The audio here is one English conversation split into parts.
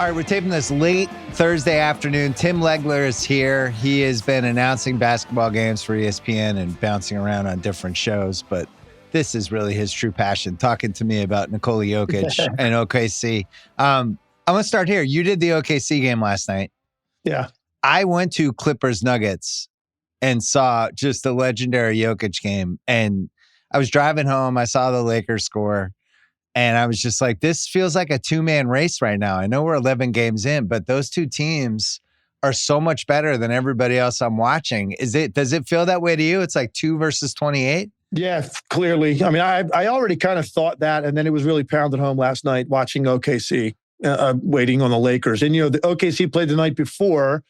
All right, we're taping this late Thursday afternoon. Tim Legler is here. He has been announcing basketball games for ESPN and bouncing around on different shows, but this is really his true passion, talking to me about Nikola Jokic and OKC. I'm going to start here. You did the OKC game last night. Yeah. I went to Clippers Nuggets and saw just the legendary Jokic game. And I was driving home. I saw the Lakers score. And I was just like, this feels like a two-man race right now. I know we're 11 games in, but those two teams are so much better than everybody else I'm watching. Does it feel that way to you? It's like 2 versus 28? Yeah, clearly. I mean, I already kind of thought that, and then it was really pounded home last night watching OKC, waiting on the Lakers. And, the OKC played the night before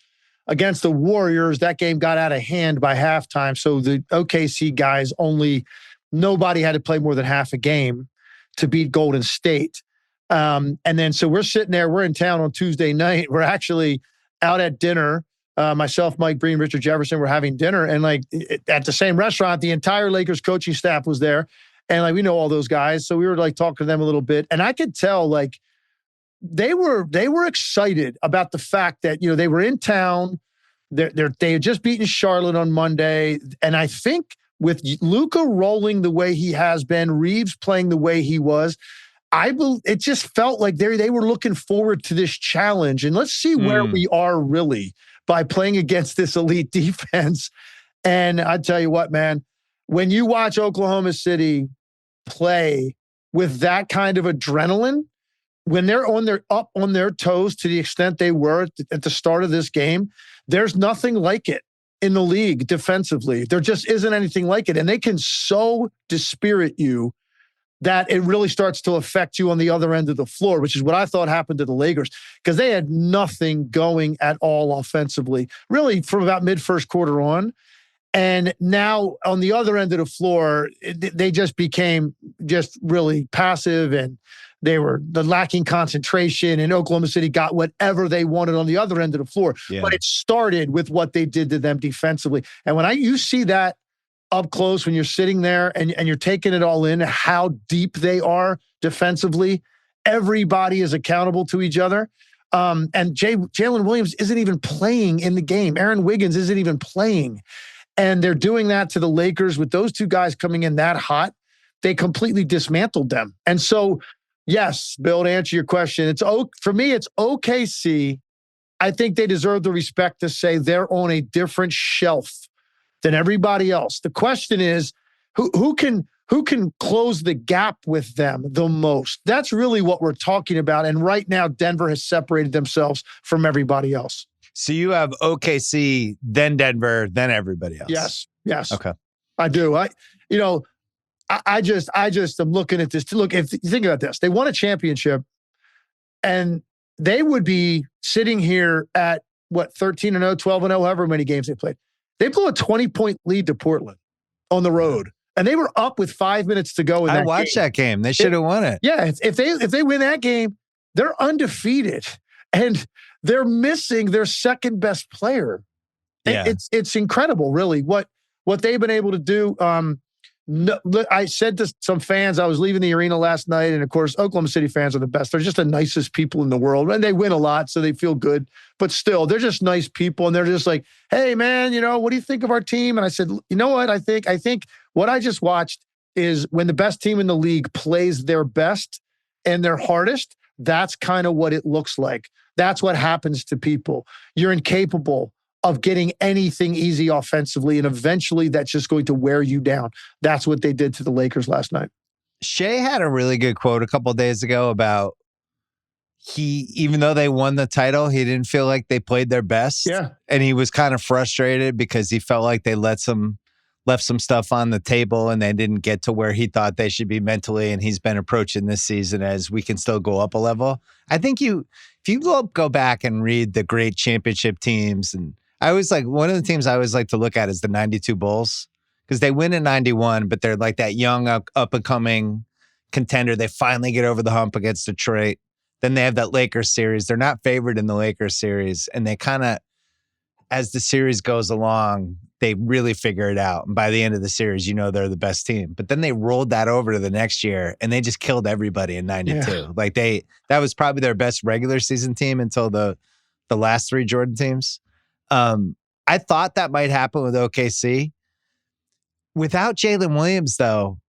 against the Warriors. That game got out of hand by halftime. So the OKC guys nobody had to play more than half a game to beat Golden State. And then, so we're sitting there, we're in town on Tuesday night. We're actually out at dinner. Myself, Mike Breen, Richard Jefferson, we're having dinner. And at the same restaurant, the entire Lakers coaching staff was there. And we know all those guys. So we were talking to them a little bit. And I could tell they were excited about the fact that, they were in town. They had just beaten Charlotte on Monday. And I think with Luka rolling the way he has been, Reeves playing the way he was, it just felt like they were looking forward to this challenge. And let's see where we are really by playing against this elite defense. And I tell you what, man, when you watch Oklahoma City play with that kind of adrenaline, when they're up on their toes to the extent they were at the start of this game, there's nothing like it in the league defensively. There just isn't anything like it. And they can so dispirit you that it really starts to affect you on the other end of the floor, which is what I thought happened to the Lakers, because they had nothing going at all offensively, really from about mid-first quarter on. And now on the other end of the floor, they just became just really passive, and they were lacking concentration, and Oklahoma City got whatever they wanted on the other end of the floor. Yeah. But it started with what they did to them defensively. And when you see that up close, when you're sitting there and you're taking it all in, how deep they are defensively, everybody is accountable to each other. And Jalen Williams isn't even playing in the game. Aaron Wiggins isn't even playing. And they're doing that to the Lakers with those two guys coming in that hot. They completely dismantled them. And so, yes, Bill, to answer your question, for me, it's OKC. I think they deserve the respect to say they're on a different shelf than everybody else. The question is, who can close the gap with them the most? That's really what we're talking about. And right now, Denver has separated themselves from everyody else. So you have OKC, then Denver, then everybody else. Yes. Okay. I do. I just am looking at this. Look, if you think about this, they won a championship, and they would be sitting here at 13-0, 12-0, however many games they played. They blew a 20-point lead to Portland on the road, and they were up with 5 minutes to go. I watched that game. They should have won it. Yeah, if they win that game, they're undefeated, and they're missing their second best player. Yeah. It's incredible, really, what they've been able to do. No, I said to some fans, I was leaving the arena last night, and of course, Oklahoma City fans are the best. They're just the nicest people in the world, and they win a lot, so they feel good. But still, they're just nice people, and they're just like, "Hey, man, what do you think of our team?" And I said, "You know what? I think what I just watched is when the best team in the league plays their best and their hardest. That's kind of what it looks like. That's what happens to people. You're incapable of getting anything easy offensively, and eventually that's just going to wear you down. That's what they did to the Lakers last night." Shea had a really good quote a couple of days ago about even though they won the title, he didn't feel like they played their best. Yeah. And he was kind of frustrated because he felt like they left some stuff on the table and they didn't get to where he thought they should be mentally. And he's been approaching this season as we can still go up a level. I think if you go back and read the great championship teams, and I always one of the teams I always like to look at is the 92 Bulls, because they win in 91, but they're like that young up and coming contender. They finally get over the hump against Detroit. Then they have that Lakers series. They're not favored in the Lakers series. And they kind of, as the series goes along, they really figure it out. And by the end of the series, they're the best team. But then they rolled that over to the next year and they just killed everybody in 92. Yeah. Like that was probably their best regular season team until the last three Jordan teams. I thought that might happen with OKC. Without Jalen Williams, though,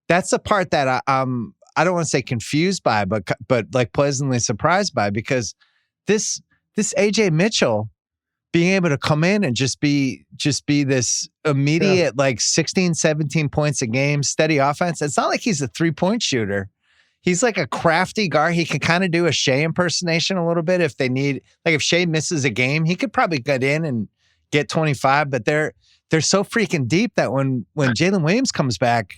that's the part that I don't want to say confused by, but like pleasantly surprised by, because this AJ Mitchell being able to come in and just be this immediate like 16, 17 points a game, steady offense. It's not like he's a 3-point shooter. He's like a crafty guard. He can kind of do a Shea impersonation a little bit if they need. Like if Shea misses a game, he could probably get in and get 25. But they're so freaking deep that when Jalen Williams comes back,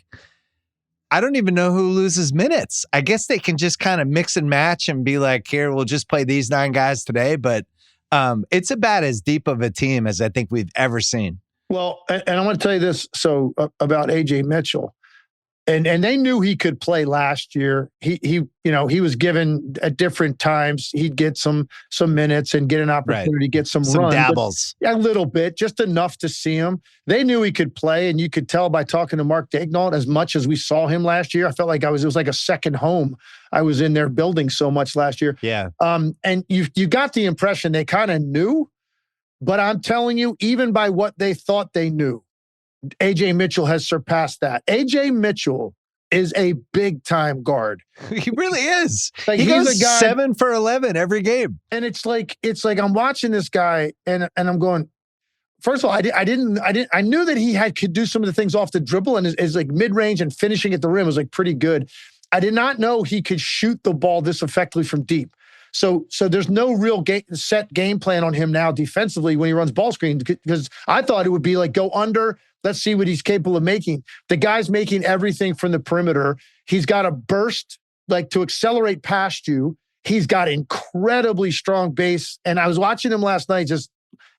I don't even know who loses minutes. I guess they can just kind of mix and match and be like, here, we'll just play these 9 guys today. But it's about as deep of a team as I think we've ever seen. Well, and I want to tell you this about AJ Mitchell. And they knew he could play last year. He was given at different times. He'd get some minutes and get an opportunity to get some run, dabbles. A little bit, just enough to see him. They knew he could play, and you could tell by talking to Mark Daignault as much as we saw him last year. I felt like it was like a second home. I was in their building so much last year. Yeah. And you got the impression they kind of knew, but I'm telling you, even by what they thought they knew, AJ Mitchell has surpassed that. AJ Mitchell is a big-time guard. He really is. Like, he goes a guy, 7 for 11 every game. And it's like I'm watching this guy and I'm going, first of all, I knew that he could do some of the things off the dribble, and his like mid-range and finishing at the rim was like pretty good. I did not know he could shoot the ball this effectively from deep. So there's no real set game plan on him now defensively when he runs ball screen, because I thought it would be like go under. Let's see what he's capable of making. The guy's making everything from the perimeter. He's got a burst, like to accelerate past you. He's got incredibly strong base. And I was watching him last night, just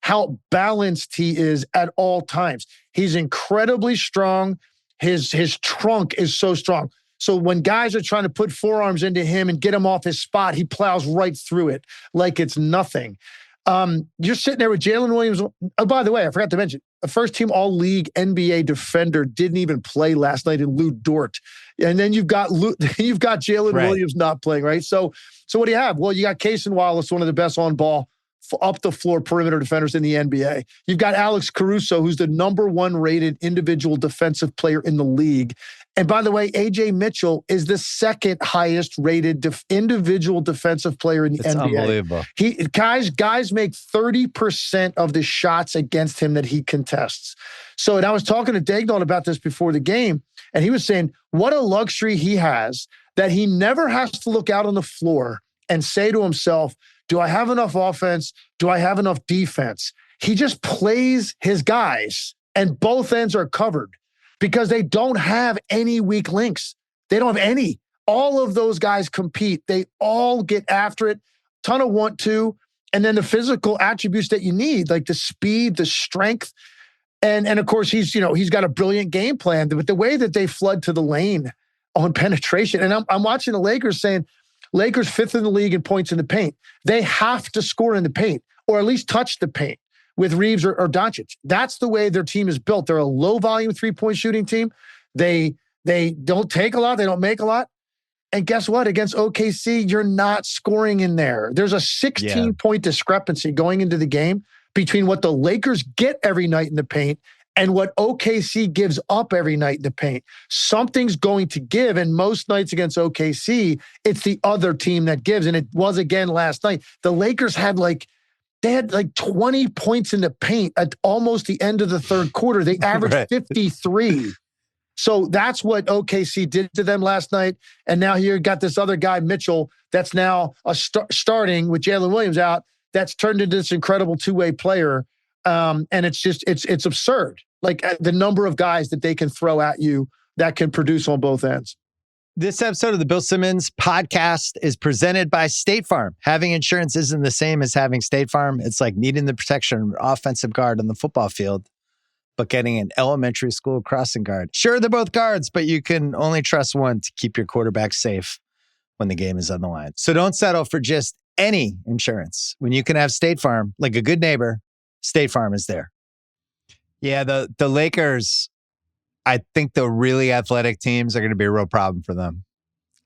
how balanced he is at all times. He's incredibly strong. His trunk is so strong. So when guys are trying to put forearms into him and get him off his spot, he plows right through it like it's nothing. You're sitting there with Jalen Williams. Oh, by the way, I forgot to mention, a first-team All-League NBA defender didn't even play last night in Lou Dort. And then you've got Jalen Williams not playing, right? So what do you have? Well, you got Cason Wallace, one of the best on-ball, up-the-floor perimeter defenders in the NBA. You've got Alex Caruso, who's the #1 rated individual defensive player in the league. And by the way, AJ Mitchell is the second highest rated individual defensive player in the NBA. Unbelievable. Guys make 30% of the shots against him that he contests. So, and I was talking to Daignault about this before the game, and he was saying what a luxury he has that he never has to look out on the floor and say to himself, do I have enough offense? Do I have enough defense? He just plays his guys, and both ends are covered, because they don't have any weak links. They don't have any. All of those guys compete. They all get after it. Ton of want to. And then the physical attributes that you need, like the speed, the strength. And of course, he's got a brilliant game plan. But the way that they flood to the lane on penetration, and I'm watching the Lakers saying, Lakers 5th in the league in points in the paint. They have to score in the paint, or at least touch the paint with Reeves or Doncic. That's the way their team is built. They're a low-volume 3-point shooting team. They don't take a lot. They don't make a lot. And guess what? Against OKC, you're not scoring in there. There's a 16-point discrepancy going into the game between what the Lakers get every night in the paint and what OKC gives up every night in the paint. Something's going to give, and most nights against OKC, it's the other team that gives, and it was again last night. The Lakers had 20 points in the paint at almost the end of the third quarter. They averaged 53. So that's what OKC did to them last night. And now you got this other guy, Mitchell, that's now starting with Jalen Williams out. That's turned into this incredible two-way player. And it's absurd. Like the number of guys that they can throw at you that can produce on both ends. This episode of the Bill Simmons podcast is presented by State Farm. Having insurance isn't the same as having State Farm. It's like needing the protection of an offensive guard on the football field, but getting an elementary school crossing guard. Sure, they're both guards, but you can only trust one to keep your quarterback safe when the game is on the line. So don't settle for just any insurance. When you can have State Farm, like a good neighbor, State Farm is there. Yeah, the Lakers, I think the really athletic teams are going to be a real problem for them.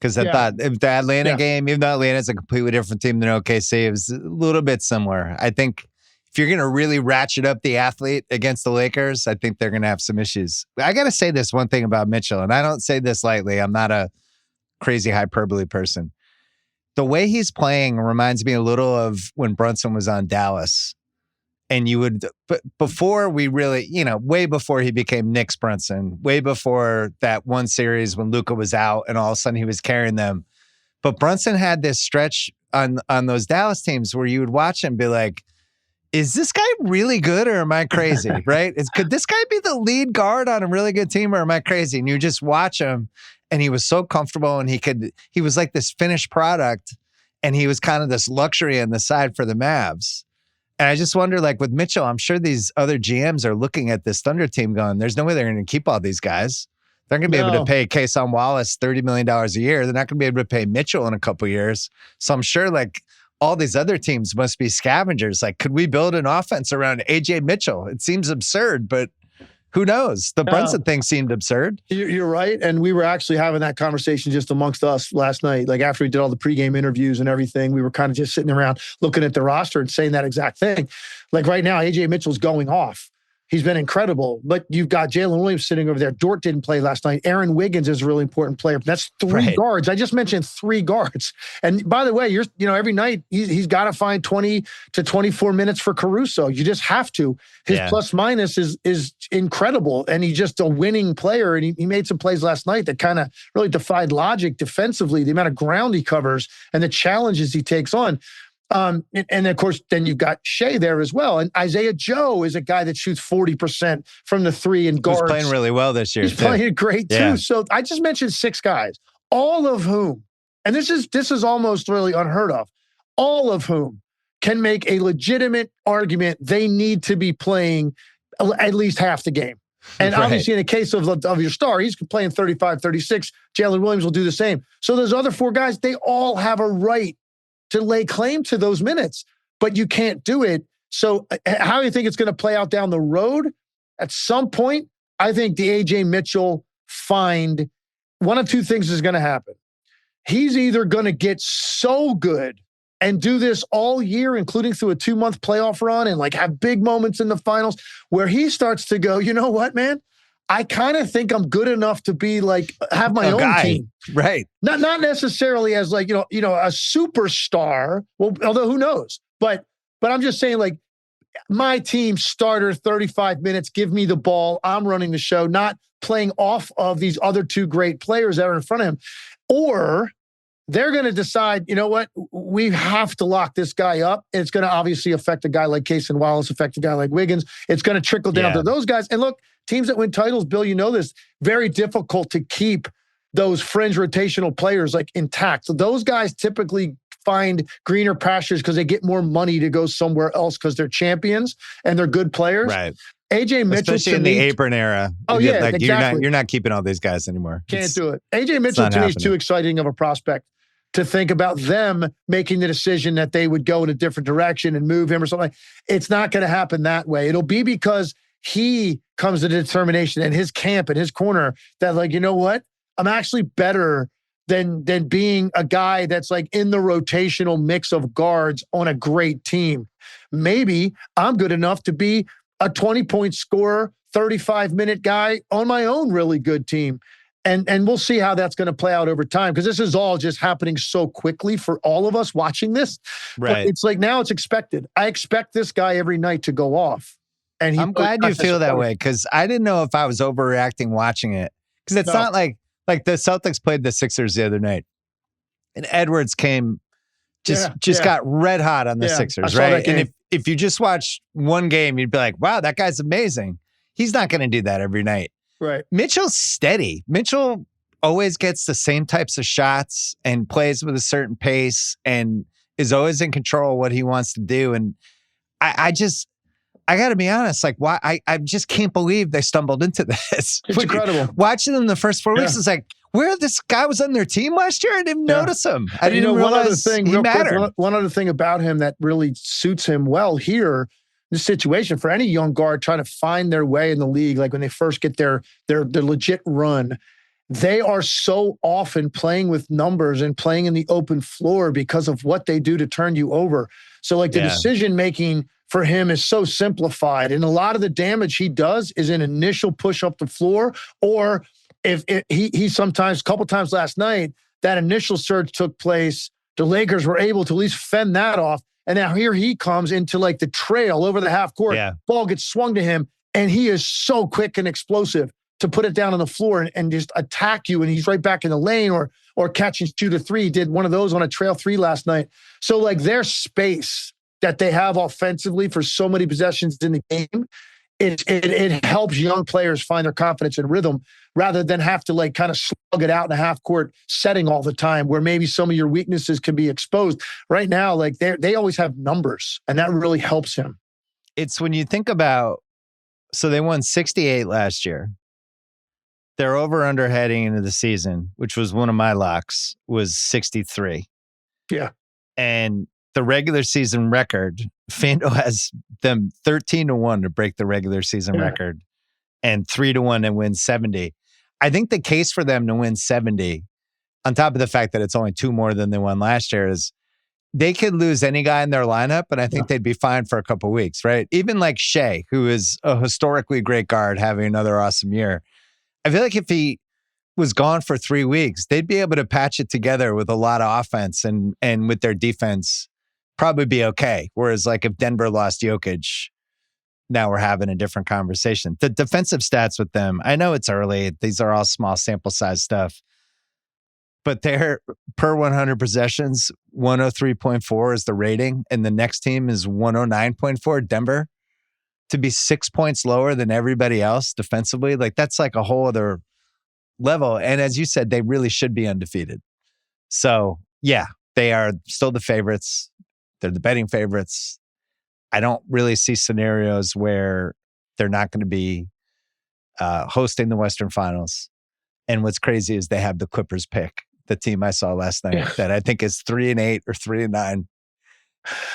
Because I thought if the Atlanta game, even though Atlanta's a completely different team than OKC, it was a little bit similar. I think if you're going to really ratchet up the athlete against the Lakers, I think they're going to have some issues. I got to say this one thing about Mitchell, and I don't say this lightly. I'm not a crazy hyperbole person. The way he's playing reminds me a little of when Brunson was on Dallas. And you would, but before we really, way before he became Knicks Brunson, way before that one series when Luka was out and all of a sudden he was carrying them. But Brunson had this stretch on those Dallas teams where you would watch him be like, is this guy really good or am I crazy? Right? Could this guy be the lead guard on a really good team or am I crazy? And you just watch him and he was so comfortable and he was like this finished product and he was kind of this luxury on the side for the Mavs. And I just wonder, like with Mitchell, I'm sure these other GMs are looking at this Thunder team going, there's no way they're going to keep all these guys. They're going to be able to pay Kason Wallace $30 million a year. They're not going to be able to pay Mitchell in a couple of years. So I'm sure like all these other teams must be scavengers. Like, could we build an offense around AJ Mitchell? It seems absurd, but who knows? The Brunson thing seemed absurd. You're right. And we were actually having that conversation just amongst us last night. Like after we did all the pregame interviews and everything, we were kind of just sitting around looking at the roster and saying that exact thing. Like right now, AJ Mitchell's going off. He's been incredible. But you've got Jalen Williams sitting over there. Dort didn't play last night. Aaron Wiggins is a really important player. That's three guards. I just mentioned 3 guards. And by the way, every night he's got to find 20 to 24 minutes for Caruso. You just have to. His plus minus is incredible. And he's just a winning player. And he made some plays last night that kind of really defied logic defensively, the amount of ground he covers and the challenges he takes on. And of course, then you've got Shea there as well. And Isaiah Joe is a guy that shoots 40% from the 3 and guards. He's playing really well this year. He's playing great too. So I just mentioned 6 guys, all of whom, and this is almost really unheard of, all of whom can make a legitimate argument they need to be playing at least half the game. And obviously in the case of your star, he's playing 35, 36. Jalen Williams will do the same. So those other 4 guys, they all have a right to lay claim to those minutes, but you can't do it. So how do you think it's going to play out down the road? At some point, I think the AJ Mitchell find, one of 2 things is going to happen. He's either going to get so good and do this all year, including through a 2-month playoff run and like have big moments in the finals where he starts to go, you know what, man? I kind of think I'm good enough to be like, have my own team. Right. Not necessarily as like, a superstar. Well, although who knows, but I'm just saying like my team starter 35 minutes, give me the ball. I'm running the show, not playing off of these other 2 great players that are in front of him. Or they're going to decide, you know what, we have to lock this guy up. It's going to obviously affect a guy like Kason Wallace, affect a guy like Wiggins. It's going to trickle down to those guys. And look, teams that win titles, Bill, you know this, very difficult to keep those fringe rotational players like intact. So those guys typically find greener pastures because they get more money to go somewhere else because they're champions and they're good players. Right. AJ Mitchell, especially in the apron era. Oh yeah, like exactly. You're not keeping all these guys anymore. Can't do it. AJ Mitchell to me is too exciting of a prospect to think about them making the decision that they would go in a different direction and move him or something. It's not going to happen that way. It'll be because he comes to the determination in his camp, in his corner, that like, you know what? I'm actually better than being a guy that's like in the rotational mix of guards on a great team. Maybe I'm good enough to be a 20-point scorer, 35-minute guy on my own really good team. And we'll see how that's going to play out over time, because this is all just happening so quickly for all of us watching this. Right. But it's like now it's expected. I expect this guy every night to go off. And I'm glad you feel that way, because I didn't know if I was overreacting watching it. Because it's not like the Celtics played the Sixers the other night, and Edwards came, got red hot on the Sixers, right? And if you just watch one game, you'd be like, wow, that guy's amazing. He's not going to do that every night. Right. Mitchell's steady. Mitchell always gets the same types of shots and plays with a certain pace and is always in control of what he wants to do. And I got to be honest, like, why I just can't believe they stumbled into this. It's incredible. Watching them the first 4 weeks, it's like, where this guy was on their team last year? I didn't notice him. I didn't realize he mattered. One other thing about him that really suits him well here, situation for any young guard trying to find their way in the league, like when they first get their legit run. They are so often playing with numbers and playing in the open floor because of what they do to turn you over. So like the decision making for him is so simplified. And a lot of the damage he does is an initial push up the floor, or if he sometimes, a couple times last night, that initial surge took place, the Lakers were able to at least fend that off. And now here he comes into like the trail over the half court. Yeah. Ball gets swung to him, and he is so quick and explosive to put it down on the floor and just attack you. And he's right back in the lane or catch and shoot a three. He did one of those on a trail three last night. So like their space that they have offensively for so many possessions in the game, it helps young players find their confidence and rhythm rather than have to like kind of slug it out in a half court setting all the time where maybe some of your weaknesses can be exposed. Right now, like they always have numbers, and that really helps him. It's when you think about, so they won 68 last year. Their over-under heading into the season, which was one of my locks, was 63. Yeah. And the regular season record, FanDuel has them 13-1 to break the regular season record and 3-1 to win 70. I think the case for them to win 70, on top of the fact that it's only 2 more than they won last year, is they could lose any guy in their lineup, and I think they'd be fine for a couple of weeks, right? Even like Shea, who is a historically great guard, having another awesome year. I feel like if he was gone for 3 weeks, they'd be able to patch it together with a lot of offense and with their defense probably be okay. Whereas like if Denver lost Jokic, now we're having a different conversation. The defensive stats with them, I know it's early. These are all small sample size stuff. But they're per 100 possessions, 103.4 is the rating. And the next team is 109.4, Denver. To be 6 points lower than everybody else defensively, like that's like a whole other level. And as you said, they really should be undefeated. So yeah, they are still the favorites. They're the betting favorites. I don't really see scenarios where they're not going to be hosting the Western Finals. And what's crazy is they have the Clippers pick, the team I saw last night that I think is 3-8 or 3-9.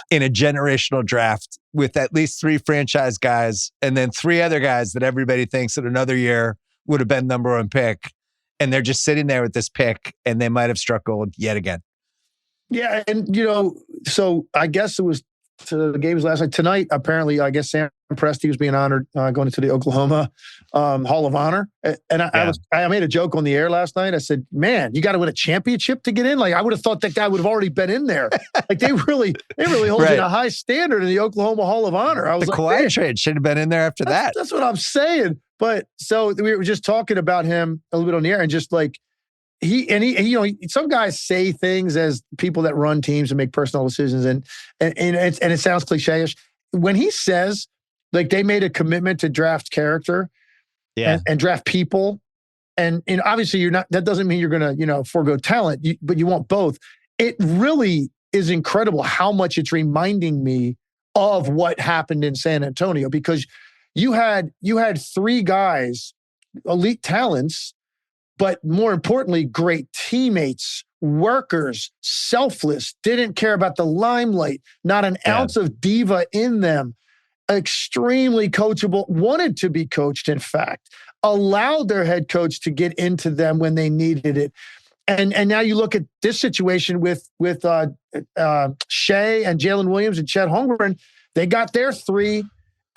In a generational draft with at least 3 franchise guys and then 3 other guys that everybody thinks that another year would have been number 1 pick. And they're just sitting there with this pick and they might have struck gold yet again. Yeah. And, so I guess it was to the games last night. Tonight, apparently, I guess Sam Presti was being honored going into the Oklahoma Hall of Honor. And I made a joke on the air last night. I said, man, you got to win a championship to get in? Like, I would have thought that guy would have already been in there. Like, they really hold you to a high standard in the Oklahoma Hall of Honor. I was the Kawhi trade should have been in there after that. That's what I'm saying. But so we were just talking about him a little bit on the air and just like, he some guys say things as people that run teams and make personal decisions, and it sounds cliche-ish. When he says like they made a commitment to draft character, and draft people, and obviously you're not. That doesn't mean you're gonna forego talent, but you want both. It really is incredible how much it's reminding me of what happened in San Antonio, because you had 3 guys, elite talents. But more importantly, great teammates, workers, selfless, didn't care about the limelight, not an ounce of diva in them, extremely coachable, wanted to be coached, in fact, allowed their head coach to get into them when they needed it. And now you look at this situation with Shea and Jalen Williams and Chet Holmgren, they got their 3.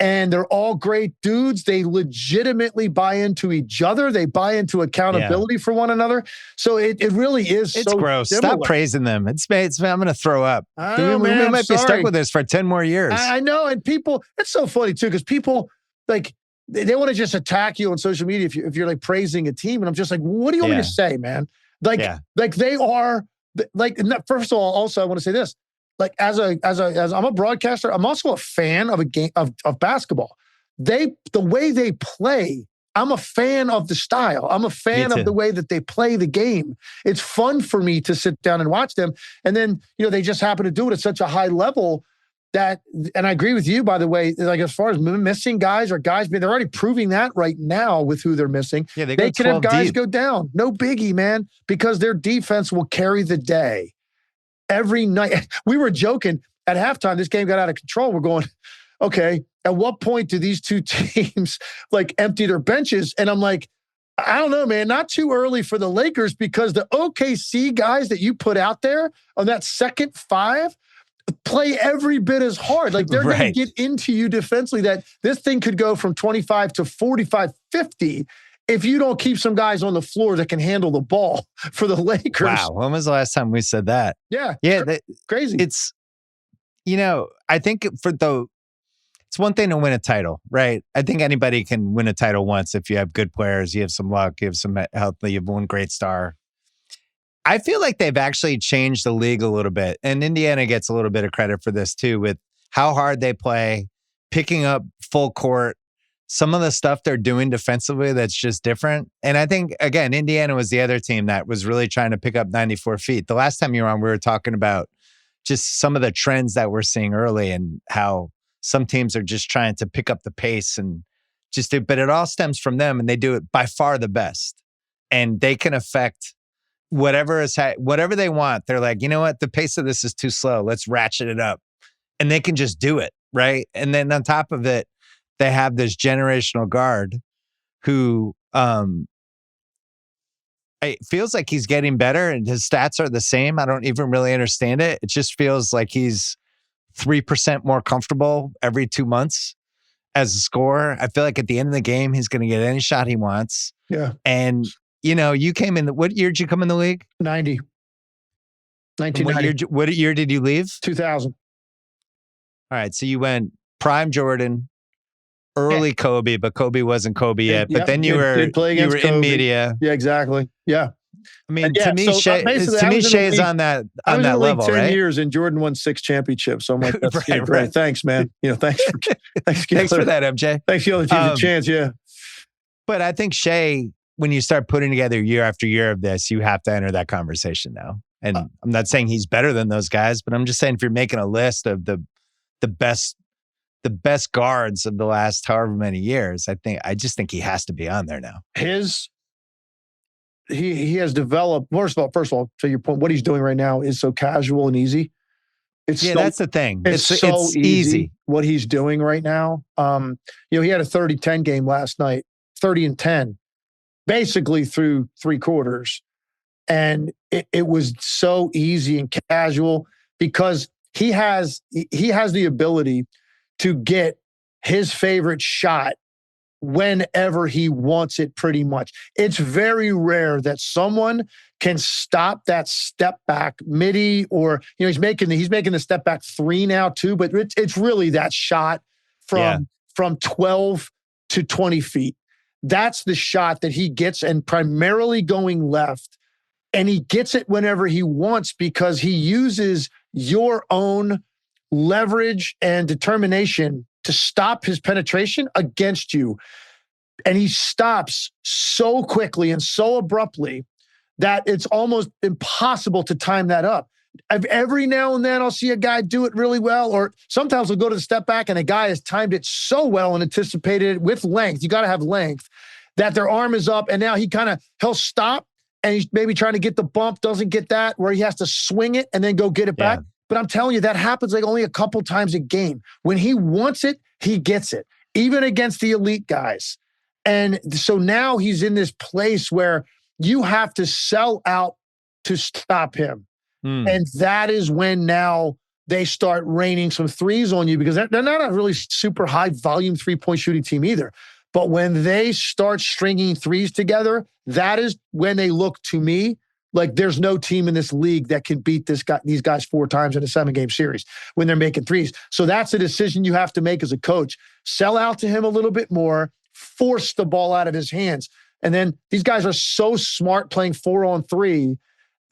And they're all great dudes. They legitimately buy into each other. They buy into accountability for one another. So it really is. It's so gross. similar. Stop praising them. I'm going to throw up. We might be stuck with this for 10 more years. I know. And people, it's so funny too, because people like, they want to just attack you on social media if you're like praising a team. And I'm just like, what do you want me to say, man? Like they are like, first of all, also I want to say this. Like as I'm a broadcaster, I'm also a fan of a game of basketball. The way they play, I'm a fan of the style. I'm a fan of the way that they play the game. It's fun for me to sit down and watch them. And then, they just happen to do it at such a high level that, and I agree with you, by the way, like as far as missing guys, they're already proving that right now with who they're missing. Yeah, they can have guys go down. No biggie, man, because their defense will carry the day. Every night, we were joking at halftime. This game got out of control. We're going, okay, at what point do these two teams like empty their benches? And I'm like, I don't know, man, not too early for the Lakers, because the OKC guys that you put out there on that second five play every bit as hard. Like, they're going to get into you defensively, that this thing could go from 25 to 45, 50 if you don't keep some guys on the floor that can handle the ball for the Lakers. Wow. When was the last time we said that? Yeah. Yeah. Crazy. It's, I think it's one thing to win a title, right? I think anybody can win a title once if you have good players, you have some luck, you have some health, you have one great star. I feel like they've actually changed the league a little bit. And Indiana gets a little bit of credit for this too, with how hard they play, picking up full court, some of the stuff they're doing defensively that's just different. And I think, again, Indiana was the other team that was really trying to pick up 94 feet. The last time you were on, we were talking about just some of the trends that we're seeing early and how some teams are just trying to pick up the pace and just do, but it all stems from them, and they do it by far the best. And they can affect whatever they want. They're like, you know what? The pace of this is too slow. Let's ratchet it up. And they can just do it, right? And then on top of it, they have this generational guard who it feels like he's getting better and his stats are the same. I don't even really understand it. It just feels like he's 3% more comfortable every 2 months as a scorer. I feel like at the end of the game, he's going to get any shot he wants. Yeah. And, you came in, what year did you come in the league? 1990. What year did you leave? 2000. All right. So you went prime Jordan, early Kobe, but Kobe wasn't Kobe yet. But then you were in media. Yeah, exactly. Yeah. I mean, to me, Shea is on that level, 10 right? years, and Jordan won 6 championships. So I'm like, that's great. Thanks, man. Thanks for that, MJ. Thanks for the other teams a chance. Yeah. But I think Shea, when you start putting together year after year of this, you have to enter that conversation now. And I'm not saying he's better than those guys, but I'm just saying if you're making a list of the best guards of the last however many years, I just think he has to be on there now. He has developed, first of all, to your point, what he's doing right now is so casual and easy. That's the thing. It's so easy what he's doing right now. He had a 30-10 game last night, 30-10, basically through 3 quarters. And it was so easy and casual because he has the ability to get his favorite shot whenever he wants it, pretty much. It's very rare that someone can stop that step back midi, or he's making the step back 3 now too, but it's really that shot from 12 to 20 feet. That's the shot that he gets, and primarily going left. And he gets it whenever he wants because he uses your own leverage and determination to stop his penetration against you. And he stops so quickly and so abruptly that it's almost impossible to time that up. Every now and then I'll see a guy do it really well, or sometimes we'll go to the step back and a guy has timed it so well and anticipated it with length. You got to have length that their arm is up, and now he'll stop and he's maybe trying to get the bump, doesn't get that, where he has to swing it and then go get it back. But I'm telling you, that happens like only a couple times a game. When he wants it, he gets it, even against the elite guys. And so now he's in this place where you have to sell out to stop him. And that is when now they start raining some threes on you, because they're not a really super high volume 3-point shooting team either. But when they start stringing threes together, that is when they look to me like there's no team in this league that can beat these guys 4 times in a 7-game series when they're making threes. So that's a decision you have to make as a coach. Sell out to him a little bit more, force the ball out of his hands. And then these guys are so smart playing 4-on-3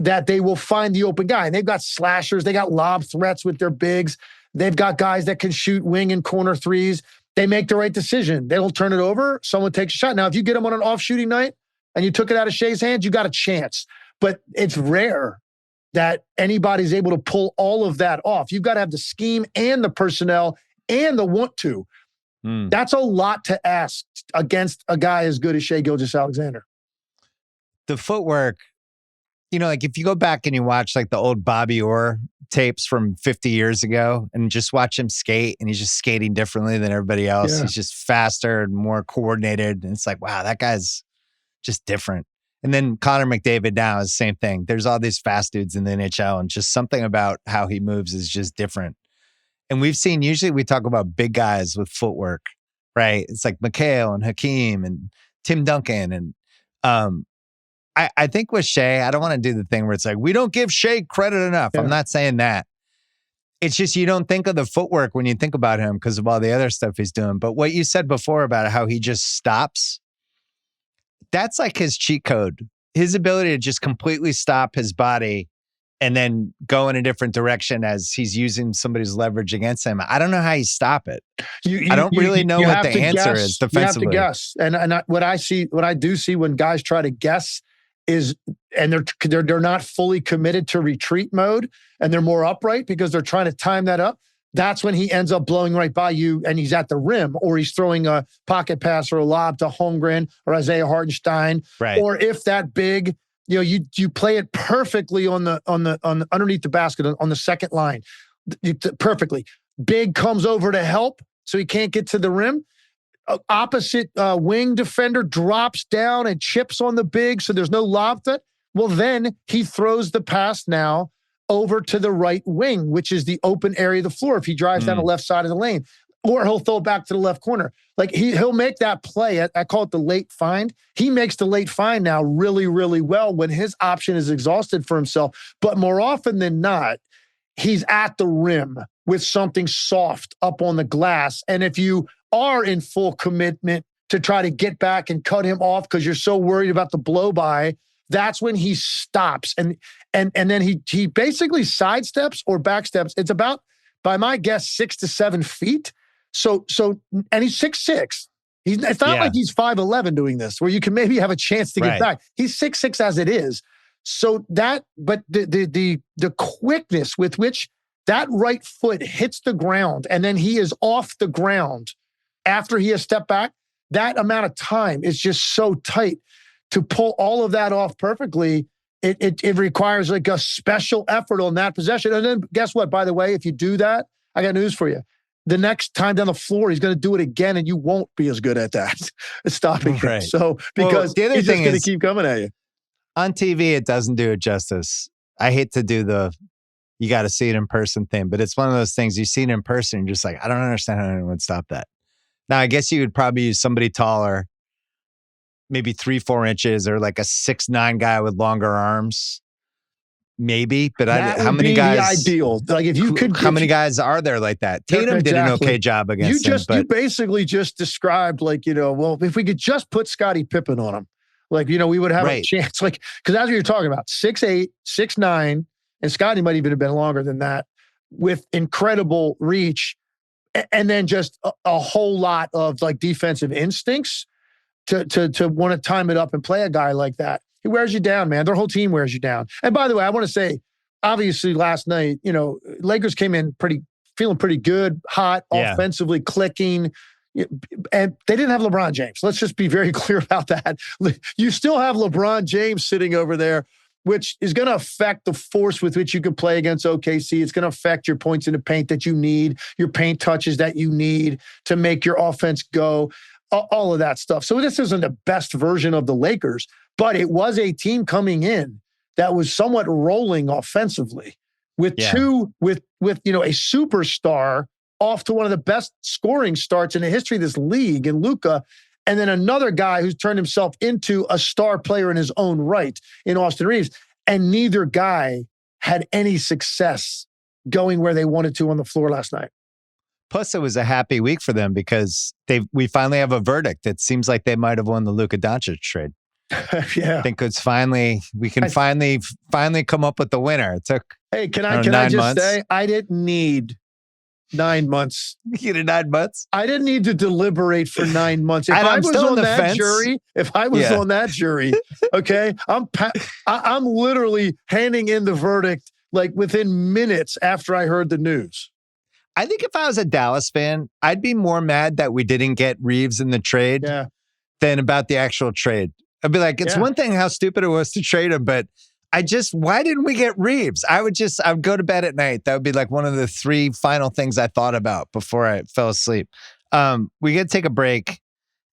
that they will find the open guy. And they've got slashers. They got lob threats with their bigs. They've got guys that can shoot wing and corner threes. They make the right decision. They don't turn it over. Someone takes a shot. Now, if you get them on an off shooting night and you took it out of Shea's hands, you got a chance. But it's rare that anybody's able to pull all of that off. You've got to have the scheme and the personnel and the want to. That's a lot to ask against a guy as good as Shai Gilgeous-Alexander. The footwork like if you go back and you watch like the old Bobby Orr tapes from 50 years ago and just watch him skate, and he's just skating differently than everybody else. Yeah. He's just faster and more coordinated. And it's like, wow, that guy's just different. And then Connor McDavid now is the same thing. There's all these fast dudes in the NHL, and just something about how he moves is just different. And we've seen, usually we talk about big guys with footwork, right? It's like Mikhail and Hakeem and Tim Duncan. And I think with Shea, I don't want to do the thing where it's like, we don't give Shea credit enough. Yeah. I'm not saying that. It's just you don't think of the footwork when you think about him because of all the other stuff he's doing. But what you said before about how he just stops, that's like his cheat code. His ability to just completely stop his body and then go in a different direction as he's using somebody's leverage against him. I don't know how you stop it. I don't really know what the answer is defensively. You have to guess. And what I do see when guys try to guess is, and they're not fully committed to retreat mode, and they're more upright because they're trying to time that up. That's when he ends up blowing right by you and he's at the rim, or he's throwing a pocket pass or a lob to Holmgren or Isaiah Hartenstein. Right. Or if that big, you play it perfectly on the underneath the basket on the second line. Perfectly. Big comes over to help, so he can't get to the rim. Opposite wing defender drops down and chips on the big, so there's no lob threat. Well, then he throws the pass now over to the right wing, which is the open area of the floor if he drives down the left side of the lane. Or he'll throw it back to the left corner. Like he'll make that play. I call it the late find. He makes the late find now really, really well when his option is exhausted for himself. But more often than not, he's at the rim with something soft up on the glass. And if you are in full commitment to try to get back and cut him off because you're so worried about the blow by, that's when he stops. And then he basically sidesteps or backsteps. It's about, by my guess, 6 to 7 feet. So and he's 6'6". It's not like he's 5'11" doing this, where you can maybe have a chance to get back. He's 6'6" as it is. So but the quickness with which that right foot hits the ground and then he is off the ground after he has stepped back, that amount of time is just so tight. To pull all of that off perfectly, it requires like a special effort on that possession. And then guess what? By the way, if you do that, I got news for you. The next time down the floor, he's going to do it again, and you won't be as good at that. Stopping him. So because the other he's thing just going to keep coming at you. On TV, it doesn't do it justice. I hate to do you got to see it in person thing, but it's one of those things you see it in person, you're just like, I don't understand how anyone would stop that. Now, I guess you would probably use somebody taller, maybe 3-4 inches, or like a 6'9" guy with longer arms. Maybe, but how many guys? The ideal. Like if you could. How many guys are there like that? Tatum did an okay job against him. You basically just described like, well, if we could just put Scottie Pippen on him, like, we would have a chance. Like, because that's what you're talking about. 6'8", 6'9", and Scottie might even have been longer than that, with incredible reach, and then just a whole lot of like defensive instincts to want to time it up and play a guy like that. He wears you down, man. Their whole team wears you down. And by the way, I want to say, obviously last night, Lakers came in feeling pretty good, hot, offensively clicking. And they didn't have LeBron James. Let's just be very clear about that. You still have LeBron James sitting over there, which is going to affect the force with which you can play against OKC. It's going to affect your points in the paint that you need, your paint touches that you need to make your offense go, all of that stuff. So this isn't the best version of the Lakers, but it was a team coming in that was somewhat rolling offensively with a superstar off to one of the best scoring starts in the history of this league in Luka, and then another guy who's turned himself into a star player in his own right in Austin Reeves. And neither guy had any success going where they wanted to on the floor last night. Plus, it was a happy week for them because we finally have a verdict. It seems like they might have won the Luka Doncic trade. Yeah, I think we can finally come up with the winner. It took. Hey, can I just say I didn't need 9 months. You needed 9 months? I didn't need to deliberate for 9 months. If I was on that jury, okay, I'm literally handing in the verdict like within minutes after I heard the news. I think if I was a Dallas fan, I'd be more mad that we didn't get Reeves in the trade than about the actual trade. I'd be like, it's one thing how stupid it was to trade him, but why didn't we get Reeves? I would go to bed at night. That would be like one of the 3 final things I thought about before I fell asleep. We got to take a break.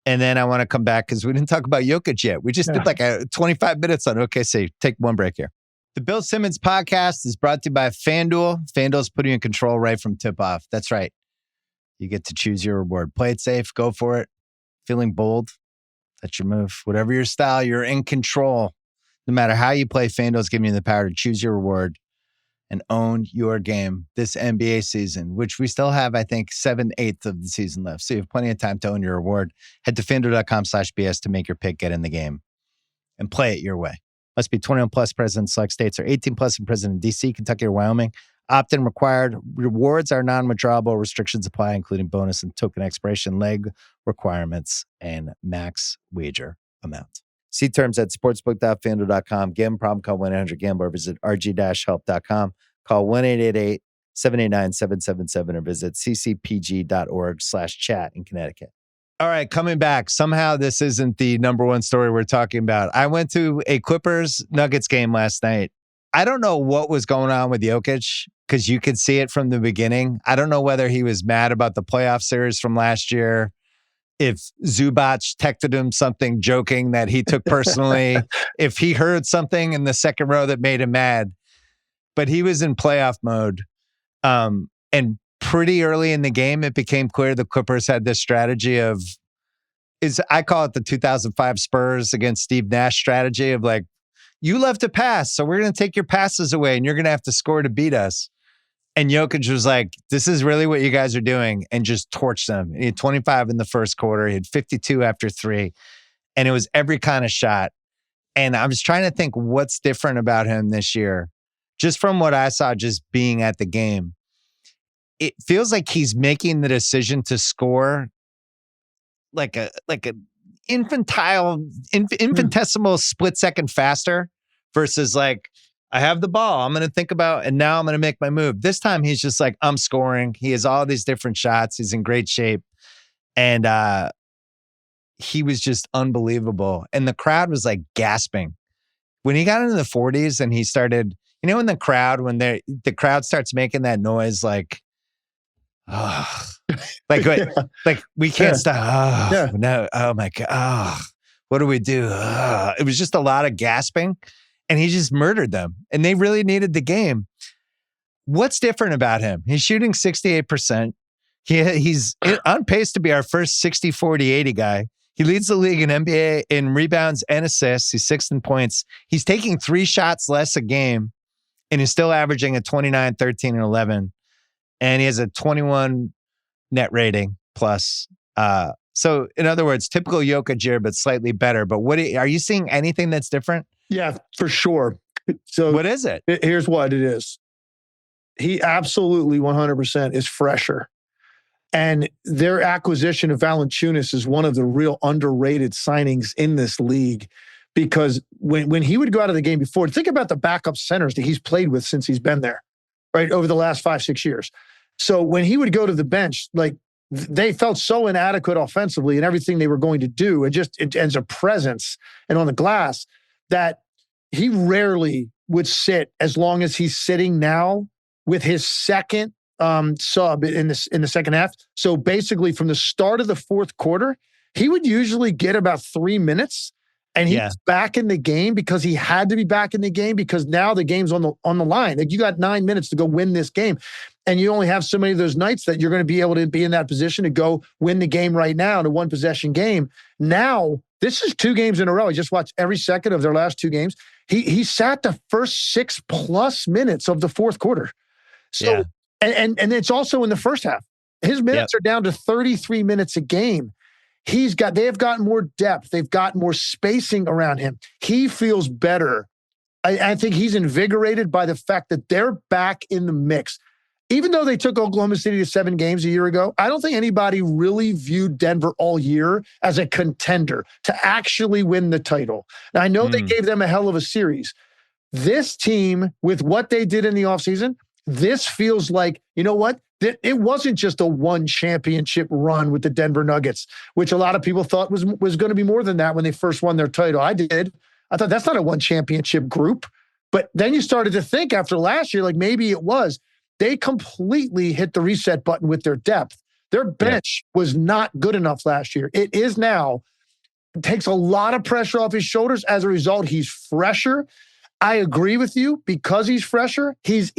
And then I want to come back because we didn't talk about Jokic yet. We just did like 25 minutes on OKC. Take one break here. The Bill Simmons podcast is brought to you by FanDuel. FanDuel's putting you in control right from tip-off. That's right. You get to choose your reward. Play it safe. Go for it. Feeling bold? That's your move. Whatever your style, you're in control. No matter how you play, FanDuel's giving you the power to choose your reward and own your game this NBA season, which we still have, I think, 7/8 of the season left. So you have plenty of time to own your reward. Head to FanDuel.com/BS to make your pick, get in the game, and play it your way. Must be 21 plus, present in select states, or 18 plus and present in D.C., Kentucky, or Wyoming. Opt-in required. Rewards are non-withdrawable. Restrictions apply, including bonus and token expiration, leg requirements, and max wager amount. See terms at sportsbook.fanduel.com. Gambling problem, call 1-800-GAMBLER. Visit rg-help.com. Call 1-888-789-777 or visit ccpg.org/chat in Connecticut. All right, coming back. Somehow this isn't the number one story we're talking about. I went to a Clippers-Nuggets game last night. I don't know what was going on with Jokic because you could see it from the beginning. I don't know whether he was mad about the playoff series from last year, if Zubac texted him something joking that he took personally, if he heard something in the second row that made him mad. But he was in playoff mode. And pretty early in the game, it became clear the Clippers had this strategy of, I call it the 2005 Spurs against Steve Nash strategy of like, you love to pass, so we're going to take your passes away and you're going to have to score to beat us. And Jokic was like, this is really what you guys are doing, and just torched them. He had 25 in the first quarter. He had 52 after 3. And it was every kind of shot. And I was trying to think what's different about him this year. Just from what I saw, just being at the game, it feels like he's making the decision to score like a infinitesimal split second faster versus like, I have the ball. I'm going to think about, and now I'm going to make my move. This time he's just like, I'm scoring. He has all these different shots. He's in great shape. And he was just unbelievable. And the crowd was like gasping. When he got into the 40s and he started, you know, in the crowd, when the crowd starts making that noise, like, oh, like, like we can't stop. Oh, no. Oh my God. Oh, what do we do? Oh. It was just a lot of gasping. And he just murdered them. And they really needed the game. What's different about him? He's shooting 68%. He's on pace to be our first 60-40-80 guy. He leads the league in NBA in rebounds and assists. He's 6th in points. He's taking 3 shots less a game. And he's still averaging a 29, 13, and 11. And he has a 21 net rating plus. So in other words, typical Jokic year, but slightly better. But are you seeing anything that's different? Yeah, for sure. So what is it? Here's what it is. He absolutely 100% is fresher. And their acquisition of Valanciunas is one of the real underrated signings in this league, because when he would go out of the game before, think about the backup centers that he's played with since he's been there, right, over the last 5-6 years. So when he would go to the bench, like, they felt so inadequate offensively in everything they were going to do, and just as a presence and on the glass, that he rarely would sit as long as he's sitting now with his second sub in the second half. So basically from the start of the fourth quarter, he would usually get about 3 minutes, and he's back in the game because he had to be back in the game, because now the game's on the line. Like, you got 9 minutes to go win this game. And you only have so many of those nights that you're going to be able to be in that position to go win the game right now in a 1-possession game. Now, this is 2 games in a row. I just watched every second of their last 2 games. He sat the first 6+ minutes of the fourth quarter. So, and it's also in the first half. His minutes are down to 33 minutes a game. They have gotten more depth. They've got more spacing around him. He feels better. I think he's invigorated by the fact that they're back in the mix. Even though they took Oklahoma City to 7 games a year ago, I don't think anybody really viewed Denver all year as a contender to actually win the title. Now, I know they gave them a hell of a series. This team, with what they did in the offseason, this feels like, you know what? It wasn't just a 1 championship run with the Denver Nuggets, which a lot of people thought was going to be more than that when they first won their title. I did. I thought that's not a 1 championship group. But then you started to think after last year, like maybe it was. They completely hit the reset button with their depth. Their bench was not good enough last year. It is now. It takes a lot of pressure off his shoulders. As a result, he's fresher. I agree with you. Because he's fresher, he's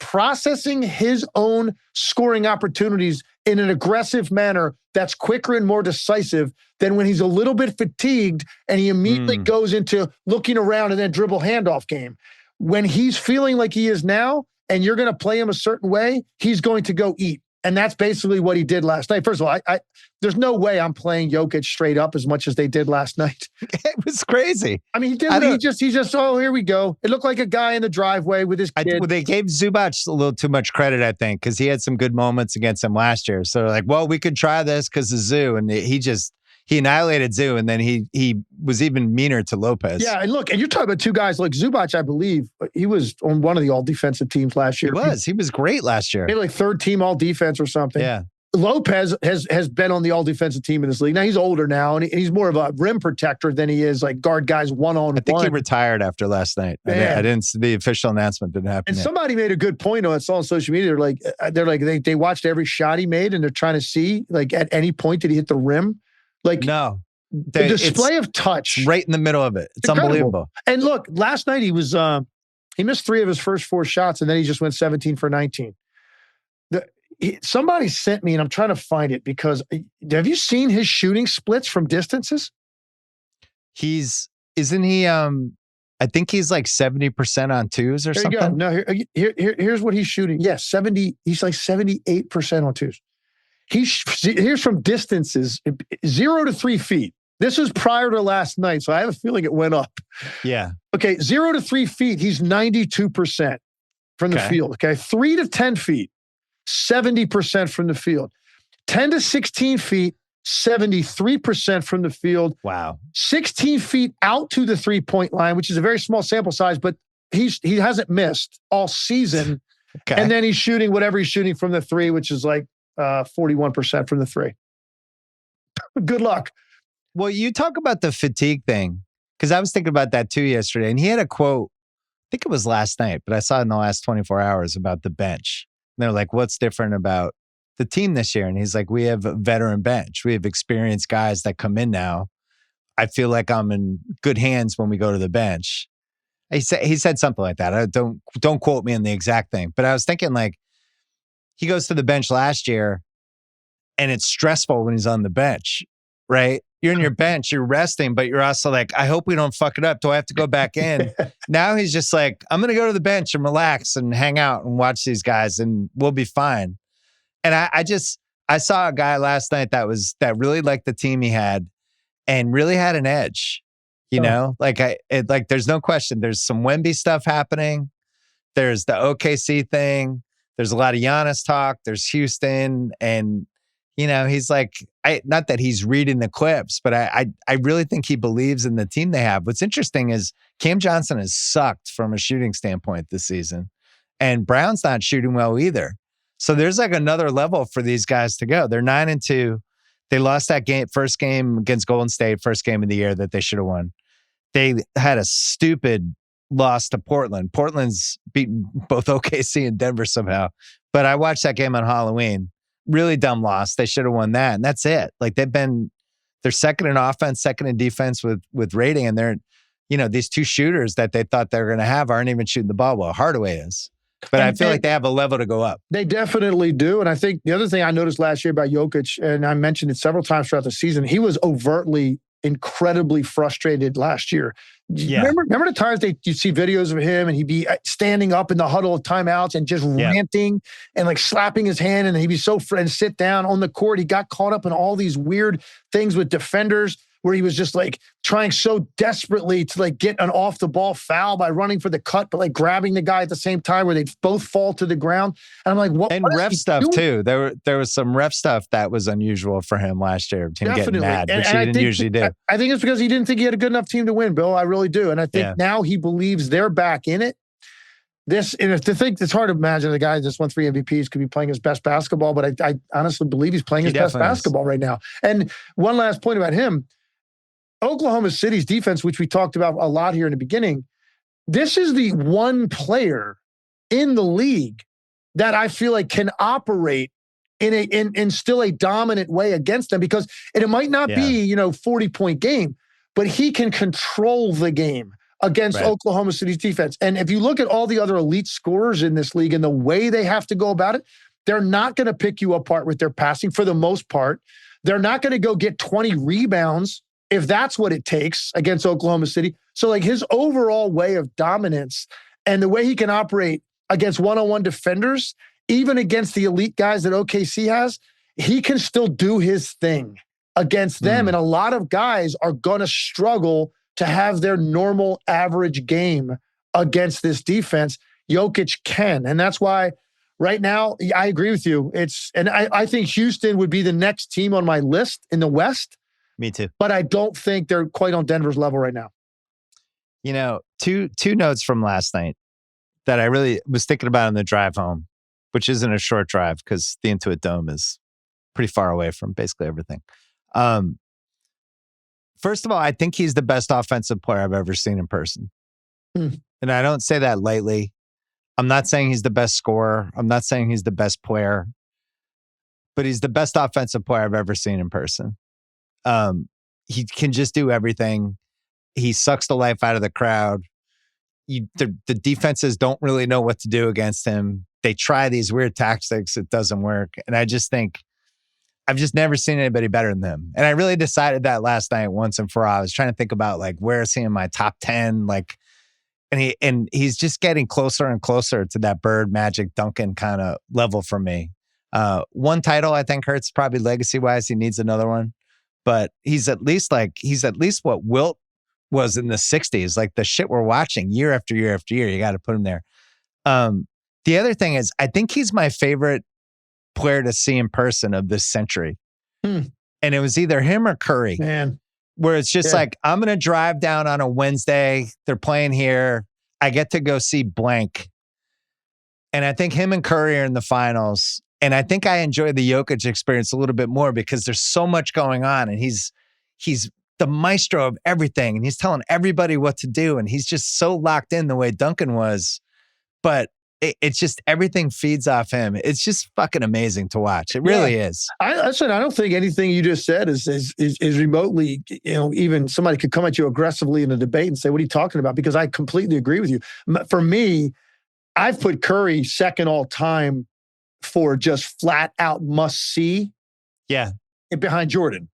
processing his own scoring opportunities in an aggressive manner that's quicker and more decisive than when he's a little bit fatigued and he immediately goes into looking around and then dribble handoff game. When he's feeling like he is now, and you're going to play him a certain way, he's going to go eat. And that's basically what he did last night. First of all, there's no way I'm playing Jokic straight up as much as they did last night. It was crazy. I mean, he just, oh, here we go. It looked like a guy in the driveway with his kid. They gave Zubac a little too much credit, I think, because he had some good moments against him last year. So like, well, we could try this because of Zoo. And he annihilated Zoo, and then he was even meaner to Lopez. Yeah, and look, and you're talking about two guys like Zubac, I believe. He was on one of the all-defensive teams last year. He was great last year. Maybe like third team all-defense or something. Yeah. Lopez has been on the all-defensive team in this league. Now, he's older now, and he's more of a rim protector than he is like guard guys one-on-one. I think he retired after last night. I didn't see the official announcement didn't happen And yet. somebody made a good point on it. It's all on social media. They watched every shot he made, and they're trying to see, like, at any point did he hit the rim? Like, no. The display of touch. Right in the middle of it. It's unbelievable. And look, last night he missed 3 of his first 4 shots, and then he just went 17 for 19. Somebody sent me, and I'm trying to find it, because have you seen his shooting splits from distances? Isn't he, I think he's like 70% on twos or something. There you go. No, here's what he's shooting. Yes, 70. He's like 78% on twos. Here's from distances, 0 to 3 feet. This was prior to last night, so I have a feeling it went up. Yeah. Okay, 0 to 3 feet, he's 92% from the field. Okay, 3 to 10 feet, 70% from the field. 10 to 16 feet, 73% from the field. Wow. 16 feet out to the 3-point line, which is a very small sample size, but he hasn't missed all season. Okay. And then he's shooting whatever he's shooting from the 3, which is like 41% from the 3. Good luck. Well, you talk about the fatigue thing, because I was thinking about that too yesterday. And he had a quote, I think it was last night, but I saw it in the last 24 hours about the bench. And they're like, what's different about the team this year? And he's like, we have a veteran bench. We have experienced guys that come in now. I feel like I'm in good hands when we go to the bench. He said something like that. Don't quote me on the exact thing. But I was thinking, like, he goes to the bench last year, and it's stressful when he's on the bench, right? You're in your bench, you're resting, but you're also like, I hope we don't fuck it up. Do I have to go back in? Now he's just like, I'm going to go to the bench and relax and hang out and watch these guys, and we'll be fine. And I saw a guy last night that really liked the team he had and really had an edge, you know? Like there's no question. There's some Wemby stuff happening. There's the OKC thing. There's a lot of Giannis talk. There's Houston. And, you know, he's like, not that he's reading the clips, but I really think he believes in the team they have. What's interesting is Cam Johnson has sucked from a shooting standpoint this season, and Brown's not shooting well either. So there's like another level for these guys to go. They're 9-2. They lost that first game against Golden State, first game of the year that they should have won. They had a stupid loss to Portland. Portland's beaten both OKC and Denver somehow. But I watched that game on Halloween. Really dumb loss. They should have won that. And that's it. Like they're second in offense, second in defense with rating. And they're, you know, these two shooters that they thought they were going to have aren't even shooting the ball well. Hardaway is. But I feel like they have a level to go up. They definitely do. And I think the other thing I noticed last year about Jokic, and I mentioned it several times throughout the season, he was overtly incredibly frustrated last year. Yeah. Remember the times you see videos of him and he'd be standing up in the huddle of timeouts and just ranting and like slapping his hand, and he'd be so and sit down on the court. He got caught up in all these weird things with defenders where he was just like trying so desperately to like get an off the ball foul by running for the cut, but like grabbing the guy at the same time where they'd both fall to the ground. And I'm like, what? And what ref stuff too. There was some ref stuff that was unusual for him last year. Him getting mad, which he didn't usually do. I think it's because he didn't think he had a good enough team to win, Bill. I really do. And I think now he believes they're back in it. It's hard to imagine the guy that just won 3 MVPs could be playing his best basketball, but I honestly believe he's playing his best basketball right now. And one last point about him, Oklahoma City's defense, which we talked about a lot here in the beginning, this is the one player in the league that I feel like can operate in still a dominant way against them, because it might not be, 40-point game, but he can control the game against Oklahoma City's defense. And if you look at all the other elite scorers in this league and the way they have to go about it, they're not going to pick you apart with their passing for the most part. They're not going to go get 20 rebounds if that's what it takes against Oklahoma City. So like his overall way of dominance and the way he can operate against one-on-one defenders, even against the elite guys that OKC has, he can still do his thing against them. And a lot of guys are going to struggle to have their normal average game against this defense. Jokic can. And that's why right now, I agree with you. I think Houston would be the next team on my list in the West. Me too. But I don't think they're quite on Denver's level right now. Two notes from last night that I really was thinking about on the drive home, which isn't a short drive because the Intuit Dome is pretty far away from basically everything. First of all, I think he's the best offensive player I've ever seen in person. And I don't say that lightly. I'm not saying he's the best scorer. I'm not saying he's the best player, but he's the best offensive player I've ever seen in person. He can just do everything. He sucks the life out of the crowd. The defenses don't really know what to do against him. They try these weird tactics. It doesn't work. And I just think I've just never seen anybody better than him. And I really decided that last night once and for all. I was trying to think about like, where is he in my top 10? And he's just getting closer and closer to that Bird, Magic, Duncan kind of level for me. One title I think hurts probably legacy wise. He needs another one, but he's at least what Wilt was in the 60s, like the shit we're watching year after year after year. You got to put him there. The other thing is, I think he's my favorite player to see in person of this century. And it was either him or Curry. Man. Where it's just like, I'm going to drive down on a Wednesday. They're playing here. I get to go see blank. And I think him and Curry are in the finals. And I think I enjoy the Jokic experience a little bit more because there's so much going on. And he's the maestro of everything. And he's telling everybody what to do. And he's just so locked in the way Duncan was. But it's just everything feeds off him. It's just fucking amazing to watch. It really is. I don't think anything you just said is remotely, even somebody could come at you aggressively in a debate and say, what are you talking about? Because I completely agree with you. For me, I've put Curry second all time for just flat out must see. Yeah. Behind Jordan.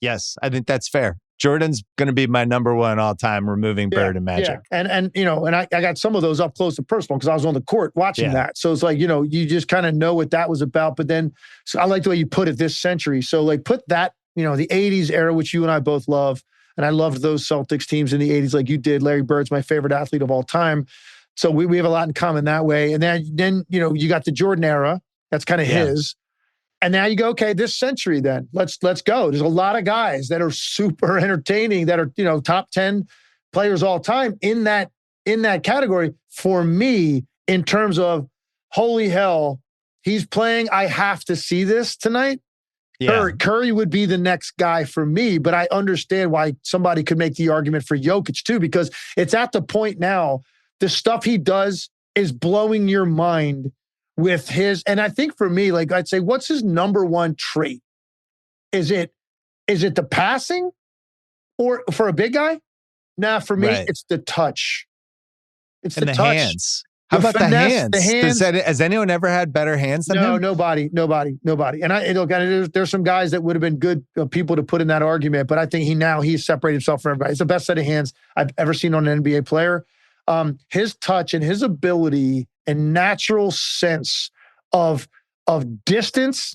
Yes. I think that's fair. Jordan's going to be my number one all time, removing Bird and Magic. Yeah. And I got some of those up close and personal because I was on the court watching that. So it's like, you just kind of know what that was about. But then, so I like the way you put it, this century. So like put that, the 80s era, which you and I both love. And I loved those Celtics teams in the 80s like you did. Larry Bird's my favorite athlete of all time. So we have a lot in common that way. And then you got the Jordan era. That's kind of his. And now you go, okay, this century then, let's go. There's a lot of guys that are super entertaining that are, top 10 players all time in that category. For me, in terms of holy hell, he's playing, I have to see this tonight. Yeah. Curry would be the next guy for me, but I understand why somebody could make the argument for Jokic too, because it's at the point now, the stuff he does is blowing your mind with his, and I think for me, like I'd say, what's his number one trait? Is it the passing, or for a big guy? Nah, for me, it's the touch. It's and the touch. Hands. How about finesse, the hands? Has anyone ever had better hands than him? No, nobody. And there's some guys that would have been good people to put in that argument, but I think he's separated himself from everybody. It's the best set of hands I've ever seen on an NBA player. His touch and his ability and natural sense of distance,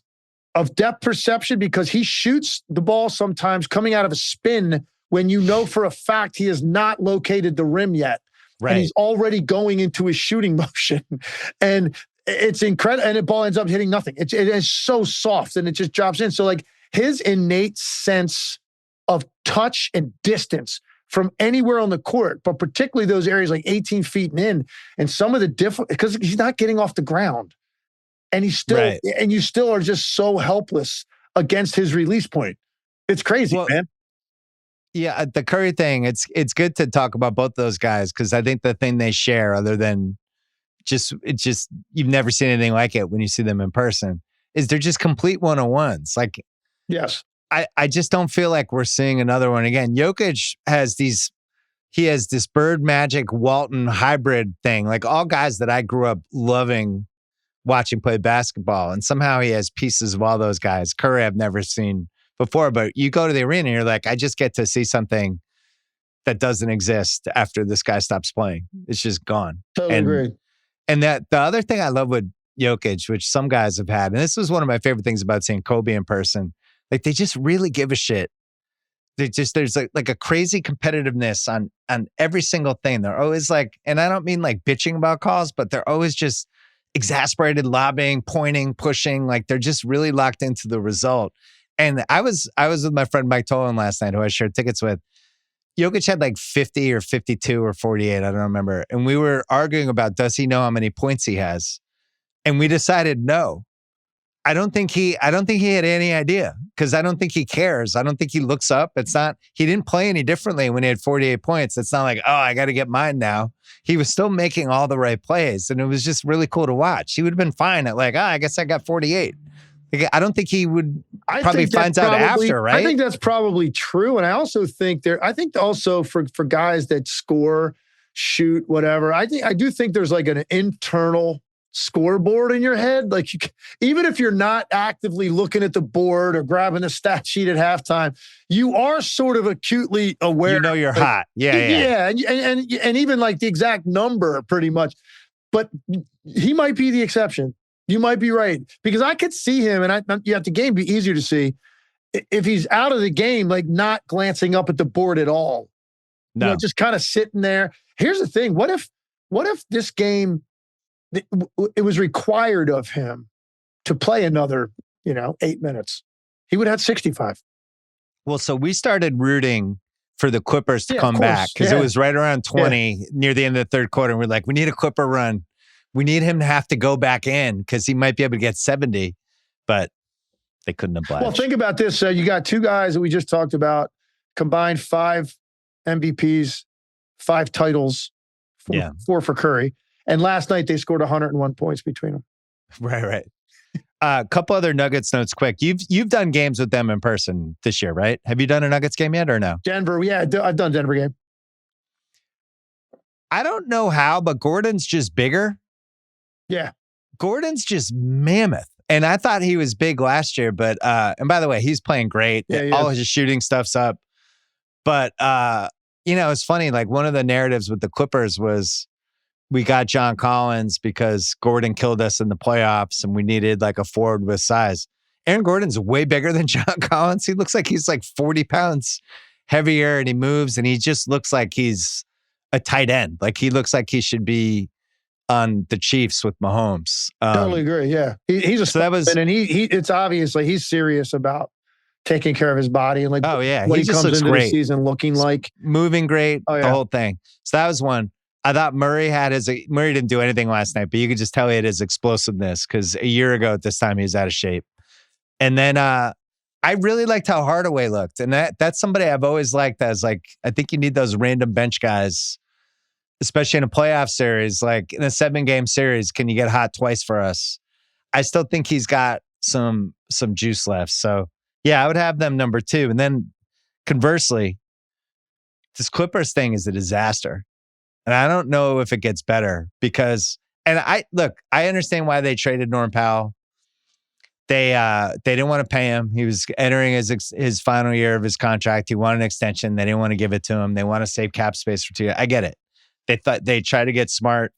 of depth perception, because he shoots the ball sometimes coming out of a spin when for a fact he has not located the rim yet. Right. And he's already going into his shooting motion. And it's incredible. And the ball ends up hitting nothing. It is so soft and it just drops in. So like his innate sense of touch and distance from anywhere on the court, but particularly those areas like 18 feet and in, and some of the different, because he's not getting off the ground. And he's still, and you still are just so helpless against his release point. It's crazy, man. Yeah, the Curry thing, it's good to talk about both those guys because I think the thing they share, other than it's just you've never seen anything like it when you see them in person, is they're just complete one-on-ones. Like Yes. I just don't feel like we're seeing another one again. Jokic has this Bird Magic Walton hybrid thing, like all guys that I grew up loving watching play basketball. And somehow he has pieces of all those guys. Curry, I've never seen before, but you go to the arena and you're like, I just get to see something that doesn't exist after this guy stops playing. It's just gone. Totally agree. And that the other thing I love with Jokic, which some guys have had, and this was one of my favorite things about seeing Kobe in person, like they just really give a shit. There's like a crazy competitiveness on every single thing. They're always like, and I don't mean like bitching about calls, but they're always just exasperated, lobbying, pointing, pushing. Like they're just really locked into the result. And I was with my friend Mike Tolan last night, who I shared tickets with. Jokic had like 50 or 52 or 48, I don't remember. And we were arguing about, does he know how many points he has? And we decided no. I don't think he had any idea because I don't think he cares. I don't think he looks up. He didn't play any differently when he had 48 points. It's not like, oh, I got to get mine now. He was still making all the right plays. And it was just really cool to watch. He would have been fine at like, I guess I got 48. Like, I don't think he would probably finds out after, right? I think that's probably true. And I also think for guys that score, shoot, whatever, I do think there's like an internal scoreboard in your head. Like even if you're not actively looking at the board or grabbing the stat sheet at halftime, you are sort of acutely aware. You know you're hot. Yeah. And even like the exact number pretty much. But he might be the exception. You might be right. Because I could see him, and the game be easier to see if he's out of the game, like not glancing up at the board at all. No. You know, just kind of sitting there. Here's the thing. What if this game, it was required of him to play another, 8 minutes? He would have 65. Well, so we started rooting for the Clippers to come back because it was right around 20 near the end of the third quarter. And we're like, we need a Clipper run. We need him to have to go back in because he might be able to get 70, but they couldn't oblige. Well, think about this. You got two guys that we just talked about, combined 5 MVPs, 5 titles, 4 for Curry. And last night they scored 101 points between them. Right. A couple other Nuggets notes quick. You've done games with them in person this year, right? Have you done a Nuggets game yet or no? Denver. Yeah, I've done Denver game. I don't know how, but Gordon's just bigger. Yeah. Gordon's just mammoth. And I thought he was big last year, but and by the way, he's playing great. Yeah, all his shooting stuff's up. But it's funny, like one of the narratives with the Clippers was we got John Collins because Gordon killed us in the playoffs and we needed like a forward with size. Aaron Gordon's way bigger than John Collins. He looks like he's like 40 pounds heavier and he moves and he just looks like he's a tight end. Like he looks like he should be on the Chiefs with Mahomes. Totally agree. Yeah. He's a and it's obviously he's serious about taking care of his body and like, what he comes into the season looking like. Moving great, the whole thing. So that was one. I thought Murray didn't do anything last night, but you could just tell he had his explosiveness because a year ago at this time he was out of shape. And then I really liked how Hardaway looked. And that's somebody I've always liked as like, I think you need those random bench guys, especially in a playoff series, like in a 7-game series, can you get hot twice for us? I still think he's got some juice left. So yeah, I would have them number 2. And then conversely, this Clippers thing is a disaster. And I don't know if it gets better because, and I understand why they traded Norm Powell. They didn't want to pay him. He was entering his final year of his contract. He wanted an extension. They didn't want to give it to him. They want to save cap space for 2 years. I get it. They thought they tried to get smart.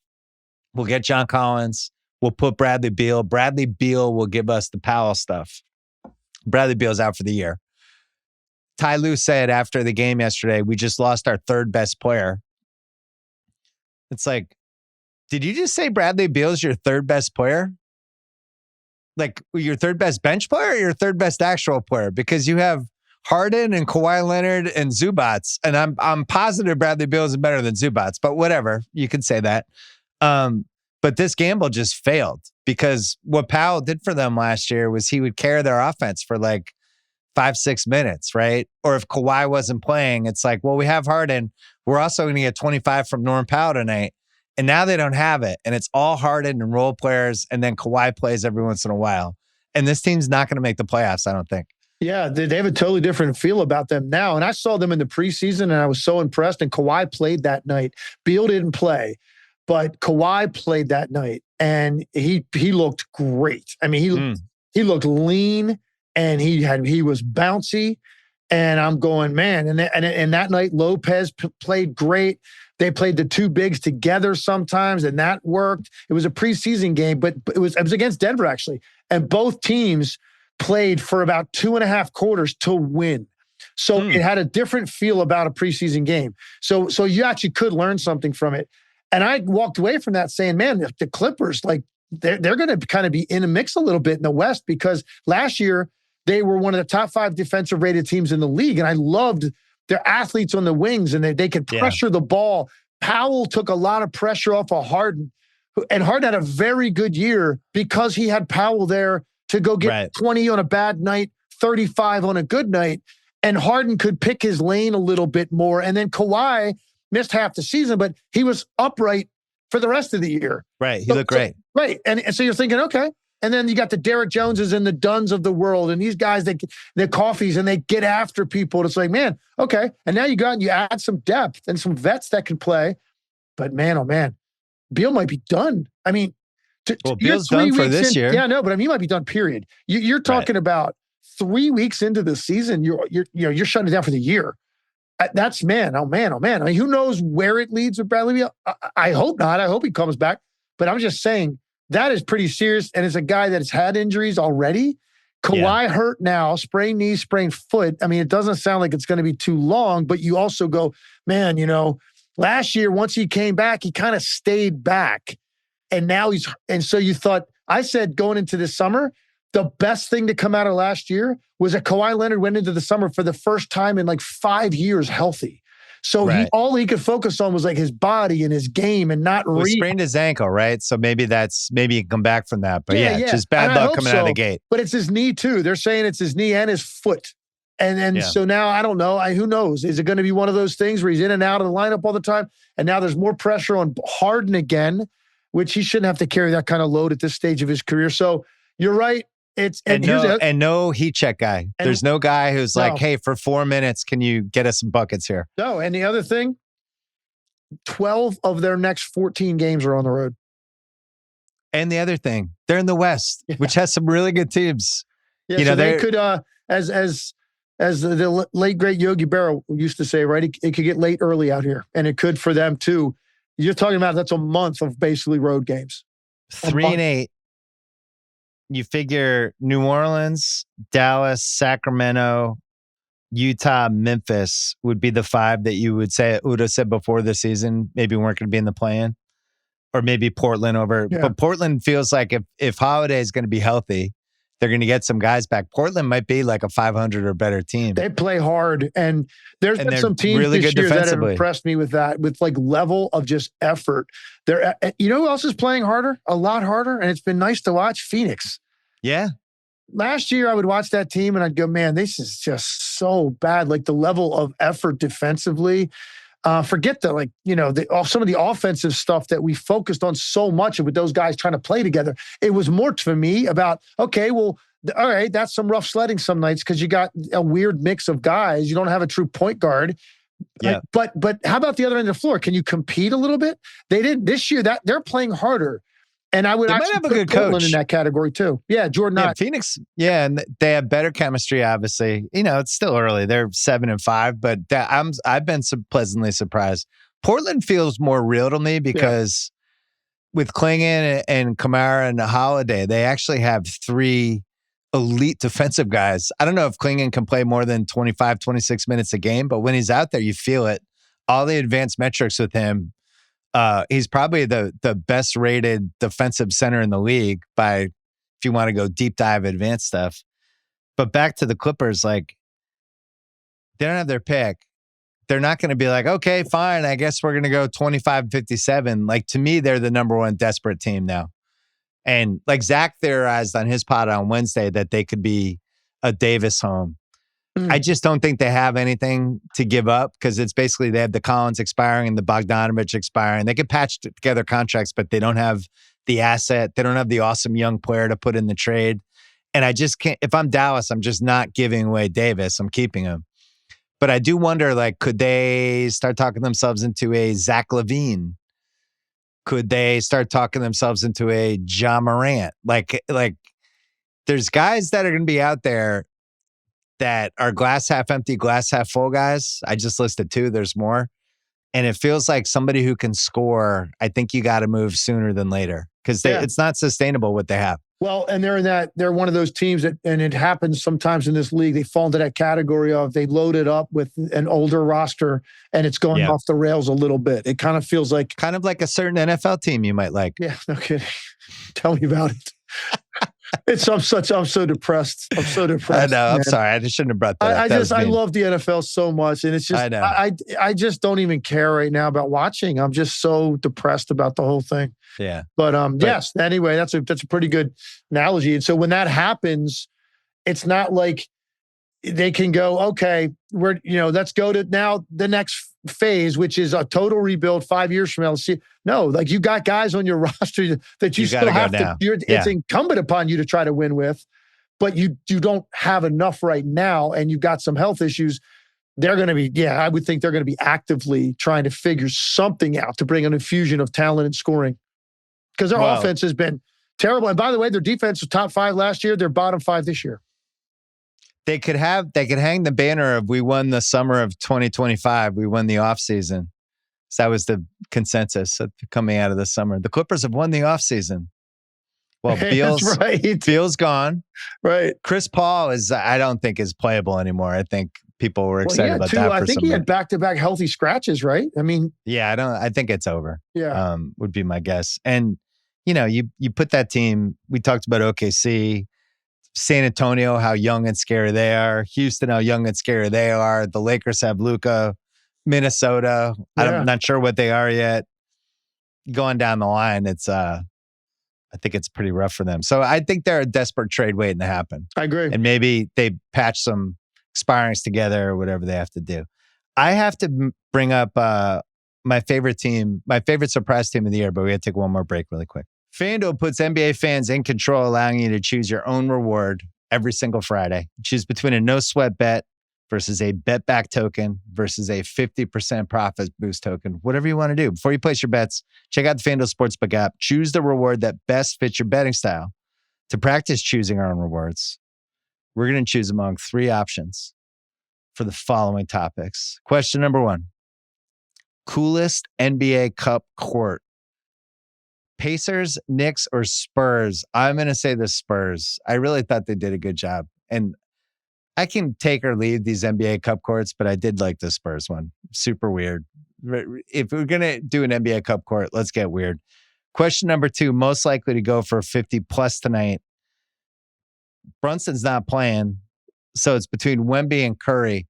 We'll get John Collins. We'll put Bradley Beal. Bradley Beal will give us the Powell stuff. Bradley Beal's out for the year. Ty Lue said after the game yesterday, we just lost our 3rd best player. It's like, did you just say Bradley Beal's your 3rd best player? Like your 3rd best bench player or your 3rd best actual player? Because you have Harden and Kawhi Leonard and Zubats. And I'm positive Bradley Beal is better than Zubats, but whatever. You can say that. But this gamble just failed because what Powell did for them last year was he would carry their offense for like 5-6 minutes, right? Or if Kawhi wasn't playing, it's like, well, we have Harden. We're also going to get 25 from Norm Powell tonight. And now they don't have it. And it's all Harden and role players. And then Kawhi plays every once in a while. And this team's not going to make the playoffs, I don't think. Yeah, they have a totally different feel about them now. And I saw them in the preseason, and I was so impressed. And Kawhi played that night. Beal didn't play, but Kawhi played that night. And he looked great. I mean, he looked lean, and he was bouncy. And I'm going, man. And that night, Lopez played great. They played the two bigs together sometimes, and that worked. It was a preseason game, but it was against Denver, actually. And both teams played for about 2.5 quarters to win. So it had a different feel about a preseason game. So you actually could learn something from it. And I walked away from that saying, man, the Clippers, like they're going to kind of be in a mix a little bit in the West, because last year they were one of the top 5 defensive rated teams in the league. And I loved their athletes on the wings, and they could pressure the ball. Powell took a lot of pressure off of Harden, and Harden had a very good year because he had Powell there to go get 20 on a bad night, 35 on a good night. And Harden could pick his lane a little bit more. And then Kawhi missed half the season, but he was upright for the rest of the year. Right. He looked great. Right. And so you're thinking, okay. And then you got the Derek Joneses and the Dunns of the world, and these guys, they're coffees, and they get after people. It's like, man, okay. And now you go out and you add some depth and some vets that can play. But man, oh man, Beal might be done. I mean, Beal's done for this year. Yeah, no, but I mean, he might be done, period. You're talking about 3 weeks into the season, you're shutting it down for the year. That's man. I mean, who knows where it leads with Bradley Beal? I hope not. I hope he comes back. But I'm just saying, that is pretty serious, and it's a guy that has had injuries already. Kawhi hurt now, sprained knee, sprained foot. I mean, it doesn't sound like it's going to be too long, but you also go, man, last year, once he came back, he kind of stayed back. And now and so you thought, I said going into this summer, the best thing to come out of last year was that Kawhi Leonard went into the summer for the first time in like 5 years healthy. So all he could focus on was like his body and his game, and not he sprained his ankle, right? So maybe he can come back from that. But just bad luck coming out of the gate. But it's his knee too. They're saying it's his knee and his foot. And so now I don't know. Who knows? Is it going to be one of those things where he's in and out of the lineup all the time? And now there's more pressure on Harden again, which he shouldn't have to carry that kind of load at this stage of his career. So you're right. No heat check guy. There's no guy who's like, hey, for 4 minutes, can you get us some buckets here? No. And the other thing, 12 of their next 14 games are on the road. And the other thing, they're in the West, which has some really good teams. Yeah, so they could, as the late great Yogi Berra used to say, right? It could get late early out here, and it could for them too. You're talking about that's a month of basically road games. 3-8. You figure New Orleans, Dallas, Sacramento, Utah, Memphis would be the 5 that you would have said before the season maybe weren't going to be in the play-in, or maybe Portland over. Yeah. But Portland feels like if Holiday is going to be healthy, they're going to get some guys back. Portland might be like a 500 or better team. They play hard, and there's been some teams really this year that have impressed me with that, with like level of just effort. You know who else is playing harder? A lot harder, and it's been nice to watch? Phoenix. Yeah. Last year, I would watch that team, and I'd go, man, this is just so bad. Like the level of effort defensively. Forget the some of the offensive stuff that we focused on so much with those guys trying to play together. It was more for me about, okay, well, all right, that's some rough sledding some nights because you got a weird mix of guys. You don't have a true point guard. Yeah. But how about the other end of the floor? Can you compete a little bit? They didn't this year. That they're playing harder. And I would actually put Portland in that category too. Yeah, Jordan. Yeah, Phoenix. Yeah, and they have better chemistry. Obviously, it's still early. They're 7-5, but I've been pleasantly surprised. Portland feels more real to me because with Klingon and Kamara and Holiday, they actually have 3 elite defensive guys. I don't know if Klingon can play more than 25, 26 minutes a game, but when he's out there, you feel it. All the advanced metrics with him. He's probably the best rated defensive center in the league if you want to go deep dive advanced stuff. But back to the Clippers, like they don't have their pick. They're not going to be like, okay, fine. I guess we're going to go 25-57. Like to me, they're the number 1 desperate team now. And like Zach theorized on his pod on Wednesday that they could be a Davis home. I just don't think they have anything to give up because it's basically they have the Collins expiring and the Bogdanovich expiring. They could patch together contracts, but they don't have the asset. They don't have the awesome young player to put in the trade. And I just can't, if I'm Dallas, I'm just not giving away Davis. I'm keeping him. But I do wonder, like, could they start talking themselves into a Zach LaVine? Could they start talking themselves into a Ja Morant? Like there's guys that are going to be out there that are glass half empty, glass half full guys. I just listed 2. There's more. And it feels like somebody who can score, I think you got to move sooner than later because it's not sustainable what they have. Well, and they're one of those teams that, and it happens sometimes in this league, they fall into that category of they load it up with an older roster and it's going off the rails a little bit. It kind of feels like. Kind of like a certain NFL team you might like. Yeah, no kidding. Tell me about it. I'm so depressed. I'm so depressed. I know. Man. I'm sorry. I just shouldn't have brought that up. I love the NFL so much. And it's just, I know. I just don't even care right now about watching. I'm just so depressed about the whole thing. Yeah. But yes, anyway, that's a pretty good analogy. And so when that happens, it's not like they can go, okay, let's go to now the next phase, which is a total rebuild 5 years from now. Let's see. No, like you got guys on your roster that you still have to, it's incumbent upon you to try to win with, but you don't have enough right now and you've got some health issues. They're going to be, I would think they're going to be actively trying to figure something out to bring an infusion of talent and scoring because their offense has been terrible. And by the way, their defense was top 5 last year. They're bottom 5 this year. They could hang the banner of we won the summer of 2025. We won the offseason. So that was the consensus coming out of the summer. The Clippers have won the offseason. Well, Beal's gone. Right. Chris Paul I don't think is playable anymore. I think people were excited about that. I think he had back-to-back healthy scratches, right? I mean, I think it's over. Yeah. Would be my guess. And you put that team, we talked about OKC, San Antonio, how young and scary they are. Houston, how young and scary they are. The Lakers have Luka. Minnesota, I'm not sure what they are yet. Going down the line, I think it's pretty rough for them. So I think they're a desperate trade waiting to happen. I agree. And maybe they patch some expirings together or whatever they have to do. I have to bring up my favorite team, my favorite surprise team of the year, but we got to take one more break really quick. FanDuel puts NBA fans in control, allowing you to choose your own reward every single Friday. Choose between a no-sweat bet versus a bet back token versus a 50% profit boost token, whatever you want to do. Before you place your bets, check out the FanDuel Sportsbook app. Choose the reward that best fits your betting style. To practice choosing our own rewards, we're going to choose among 3 options for the following topics. Question number 1, coolest NBA Cup court. Pacers, Knicks, or Spurs? I'm going to say the Spurs. I really thought they did a good job. And I can take or leave these NBA Cup courts, but I did like the Spurs one. Super weird. If we're going to do an NBA Cup court, let's get weird. Question number 2, most likely to go for 50 plus tonight. Brunson's not playing, so it's between Wemby and Curry.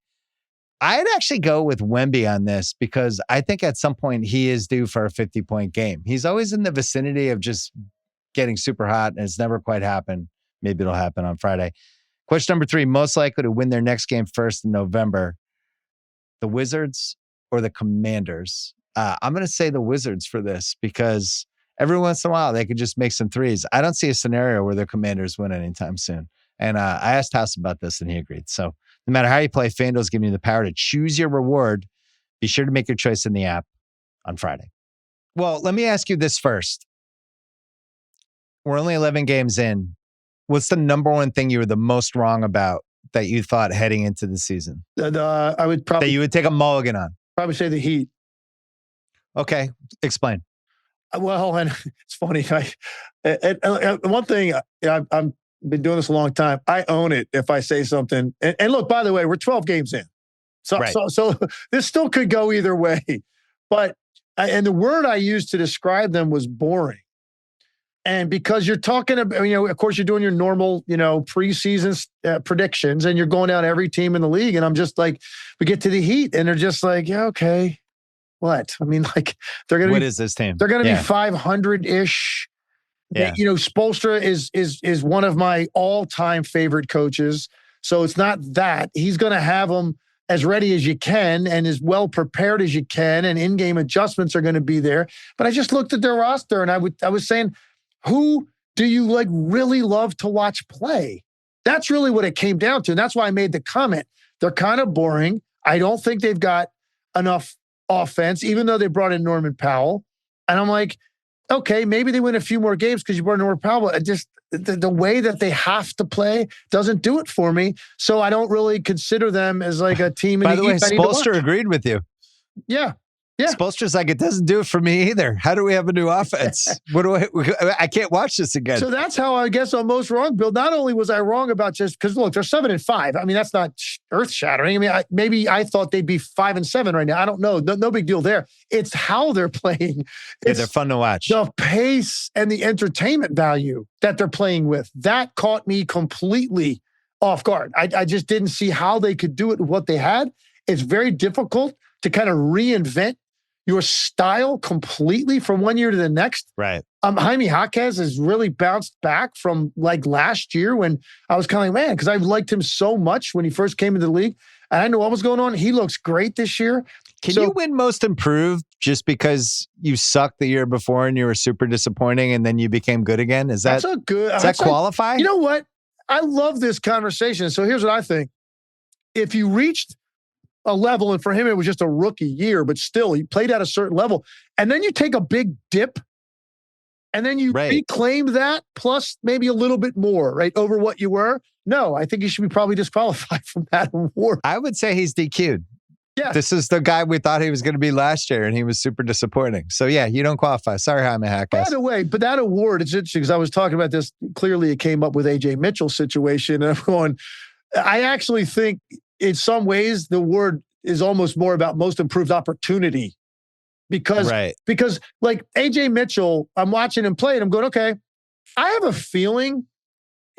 I'd actually go with Wemby on this because I think at some point he is due for a 50-point game. He's always in the vicinity of just getting super hot, and it's never quite happened. Maybe it'll happen on Friday. Question number 3, most likely to win their next game first in November, the Wizards or the Commanders? I'm going to say the Wizards for this because every once in a while they could just make some threes. I don't see a scenario where the Commanders win anytime soon. And I asked House about this and he agreed. So no matter how you play, FanDuel's giving you the power to choose your reward. Be sure to make your choice in the app on Friday. Well, let me ask you this first. We're only 11 games in. What's the number one thing you were the most wrong about that you thought heading into the season? I would probably... That you would take a mulligan on? Probably say the Heat. Okay. Explain. Well, and it's funny. One thing, I've been doing this a long time. I own it if I say something. And look, by the way, we're 12 games in. So this still could go either way. But, and the word I used to describe them was boring. And because you're talking about, of course, you're doing your normal, preseason predictions and you're going down every team in the league. And I'm just like, we get to the Heat and they're just like, yeah, okay. What? I mean, like, they're going to What is this team? They're going to be 500-ish. Yeah. Spoelstra is one of my all-time favorite coaches. So it's not that. He's going to have them as ready as you can and as well prepared as you can, and in-game adjustments are going to be there. But I just looked at their roster and I was saying, who do you like really love to watch play? That's really what it came down to. And that's why I made the comment. They're kind of boring. I don't think they've got enough offense, even though they brought in Norman Powell. And I'm like, okay, maybe they win a few more games because you brought in Norman Powell. I just the way that they have to play doesn't do it for me. So I don't really consider them as like a team. By the way, Spoelstra agreed with you. Yeah. Spoelstra's like, it doesn't do it for me either. How do we have a new offense? I can't watch this again. So that's how I guess I'm most wrong, Bill. Not only was I wrong about just because look, they're 7-5. I mean, that's not earth shattering. I mean, maybe I thought they'd be 5-7 right now. I don't know. No big deal there. It's how they're playing. Yeah, they're fun to watch. The pace and the entertainment value that they're playing with, that caught me completely off guard. I just didn't see how they could do it with what they had. It's very difficult to kind of reinvent your style completely from one year to the next. Right. Jaime Jaquez has really bounced back from like last year when I was kind of like, man, because I liked him so much when he first came into the league. And I knew what was going on. He looks great this year. Can you win most improved just because you sucked the year before and you were super disappointing and then you became good again? Does that qualify? You know what? I love this conversation. So here's what I think. If you reached a level, and for him, it was just a rookie year, but still, he played at a certain level. And then you take a big dip, and then you reclaim that, plus maybe a little bit more, right, over what you were. No, I think he should be probably disqualified from that award. I would say he's DQ'd. Yeah. This is the guy we thought he was going to be last year, and he was super disappointing. So, yeah, you don't qualify. Sorry, Jaime Jaquez. By the way, but that award, it's interesting because I was talking about this. Clearly, it came up with A.J. Mitchell's situation. And I'm going, I actually think in some ways, the word is almost more about most improved opportunity because like AJ Mitchell, I'm watching him play and I'm going, okay, I have a feeling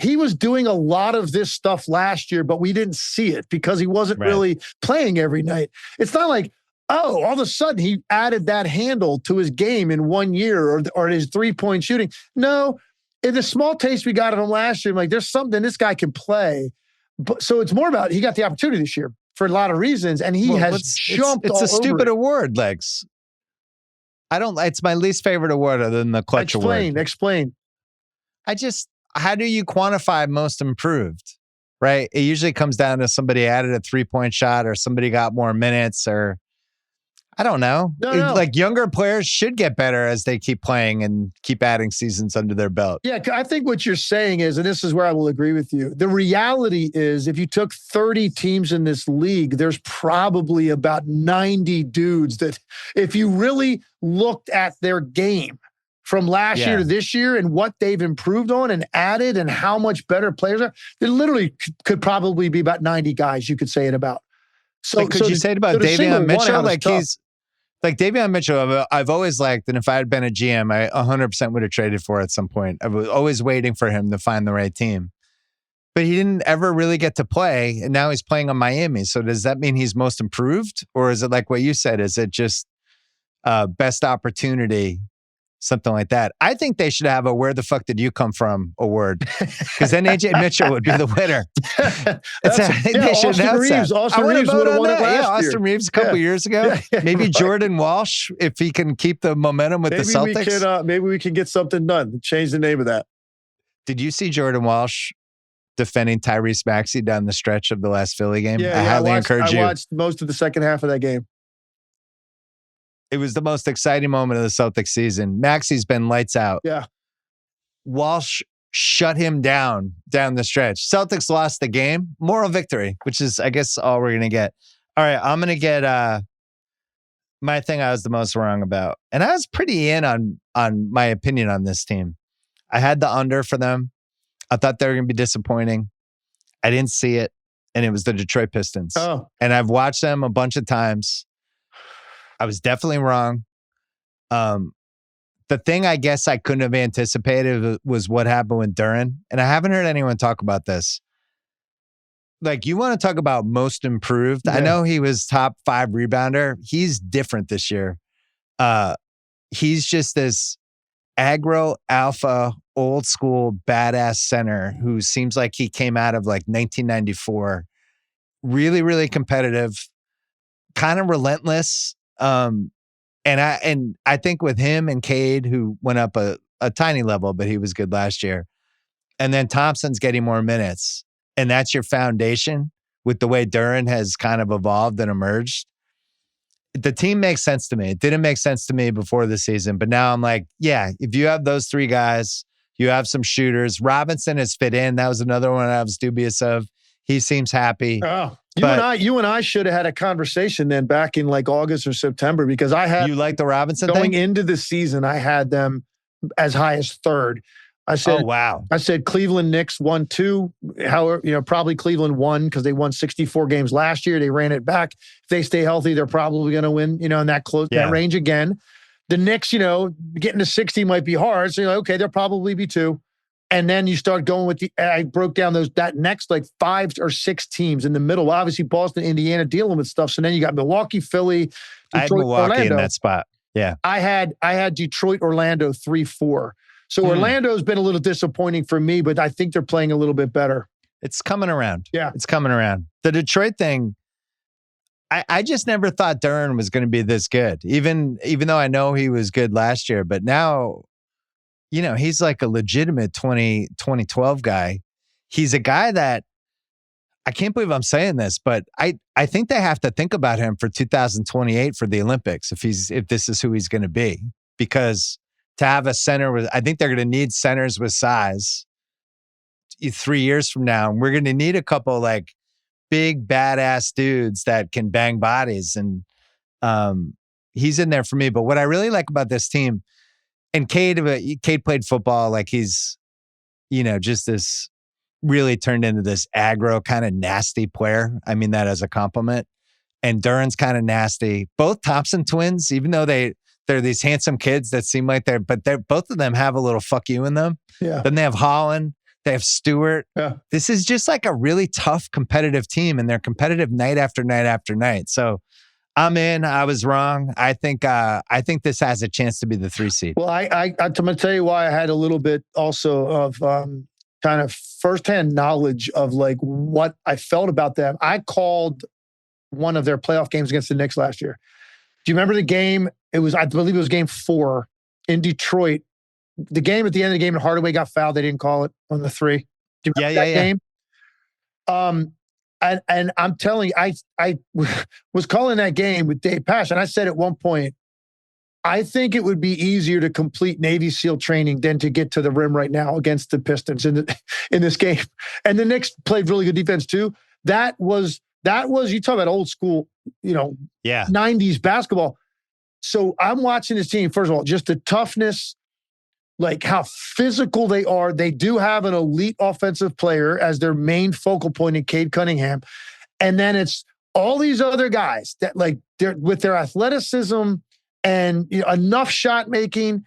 he was doing a lot of this stuff last year, but we didn't see it because he wasn't really playing every night. It's not like, oh, all of a sudden he added that handle to his game in 1 year or his 3-point shooting. No, in the small taste we got of him last year, I'm like, there's something this guy can play. But so it's more about he got the opportunity this year for a lot of reasons, and he has jumped. It's a stupid award, Legs. It's my least favorite award other than the clutch award. Explain. How do you quantify most improved? Right? It usually comes down to somebody added a 3-point shot or somebody got more minutes or I don't know. No. Like younger players should get better as they keep playing and keep adding seasons under their belt. Yeah, I think what you're saying is, and this is where I will agree with you, the reality is if you took 30 teams in this league, there's probably about 90 dudes that if you really looked at their game from last year to this year and what they've improved on and added and how much better players are, there literally could probably be about 90 guys you could say it about. So could you say it about Davion Mitchell? Like Davion Mitchell, I've always liked, and if I had been a GM, I 100% would have traded for at some point. I was always waiting for him to find the right team. But he didn't ever really get to play, and now he's playing on Miami. So does that mean he's most improved? Or is it like what you said? Is it just best opportunity, something like that? I think they should have a where the fuck did you come from award, because then AJ Mitchell would be the winner. They should announce that. Austin Reeves would have won it last year. Austin Reeves a couple years ago. Maybe Jordan Walsh, if he can keep the momentum with the Celtics. Maybe we can get something done. Change the name of that. Did you see Jordan Walsh defending Tyrese Maxey down the stretch of the last Philly game? I highly encourage you. I watched most of the second half of that game. It was the most exciting moment of the Celtics season. Maxey's been lights out. Yeah. Walsh shut him down the stretch. Celtics lost the game. Moral victory, which is, I guess, all we're going to get. All right, I'm going to get my thing I was the most wrong about. And I was pretty in on my opinion on this team. I had the under for them. I thought they were going to be disappointing. I didn't see it, and it was the Detroit Pistons. Oh. And I've watched them a bunch of times. I was definitely wrong. The thing I guess I couldn't have anticipated was what happened with Duren. And I haven't heard anyone talk about this. Like, you want to talk about most improved? Yeah. I know he was top 5 rebounder. He's different this year. He's just this aggro alpha old school badass center who seems like he came out of like 1994. Really, really competitive, kind of relentless. And I think with him and Cade, who went up a tiny level, but he was good last year. And then Thompson's getting more minutes. And that's your foundation with the way Duren has kind of evolved and emerged. The team makes sense to me. It didn't make sense to me before the season, but now I'm like, yeah, if you have those three guys, you have some shooters. Robinson has fit in. That was another one I was dubious of. He seems happy. Oh, you and I should have had a conversation then back in like August or September, because I had you like the Robinson going thing? into the season. I had them as high as third. I said, oh, wow. I said Cleveland Knicks 1-2. However, probably Cleveland won because they won 64 games last year. They ran it back. If they stay healthy, they're probably going to win, in that range again. The Knicks, getting to 60 might be hard. So you're like, okay, they'll probably be 2. And then you start going with I broke down that next like 5 or 6 teams in the middle. Obviously, Boston, Indiana dealing with stuff. So then you got Milwaukee, Philly, Detroit, I had Milwaukee Orlando. in that spot. Yeah. I had Detroit, Orlando 3-4. So Orlando's been a little disappointing for me, but I think they're playing a little bit better. It's coming around. Yeah. It's coming around. The Detroit thing, I just never thought Duren was going to be this good, even though I know he was good last year. But now, he's like a legitimate 2012 guy. He's a guy that, I can't believe I'm saying this, but I think they have to think about him for 2028 for the Olympics if this is who he's going to be. Because to have a center I think they're going to need centers with size 3 years from now. And we're going to need a couple like big badass dudes that can bang bodies. And he's in there for me. But what I really like about this team, and Cade played football, like he's, just this really turned into this aggro kind of nasty player. I mean that as a compliment. And Duren's kind of nasty. Both Thompson twins, even though they're these handsome kids that seem like they're both of them have a little fuck you in them. Yeah. Then they have Holland, they have Stewart. Yeah. This is just like a really tough competitive team, and they're competitive night after night after night. So I'm in. I was wrong. I think this has a chance to be the 3 seed. Well, I'm going to tell you why I had a little bit also of kind of firsthand knowledge of like what I felt about them. I called one of their playoff games against the Knicks last year. Do you remember the game? I believe it was game 4 in Detroit. The game at the end of the game, Hardaway got fouled. They didn't call it on the 3. Do you remember that game? And I'm telling you, I was calling that game with Dave Pash, and I said at one point, I think it would be easier to complete Navy SEAL training than to get to the rim right now against the Pistons in this game. And the Knicks played really good defense too. That was you talk about old school, 90s basketball. So I'm watching this team. First of all, just the toughness, like how physical they are. They do have an elite offensive player as their main focal point in Cade Cunningham. And then it's all these other guys that like they're with their athleticism and enough shot making.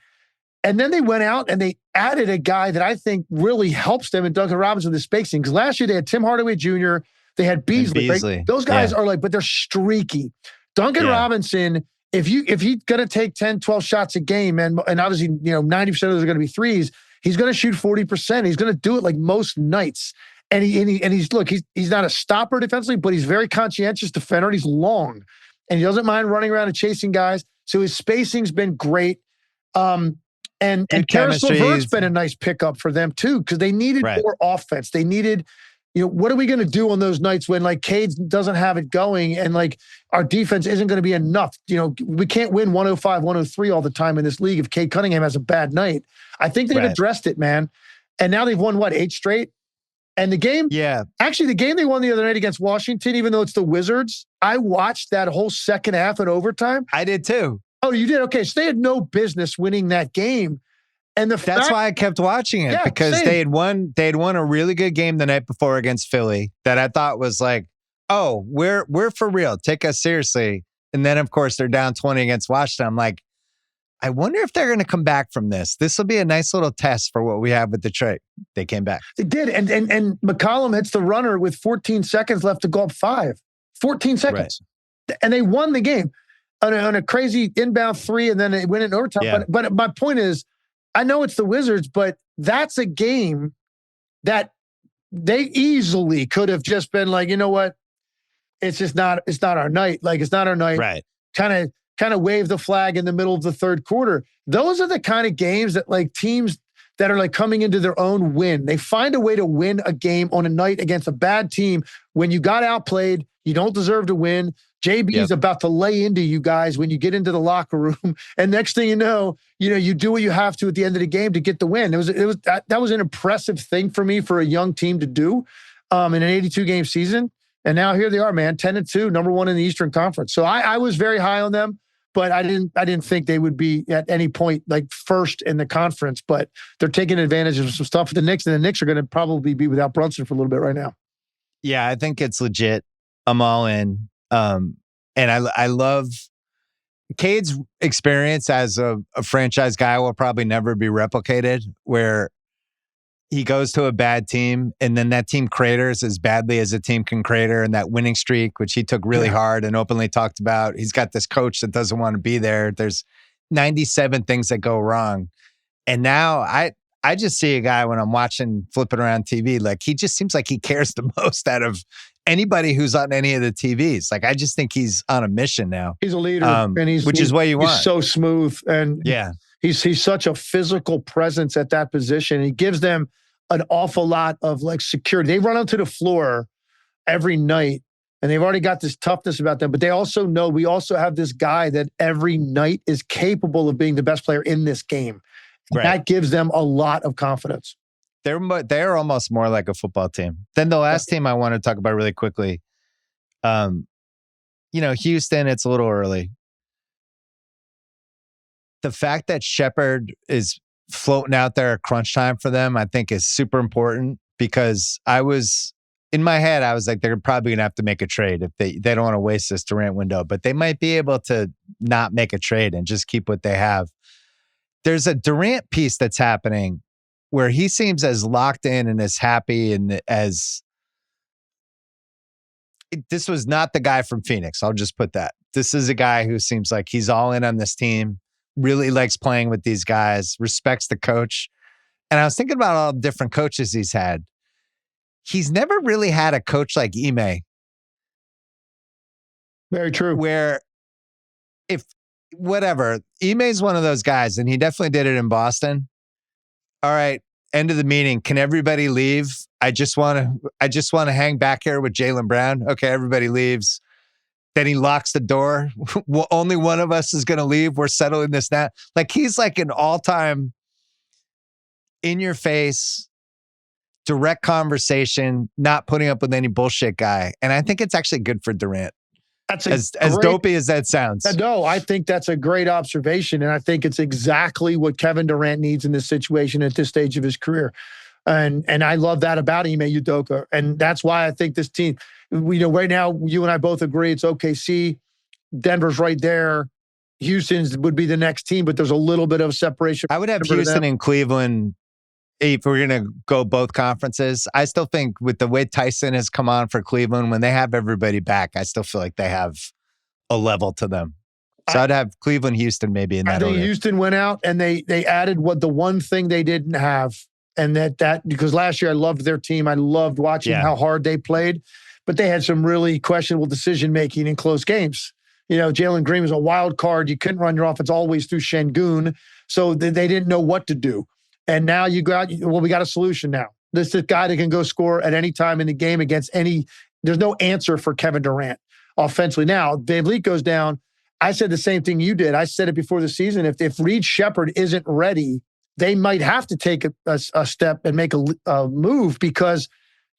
And then they went out and they added a guy that I think really helps them in Duncan Robinson, the spacing. Because last year they had Tim Hardaway Jr., they had Beasley. Right? Those guys are like, but they're streaky. Duncan Robinson, if he's going to take 10, 12 shots a game, and obviously, 90% of those are going to be threes, he's going to shoot 40%. He's going to do it like most nights. And he's not a stopper defensively, but he's very conscientious defender. And he's long, and he doesn't mind running around and chasing guys. So his spacing's been great. And Karis LeVert's been a nice pickup for them too, because they needed more offense. They needed, what are we going to do on those nights when like Cade doesn't have it going and like our defense isn't going to be enough? We can't win 105, 103 all the time in this league if Cade Cunningham has a bad night. I think they've addressed it, man. And now they've won 8 straight? And the game, actually the game they won the other night against Washington, even though it's the Wizards, I watched that whole second half in overtime. I did too. Oh, you did? Okay. So they had no business winning that game. And that's why I kept watching it, because they had won a really good game the night before against Philly that I thought was like, oh, we're for real. Take us seriously. And then of course they're down 20 against Washington. I'm like, I wonder if they're going to come back from this. This will be a nice little test for what we have with Detroit. They came back. They did. And McCollum hits the runner with 14 seconds left to go up 5. 14 seconds. Right. And they won the game on a crazy inbound 3, and then they win in overtime. Yeah. But my point is, I know it's the Wizards, but that's a game that they easily could have just been like, you know what? It's not our night. Like, it's not our night. Right. Kind of wave the flag in the middle of the third quarter. Those are the kind of games that like teams that are like coming into their own win. They find a way to win a game on a night against a bad team when you got outplayed. You don't deserve to win. JB is about to lay into you guys when you get into the locker room. And next thing you know, you do what you have to at the end of the game to get the win. That was an impressive thing for me for a young team to do in an 82 game season. And now here they are, man, 10-2, number one in the Eastern Conference. So I was very high on them, but I didn't think they would be at any point like first in the conference. But they're taking advantage of some stuff with the Knicks, and the Knicks are going to probably be without Brunson for a little bit right now. Yeah, I think it's legit. I'm all in. And I love Cade's experience as a franchise guy will probably never be replicated, where he goes to a bad team and then that team craters as badly as a team can crater, and that winning streak, which he took really hard and openly talked about. He's got this coach that doesn't want to be there. There's 97 things that go wrong. And now I just see a guy when I'm watching flipping around TV, like he just seems like he cares the most out of anybody who's on any of the TVs. Like, I just think he's on a mission now. He's a leader, and which is what you want. He's so smooth, and he's such a physical presence at that position. He gives them an awful lot of like security. They run onto the floor every night, and they've already got this toughness about them. But they also know we also have this guy that every night is capable of being the best player in this game. Right. That gives them a lot of confidence. They're almost more like a football team. Then the last team I want to talk about really quickly, Houston, it's a little early. The fact that Shepherd is floating out there at crunch time for them, I think is super important, because in my head, I was like, they're probably going to have to make a trade if they don't want to waste this Durant window, but they might be able to not make a trade and just keep what they have. There's a Durant piece that's happening where he seems as locked in and as happy and this was not the guy from Phoenix. I'll just put that. This is a guy who seems like he's all in on this team, really likes playing with these guys, respects the coach. And I was thinking about all the different coaches he's had. He's never really had a coach like Ime. Very true. Where Ime's one of those guys, and he definitely did it in Boston. All right, end of the meeting. Can everybody leave? I just want to hang back here with Jaylen Brown. Okay, everybody leaves. Then he locks the door. Well, only one of us is going to leave. We're settling this now. Like, he's like an all-time in-your-face, direct conversation, not putting up with any bullshit guy. And I think it's actually good for Durant. That's as dopey as that sounds. No, I think that's a great observation. And I think it's exactly what Kevin Durant needs in this situation at this stage of his career. And I love that about Ime Udoka. And that's why I think this team, right now, you and I both agree it's OKC. Denver's right there. Houston's would be the next team, but there's a little bit of separation. I would have Houston and Cleveland if we're going to go both conferences. I still think with the way Tyson has come on for Cleveland, when they have everybody back, I still feel like they have a level to them. So I'd have Cleveland, Houston maybe in that order. I think Houston went out and they added the one thing they didn't have. And that because last year I loved their team. I loved watching how hard they played, but they had some really questionable decision-making in close games. Jalen Green was a wild card. You couldn't run your offense always through Şengün. So they didn't know what to do. And now we got a solution now. This is a guy that can go score at any time in the game against there's no answer for Kevin Durant offensively. Now, Dave Leak goes down. I said the same thing you did. I said it before the season. If Reed Shepherd isn't ready, they might have to take a step and make a move, because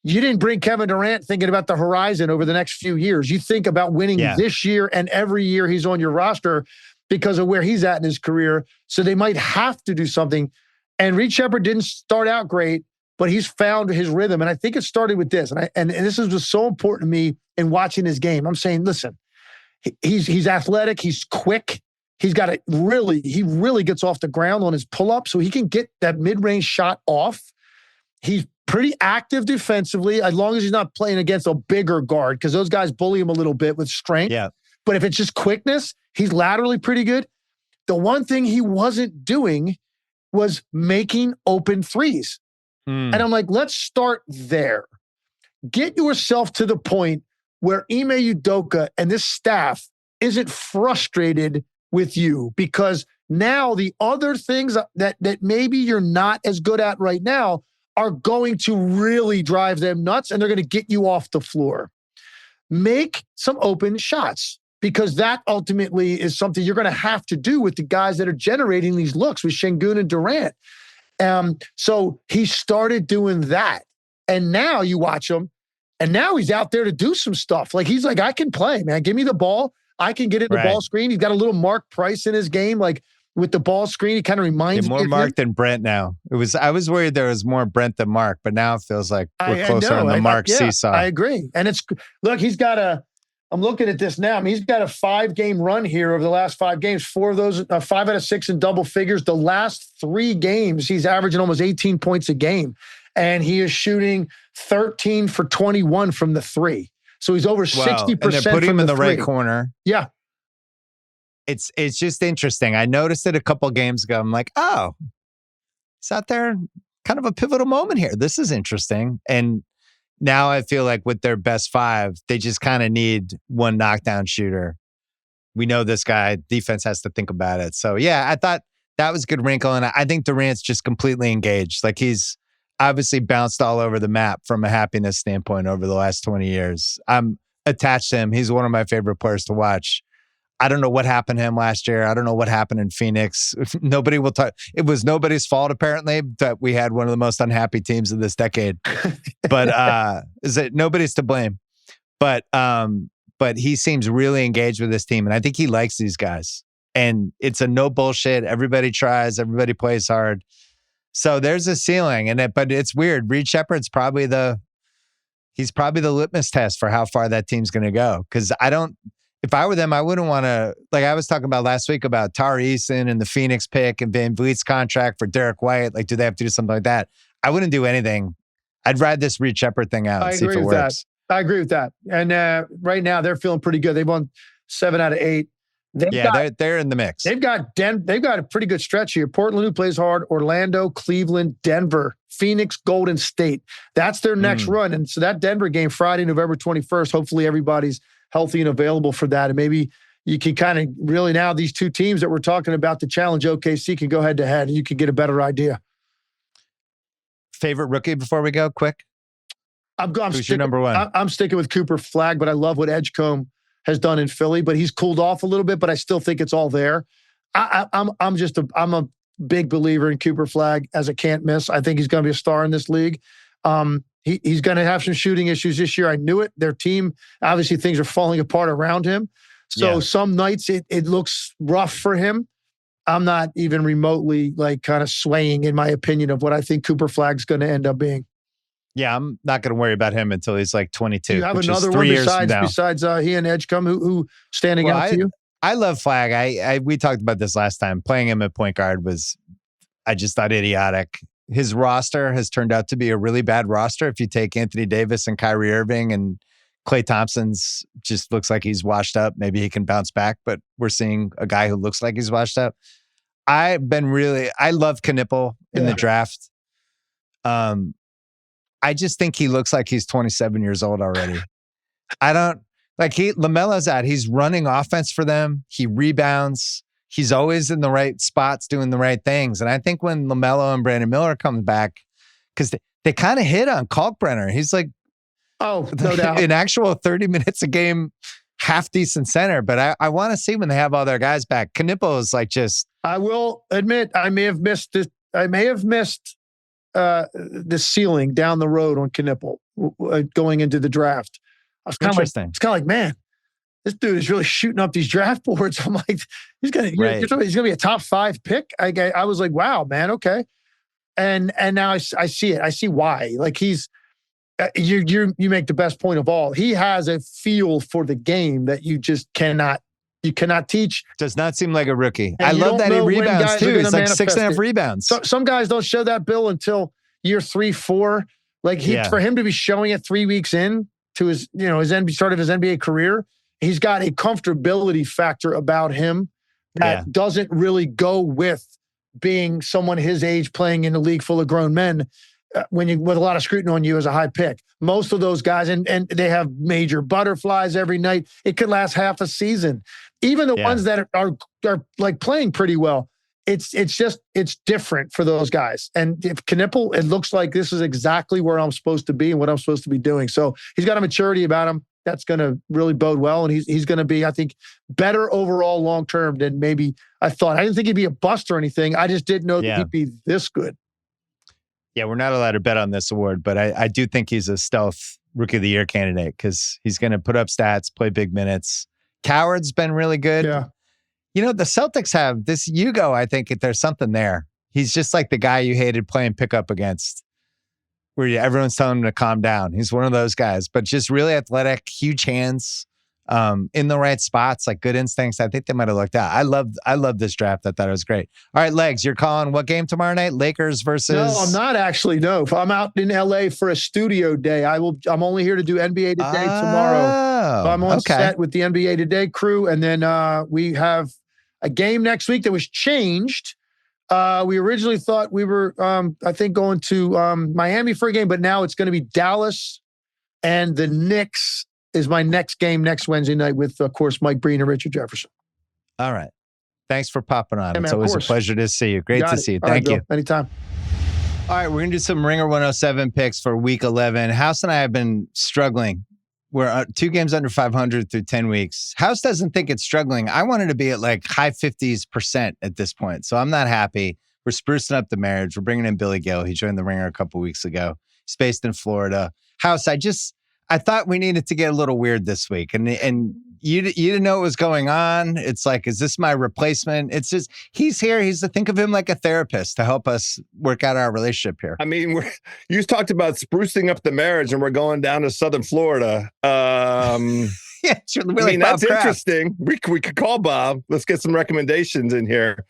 you didn't bring Kevin Durant thinking about the horizon over the next few years. You think about winning this year and every year he's on your roster because of where he's at in his career. So they might have to do something. And Reed Shepherd didn't start out great, but he's found his rhythm. And I think it started with this. And this is just so important to me in watching his game. I'm saying, listen, he's athletic. He's quick. He really gets off the ground on his pull-up, so he can get that mid-range shot off. He's pretty active defensively, as long as he's not playing against a bigger guard, because those guys bully him a little bit with strength. Yeah. But if it's just quickness, he's laterally pretty good. The one thing he wasn't doing was making open threes. Mm. And I'm like, let's start there. Get yourself to the point where Ime Udoka and this staff isn't frustrated with you, because now the other things that maybe you're not as good at right now are going to really drive them nuts, and they're going to get you off the floor. Make some open shots, because that ultimately is something you're going to have to do with the guys that are generating these looks with Şengün and Durant. So he started doing that. And now you watch him, and now he's out there to do some stuff. Like, he's like, I can play, man. Give me the ball. I can get it in the ball screen. He's got a little Mark Price in his game. Like, with the ball screen, he kind of reminds me more of Mark him. than Brent now. I was worried there was more Brent than Mark, but now it feels like we're closer on the Mark seesaw. I agree. And I'm looking at this now. I mean, he's got a 5-game run here over the last 5 games. 4 of those, 5 out of 6 in double figures. The last 3 games, he's averaging almost 18 points a game. And he is shooting 13 for 21 from the 3. So he's over 60% and they're putting him in the right corner. Yeah. It's just interesting. I noticed it a couple games ago. I'm like, oh, he's out there, kind of a pivotal moment here. This is interesting. And now I feel like with their best 5, they just kind of need one knockdown shooter. We know this guy, defense has to think about it. So yeah, I thought that was a good wrinkle. And I think Durant's just completely engaged. Like, he's obviously bounced all over the map from a happiness standpoint over the last 20 years. I'm attached to him. He's one of my favorite players to watch. I don't know what happened to him last year. I don't know what happened in Phoenix. Nobody will talk. It was nobody's fault, apparently, that we had one of the most unhappy teams of this decade. But nobody's to blame. But he seems really engaged with this team, and I think he likes these guys. And it's a no bullshit. Everybody tries. Everybody plays hard. So there's a ceiling, but it's weird. Reed Shepherd's probably he's probably the litmus test for how far that team's going to go. Because if I were them, I wouldn't want to, like I was talking about last week about Tari Eason and the Phoenix pick and Van Vliet's contract for Derek White. Like, do they have to do something like that? I wouldn't do anything. I'd ride this Reed Shepherd thing out and see if it works. I agree with that. And right now they're feeling pretty good. They've won 7 out of 8. They're in the mix. They've got a pretty good stretch here. Portland, who plays hard, Orlando, Cleveland, Denver, Phoenix, Golden State. That's their next run. And so that Denver game, Friday, November 21st, hopefully everybody's healthy and available for that. And maybe you can kind of really, now these 2 teams that we're talking about to challenge OKC can go head to head, and you can get a better idea. Favorite rookie before we go? Quick. Who's your number 1? I'm sticking with Cooper Flagg, but I love what Edgecombe has done in Philly, but he's cooled off a little bit, but I still think it's all there. I'm a big believer in Cooper Flagg as a can't miss. I think he's going to be a star in this league. He's going to have some shooting issues this year. I knew it. Their team, obviously things are falling apart around him. So some nights it looks rough for him. I'm not even remotely kind of swaying in my opinion of what I think Cooper Flagg's going to end up being. Yeah, I'm not going to worry about him until he's like 22. You have another one besides he and Edgecombe who standing out to you? I love Flagg. We talked about this last time. Playing him at point guard I just thought idiotic. His roster has turned out to be a really bad roster. If you take Anthony Davis and Kyrie Irving, and Klay Thompson's just looks like he's washed up. Maybe he can bounce back, but we're seeing a guy who looks like he's washed up. I love Knipple in the draft. I just think he looks like he's 27 years old already. LaMelo's out. He's running offense for them. He rebounds. He's always in the right spots doing the right things. And I think when LaMelo and Brandon Miller come back, because they kind of hit on Kalkbrenner. He's like, no doubt, an actual 30 minutes a game, half decent center. But I want to see when they have all their guys back. Knipple is like just. I will admit I may have missed this. I may have missed the ceiling down the road on Knipple going into the draft. I was kind of like, man, this dude is really shooting up these draft boards. I'm like, he's gonna be a top 5 pick. I was like, wow, man, okay. And now I see it. I see why. Like he's you make the best point of all. He has a feel for the game that you just cannot teach. Does not seem like a rookie. I love that he rebounds too. He's like 6.5 rebounds. So, some guys don't show that, Bill, until year 3, 4. Like for him to be showing it 3 weeks in to his start of his NBA career, he's got a comfortability factor about him that doesn't really go with being someone his age playing in a league full of grown men with a lot of scrutiny on you as a high pick. Most of those guys, and they have major butterflies every night. It could last half a season. Even the ones that are like playing pretty well, it's different for those guys. And if Knipple, it looks like this is exactly where I'm supposed to be and what I'm supposed to be doing. So he's got a maturity about him that's going to really bode well. And he's going to be, I think, better overall long-term than maybe I thought. I didn't think he'd be a bust or anything. I just didn't know that he'd be this good. Yeah, we're not allowed to bet on this award, but I do think he's a stealth Rookie of the Year candidate because he's going to put up stats, play big minutes. Coward's been really good. Yeah. You know, the Celtics have this Hugo. I think there's something there. He's just like the guy you hated playing pickup against, where everyone's telling him to calm down. He's one of those guys, but just really athletic, huge hands, in the right spots, like good instincts. I think they might have looked out. I love this draft. I thought it was great. All right, Legs, you're calling what game tomorrow night? Lakers versus... No, I'm not actually. No, I'm out in LA for a studio day. I'm only here to do NBA Today tomorrow. So I'm on set with the NBA Today crew. And then we have a game next week that was changed. We originally thought we were, I think, going to Miami for a game, but now it's going to be Dallas and the Knicks is my next game next Wednesday night with, of course, Mike Breen and Richard Jefferson. All right. Thanks for popping on. It's always a pleasure to see you. Great to see you. Thank you. Anytime. All right. We're going to do some Ringer 107 picks for week 11. House and I have been struggling. We're 2 games under 500 through 10 weeks. House doesn't think it's struggling. I wanted to be at like high 50% at this point. So I'm not happy. We're sprucing up the marriage. We're bringing in Billy Gil. He joined the Ringer a couple weeks ago. He's based in Florida. House, I thought we needed to get a little weird this week. And you didn't know what was going on. It's like, is this my replacement? It's just, he's here. Think of him like a therapist to help us work out our relationship here. I mean, you talked about sprucing up the marriage and we're going down to Southern Florida. Yeah, really that's interesting. We could call Bob. Let's get some recommendations in here.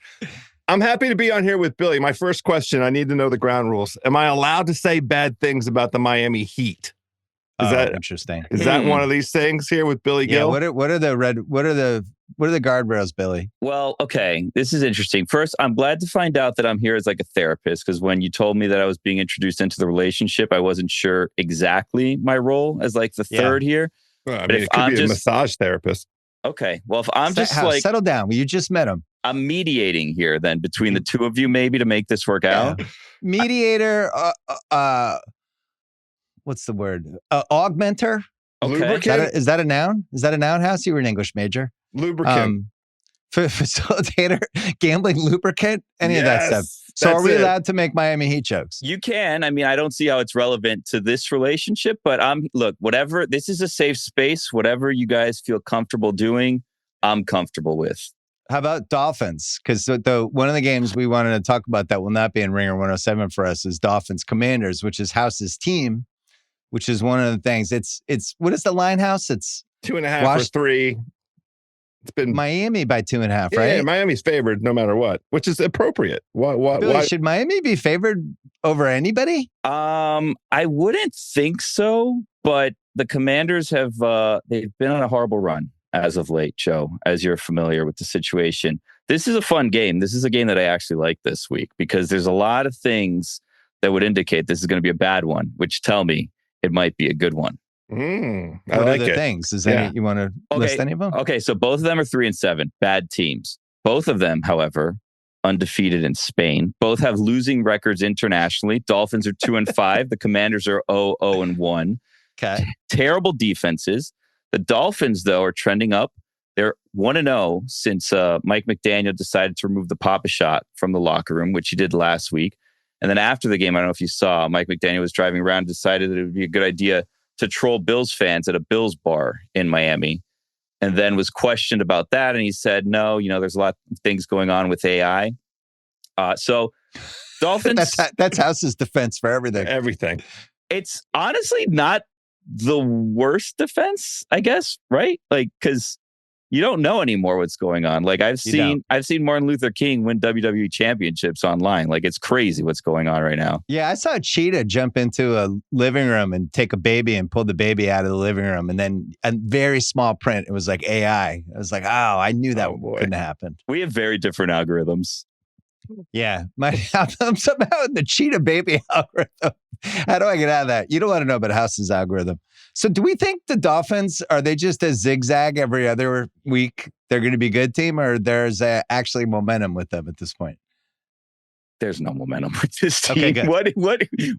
I'm happy to be on here with Billy. My first question, I need to know the ground rules. Am I allowed to say bad things about the Miami Heat? Is that interesting? Is that one of these things here with Billy Gil? What are the guardrails, Billy? Well, okay, this is interesting. First, I'm glad to find out that I'm here as like a therapist, because when you told me that I was being introduced into the relationship, I wasn't sure exactly my role as like the third here. Well, I mean, it could be a massage therapist. Okay, well, if I'm settle down. You just met him. I'm mediating here then between the two of you, maybe, to make this work out. Mediator. What's the word? Augmenter? Okay. Lubricant? Is that a noun? Is that a noun, House? You were an English major. Lubricant. Facilitator, gambling lubricant, any of that stuff. So are we allowed to make Miami Heat jokes? You can. I mean, I don't see how it's relevant to this relationship, but look, whatever, this is a safe space. Whatever you guys feel comfortable doing, I'm comfortable with. How about Dolphins? Because one of the games we wanted to talk about that will not be in Ringer 107 for us is Dolphins Commanders, which is House's team, which is one of the things. It's what is the line, House? It's 2.5 or 3. It's been Miami by 2.5, right? Yeah, Miami's favored no matter what, which is appropriate. Why should Miami be favored over anybody? I wouldn't think so, but the Commanders have they've been on a horrible run as of late, Joe, as you're familiar with the situation. This is a fun game. This is a game that I actually like this week because there's a lot of things that would indicate this is going to be a bad one, which tell me it might be a good one. What are the things? You want to list any of them? Okay, so both of them are 3-7, bad teams. Both of them, however, undefeated in Spain. Both have losing records internationally. Dolphins are 2-5. The Commanders are 0-1. Okay. Terrible defenses. The Dolphins, though, are trending up. They're 1-0 since Mike McDaniel decided to remove the Papa Shot from the locker room, which he did last week. And then after the game, I don't know if you saw, Mike McDaniel was driving around and decided that it would be a good idea to troll Bills fans at a Bills bar in Miami, and then was questioned about that. And he said, no, there's a lot of things going on with AI. So Dolphins... that's House's defense for everything. Everything. It's honestly not the worst defense, I guess, right? Like, because you don't know anymore what's going on. Like I've seen Martin Luther King win WWE championships online. Like it's crazy what's going on right now. Yeah, I saw Chia jump into a living room and take a baby and pull the baby out of the living room. And then a very small print, it was like AI. I was like, I knew that couldn't happen. We have very different algorithms. Yeah, I'm somehow in the cheetah baby algorithm. How do I get out of that? You don't want to know about House's algorithm. So do we think the Dolphins, are they just a zigzag every other week? They're going to be a good team, or there's actually momentum with them at this point? There's no momentum with this team. Okay, good.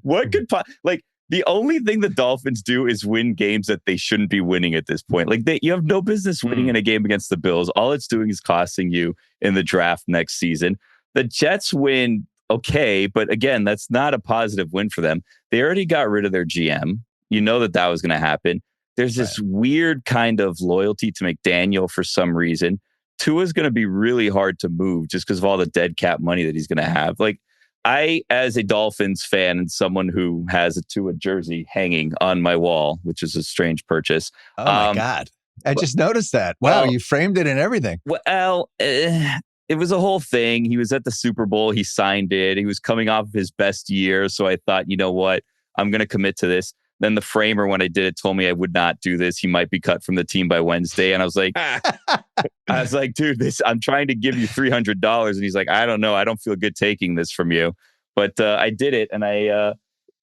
What could like the only thing the Dolphins do is win games that they shouldn't be winning at this point. Like you have no business winning in a game against the Bills. All it's doing is costing you in the draft next season. The Jets win, okay, but again, that's not a positive win for them. They already got rid of their GM. You know that was going to happen. There's this weird kind of loyalty to McDaniel for some reason. Tua's going to be really hard to move just because of all the dead cap money that he's going to have. Like, I, as a Dolphins fan and someone who has a Tua jersey hanging on my wall, which is a strange purchase. Oh my God. I just noticed that. Wow, you framed it and everything. Well, it was a whole thing. He was at the Super Bowl. He signed it. He was coming off of his best year. So I thought, you know what? I'm going to commit to this. Then the framer, when I did it, told me I would not do this. He might be cut from the team by Wednesday. And I was like, dude, I'm trying to give you $300. And he's like, I don't know. I don't feel good taking this from you. But I did it. And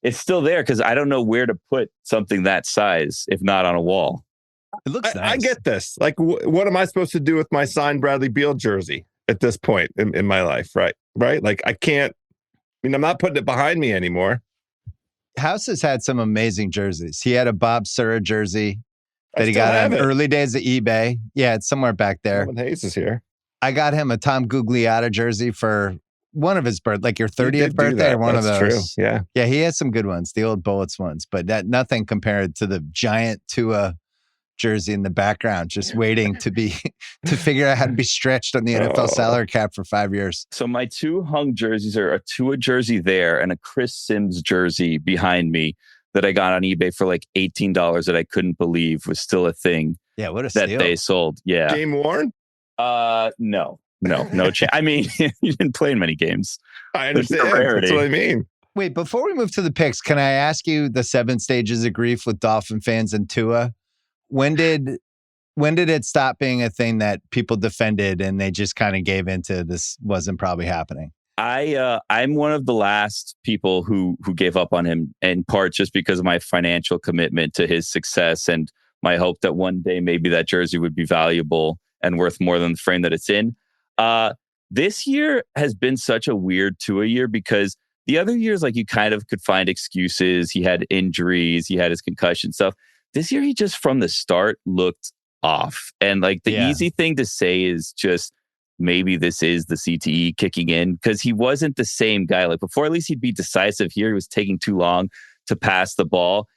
it's still there because I don't know where to put something that size, if not on a wall. It looks nice. I get this. Like, what am I supposed to do with my signed Bradley Beal jersey at this point in my life? Right. Like, I can't, I'm not putting it behind me anymore. House has had some amazing jerseys. He had a Bob Sura jersey that he got on early days of eBay. Yeah, it's somewhere back there. Hayes is here. I got him a Tom Gugliotta jersey for one of his birthdays, like your 30th birthday or one of those. True. Yeah. Yeah, he has some good ones, the old Bullets ones, but nothing compared to the giant Tua jersey in the background, just waiting to figure out how to be stretched on the NFL salary cap for 5 years. So my two hung jerseys are a Tua jersey there and a Chris Sims jersey behind me that I got on eBay for like $18 that I couldn't believe was still a thing. Yeah, what a that steal. They sold. Yeah. Game worn? No chance. I mean, you didn't play in many games. I understand. That's what I mean. Wait, before we move to the picks, can I ask you the 7 stages of grief with Dolphin fans and Tua? When did it stop being a thing that people defended and they just kind of gave into this wasn't probably happening? I'm one of the last people who gave up on him, in part just because of my financial commitment to his success and my hope that one day maybe that jersey would be valuable and worth more than the frame that it's in. This year has been such a weird Tua year because the other years, like, you kind of could find excuses. He had injuries, he had his concussion stuff. This year, he just from the start looked off. And like the easy thing to say is just maybe this is the CTE kicking in because he wasn't the same guy. Like before, at least he'd be decisive. Here, he was taking too long to pass the ball.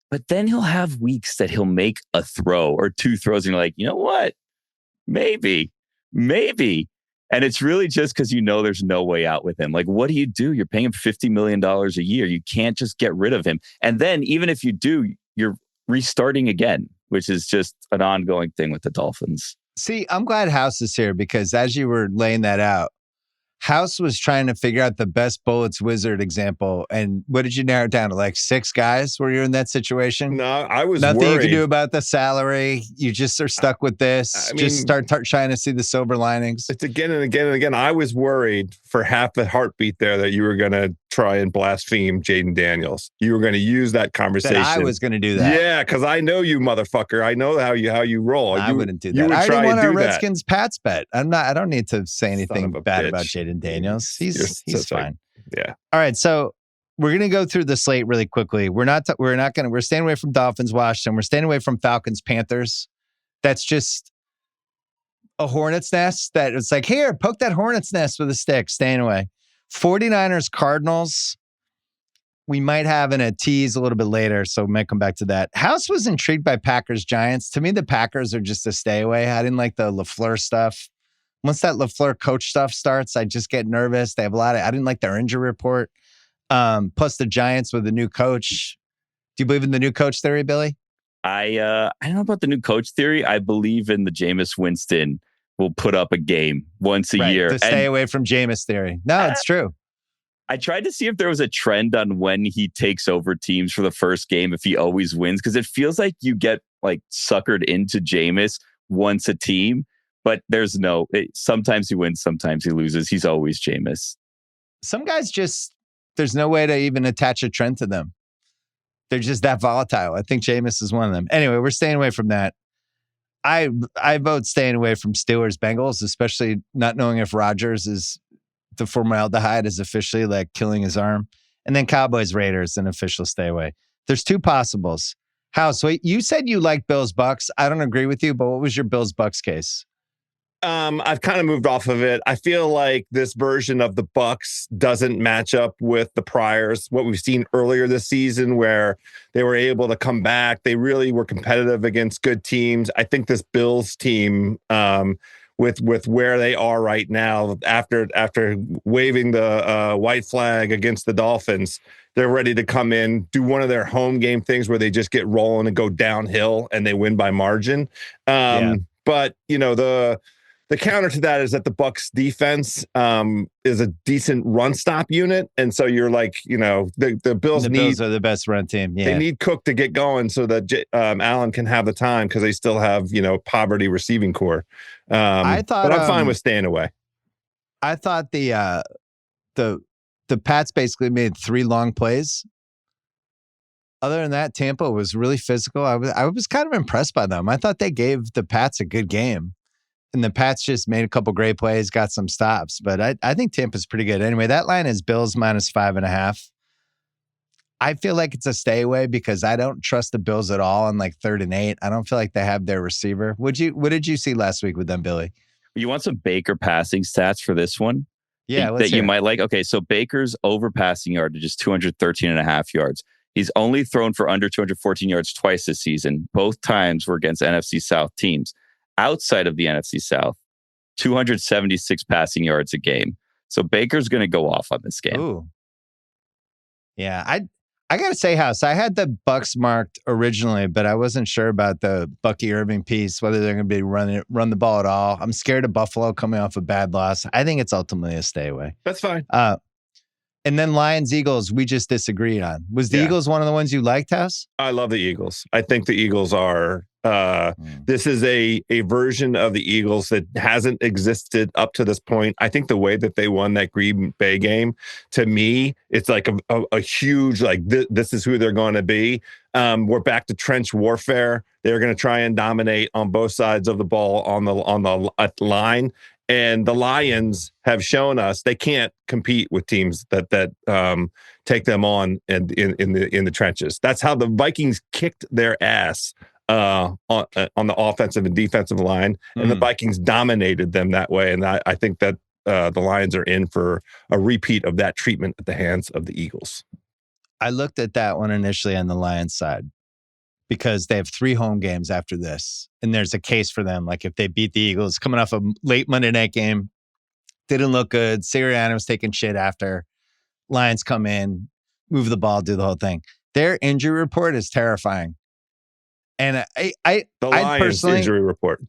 But then he'll have weeks that he'll make a throw or 2 throws. And you're like, you know what? Maybe. And it's really just because there's no way out with him. Like, what do? You're paying him $50 million a year. You can't just get rid of him. And then even if you do, you're restarting again, which is just an ongoing thing with the Dolphins. See, I'm glad House is here because as you were laying that out, House was trying to figure out the best Bullets Wizard example. And what did you narrow it down to? Like 6 guys where you're in that situation? No, I was Nothing worried. you can do about the salary. You just are stuck with this. Just start trying to see the silver linings. It's again and again and again. I was worried for half a heartbeat there that you were going to try and blaspheme Jaden Daniels. You were going to use that conversation. That I was going to do that. Yeah, because I know you, motherfucker. I know how you roll. I wouldn't do that. I already won our Redskins Pats bet. I don't need to say anything bad about Jaden Daniels. He's fine. Yeah. All right. So we're gonna go through the slate really quickly. We're staying away from Dolphins, Washington. We're staying away from Falcons, Panthers. That's just a hornet's nest. That it's like, here, poke that hornet's nest with a stick. Staying away. 49ers, Cardinals. We might have in a tease a little bit later, so we might come back to that. House was intrigued by Packers, Giants. To me, the Packers are just a stay away. I didn't like the LaFleur stuff. Once that LaFleur coach stuff starts, I just get nervous. They have I didn't like their injury report. Plus the Giants with the new coach. Do you believe in the new coach theory, Billy? I don't know about the new coach theory. I believe in the Jameis Winston will put up a game once a year. To stay away from Jameis theory. No, it's true. I tried to see if there was a trend on when he takes over teams for the first game, if he always wins, because it feels like you get like suckered into Jameis once a team. But there's sometimes he wins, sometimes he loses. He's always Jameis. Some guys there's no way to even attach a trend to them. They're just that volatile. I think Jameis is one of them. Anyway, we're staying away from that. I vote staying away from Steelers Bengals, especially not knowing if Rodgers is the formaldehyde is officially like killing his arm. And then Cowboys Raiders, an official stay away. There's two possibles. House, wait, you said you like Bills Bucks. I don't agree with you, but what was your Bills Bucks case? I've kind of moved off of it. I feel like this version of the Bucks doesn't match up with the priors. What we've seen earlier this season, where they were able to come back, they really were competitive against good teams. I think this Bills team, with where they are right now, after waving the white flag against the Dolphins, they're ready to come in, do one of their home game things where they just get rolling and go downhill and they win by margin. But the counter to that is that the Bucs defense is a decent run stop unit. And so you're like, the Bills are the best run team. Yeah. They need Cook to get going so that Allen can have the time because they still have, poverty receiving core. But I'm fine with staying away. I thought the Pats basically made 3 long plays. Other than that, Tampa was really physical. I was kind of impressed by them. I thought they gave the Pats a good game. And the Pats just made a couple great plays, got some stops. But I think Tampa's pretty good. Anyway, that line is Bills -5.5. I feel like it's a stay away because I don't trust the Bills at all on like 3rd and 8. I don't feel like they have their receiver. What did you see last week with them, Billy? You want some Baker passing stats for this one? Yeah, that you might like. Okay, so Baker's over passing yardage is 213.5 yards. He's only thrown for under 214 yards twice this season. Both times were against NFC South teams. Outside of the NFC South, 276 passing yards a game. So Baker's going to go off on this game. Ooh. Yeah, I got to say, House, I had the Bucks marked originally, but I wasn't sure about the Bucky Irving piece, whether they're going to be run the ball at all. I'm scared of Buffalo coming off a bad loss. I think it's ultimately a stay away. That's fine. And then Lions, Eagles, we just disagreed on. Was the Eagles one of the ones you liked, House? I love the Eagles. I think the Eagles are, this is a version of the Eagles that hasn't existed up to this point. I think the way that they won that Green Bay game, to me, it's like a huge, like, this is who they're going to be. We're back to trench warfare. They're going to try and dominate on both sides of the ball on the line. And the Lions have shown us they can't compete with teams that take them on in the trenches. That's how the Vikings kicked their ass on the offensive and defensive line, and the Vikings dominated them that way. And I think that the Lions are in for a repeat of that treatment at the hands of the Eagles. I looked at that one initially on the Lions side, because they have 3 home games after this. And there's a case for them. Like if they beat the Eagles, coming off a late Monday night game, didn't look good. Sirianni's taking shit after. Lions come in, move the ball, do the whole thing. Their injury report is terrifying. And the Lions injury report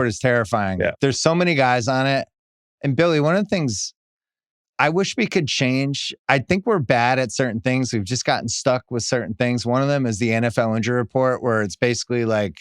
is terrifying. Yeah. There's so many guys on it. And Billy, one of the things I wish we could change. I think we're bad at certain things. We've just gotten stuck with certain things. One of them is the NFL injury report, where it's basically like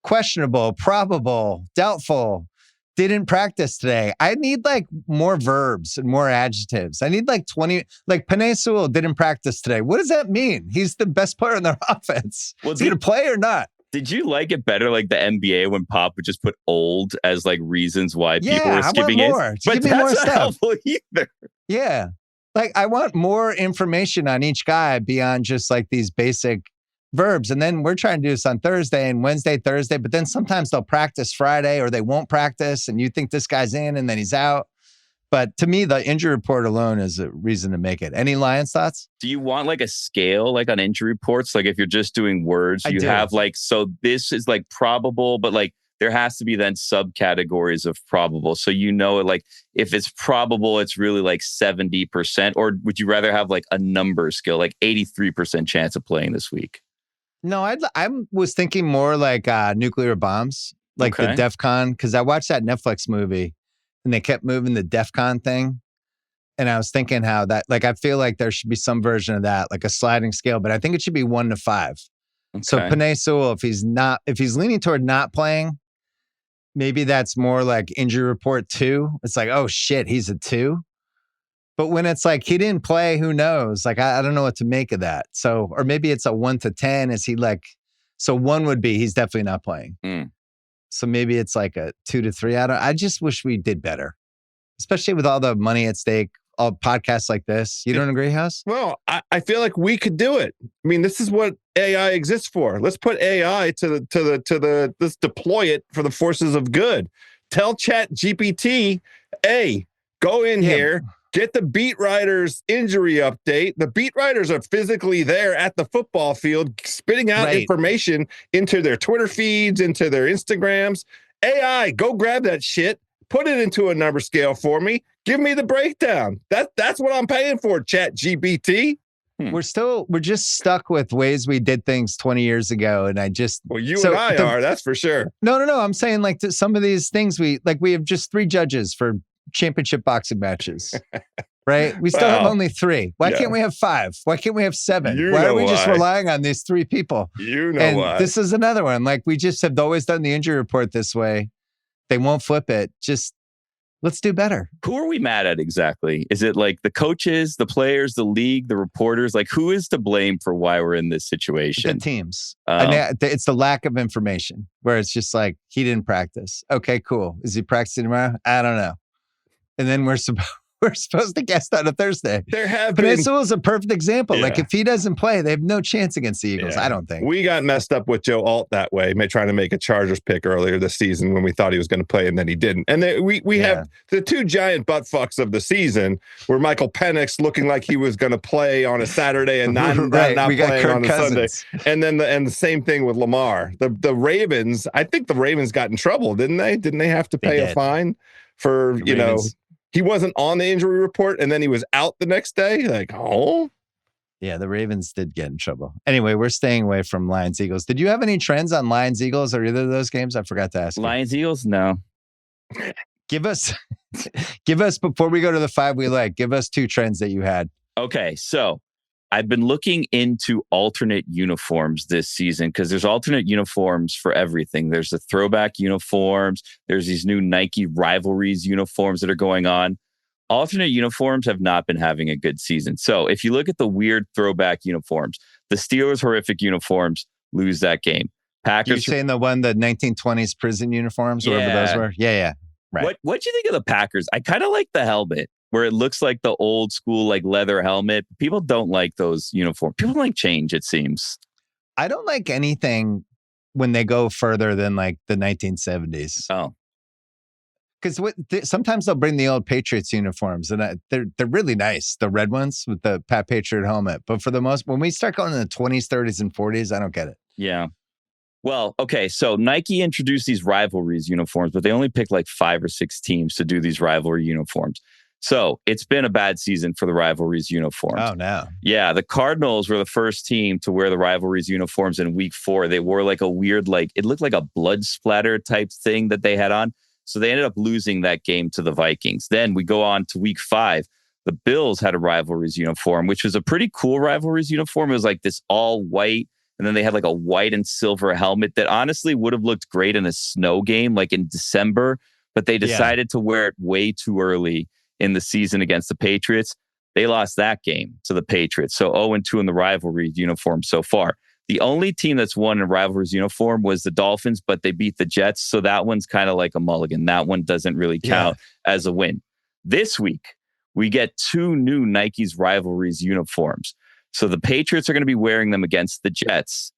questionable, probable, doubtful, didn't practice today. I need like more verbs and more adjectives. I need like 20, like Penei Sewell didn't practice today. What does that mean? He's the best player in their offense. Is he going to play or not? Did you like it better, like the NBA, when Pop would just put old as like reasons why people were skipping it? But that's not helpful either. Yeah. Like I want more information on each guy beyond just like these basic verbs. And then we're trying to do this on Thursday and Wednesday, Thursday, but then sometimes they'll practice Friday or they won't practice and you think this guy's in and then he's out. But to me, the injury report alone is a reason to make it. Any Lions thoughts? Do you want like a scale like on injury reports? Like if you're just doing words, have like, so this is like probable, but like there has to be then subcategories of probable. So like if it's probable, it's really like 70%, or would you rather have like a number scale, like 83% chance of playing this week? No, I was thinking more like nuclear bombs, like the DEF CON, because I watched that Netflix movie. And they kept moving the DEF CON thing. And I was thinking how that, like, I feel like there should be some version of that, like a sliding scale, but I think it should be 1 to 5. Okay. So Penei Sewell, if he's leaning toward not playing, maybe that's more like injury report 2. It's like, oh shit, he's a 2. But when it's like he didn't play, who knows? Like I don't know what to make of that. So, or maybe it's a 1 to 10. Is he like? So 1 would be he's definitely not playing. So maybe it's like a 2 to 3. I just wish we did better, especially with all the money at stake. All podcasts like this. You don't agree, House? Well, I feel like we could do it. I mean, this is what AI exists for. Let's put AI let's deploy it for the forces of good. Tell Chat GPT, hey, go in here, get the beat writers injury update. The beat writers are physically there at the football field, spitting out information into their Twitter feeds, into their Instagrams. AI, go grab that shit, put it into a number scale for me. Give me the breakdown. That's what I'm paying for, Chat GPT. We're just stuck with ways we did things 20 years ago. And you and I are, that's for sure. No. I'm saying like some of these things we have just 3 judges for championship boxing matches, right? We still have only 3. Why can't we have 5? Why can't we have 7? Why are we just relying on these 3 people? Why. This is another one. Like we just have always done the injury report this way. They won't flip it. Just let's do better. Who are we mad at exactly? Is it like the coaches, the players, the league, the reporters? Like who is to blame for why we're in this situation? The teams. It's the lack of information where it's just like, he didn't practice. Okay, cool. Is he practicing tomorrow? I don't know. And then we're supposed to guest on a Thursday. There have been. Peninsula is a perfect example. Like if he doesn't play, they have no chance against the Eagles. I don't think. We got messed up with Joe Alt that way, trying to make a Chargers pick earlier this season when we thought he was going to play and then he didn't. And we have the 2 giant butt fucks of the season were Michael Penix looking like he was going to play on a Saturday and not playing on a Sunday. And then the same thing with Lamar. The Ravens, I think the Ravens got in trouble, didn't they? Didn't they have to pay a fine for, he wasn't on the injury report and then he was out the next day? Like, oh. Yeah, the Ravens did get in trouble. Anyway, we're staying away from Lions Eagles. Did you have any trends on Lions Eagles or either of those games? I forgot to ask. Lions Eagles? No. Give us before we go to the 5 we like, give us 2 trends that you had. Okay, so I've been looking into alternate uniforms this season because there's alternate uniforms for everything. There's the throwback uniforms. There's these new Nike rivalries uniforms that are going on. Alternate uniforms have not been having a good season. So if you look at the weird throwback uniforms, the Steelers' horrific uniforms lose that game. Packers. You're saying the 1920s prison uniforms, whatever those were? Yeah. Right. What do you think of the Packers? I kind of like the helmet, where it looks like the old school like leather helmet. People don't like those uniforms. People like change, it seems. I don't like anything when they go further than like the 1970s. Oh. Because sometimes they'll bring the old Patriots uniforms, and they're really nice, the red ones with the Pat Patriot helmet. But for the most, when we start going in the 20s, 30s, and 40s, I don't get it. Yeah. Well, okay, so Nike introduced these rivalries uniforms, but they only picked like 5 or 6 teams to do these rivalry uniforms. So it's been a bad season for the rivalries uniforms. Oh, no. Yeah, the Cardinals were the first team to wear the rivalries uniforms in week 4. They wore like a weird, like it looked like a blood splatter type thing that they had on. So they ended up losing that game to the Vikings. Then we go on to week 5. The Bills had a rivalries uniform, which was a pretty cool rivalries uniform. It was like this all white. And then they had like a white and silver helmet that honestly would have looked great in a snow game, like in December. But they decided to wear it way too early in the season against the Patriots. They lost that game to the Patriots. So 0-2 in the rivalry uniform so far. The only team that's won in rivalries uniform was the Dolphins, but they beat the Jets. So that one's kind of like a mulligan. That one doesn't really count as a win. This week, we get 2 new Nike's rivalries uniforms. So the Patriots are going to be wearing them against the Jets.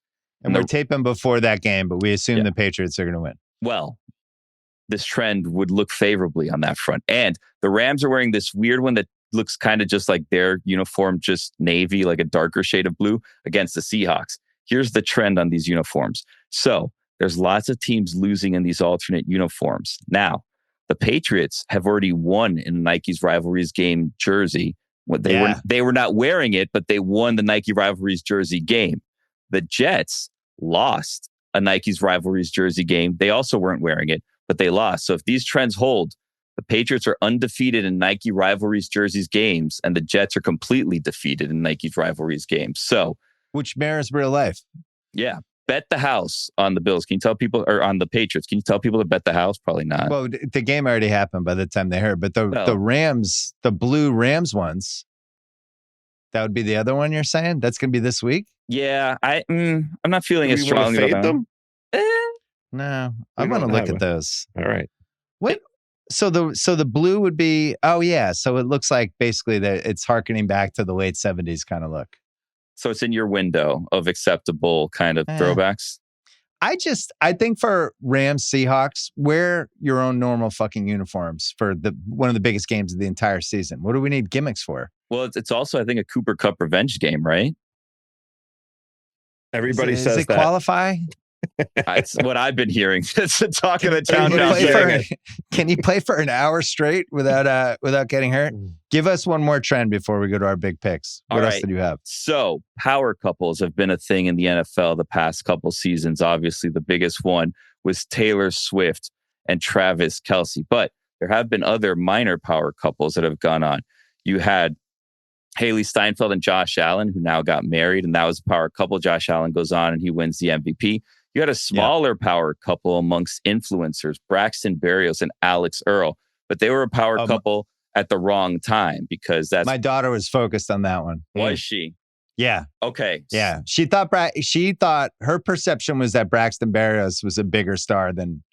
And we're taping before that game, but we assume the Patriots are going to win. Well, this trend would look favorably on that front. And the Rams are wearing this weird one that looks kind of just like their uniform, just navy, like a darker shade of blue against the Seahawks. Here's the trend on these uniforms. So there's lots of teams losing in these alternate uniforms. Now, the Patriots have already won in Nike's rivalries game jersey. They were not wearing it, but they won the Nike rivalries jersey game. The Jets lost a Nike's rivalries jersey game. They also weren't wearing it, but they lost. So if these trends hold, the Patriots are undefeated in Nike rivalries jerseys games, and the Jets are completely defeated in Nike's rivalries games. So, which mirrors real life. Yeah. Bet the house on the Bills. Can you tell people, or on the Patriots? Can you tell people to bet the house? Probably not. Well, the game already happened by the time they heard, but the Rams, the blue Rams ones, that would be the other one you're saying? That's going to be this week? Yeah, I'm not feeling as strongly about them. No, I'm going to look at those. All right. What? So the blue would be, oh yeah. So it looks like basically that it's harkening back to the late 70s kind of look. So it's in your window of acceptable kind of throwbacks. I think for Rams Seahawks, wear your own normal fucking uniforms for one of the biggest games of the entire season. What do we need gimmicks for? Well, it's also, I think, a Cooper Cup revenge game, right? Everybody says does it qualify? That's what I've been hearing. It's the talk of the town. Can you play for an hour straight without getting hurt? Give us one more trend before we go to our big picks. What else did you have? So power couples have been a thing in the NFL the past couple seasons. Obviously, the biggest one was Taylor Swift and Travis Kelce. But there have been other minor power couples that have gone on. You had Haley Steinfeld and Josh Allen, who now got married, and that was a power couple. Josh Allen goes on and he wins the MVP. You had a smaller power couple amongst influencers, Braxton Berrios and Alex Earl, but they were a power couple at the wrong time because that's... My daughter was focused on that one. Was she? Yeah. Okay. Yeah. She thought her perception was that Braxton Berrios was a bigger star than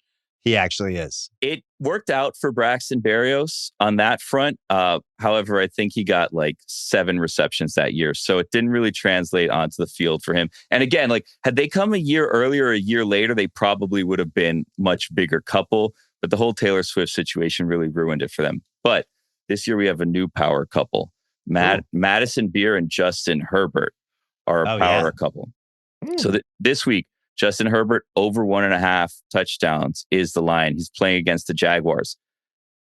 he actually is. It worked out for Braxton Berrios on that front. However, I think he got like 7 receptions that year. So it didn't really translate onto the field for him. And again, like had they come a year earlier, a year later, they probably would have been much bigger couple. But the whole Taylor Swift situation really ruined it for them. But this year we have a new power couple. Madison Beer and Justin Herbert are a power couple. So this week, Justin Herbert over 1.5 touchdowns is the line. He's playing against the Jaguars.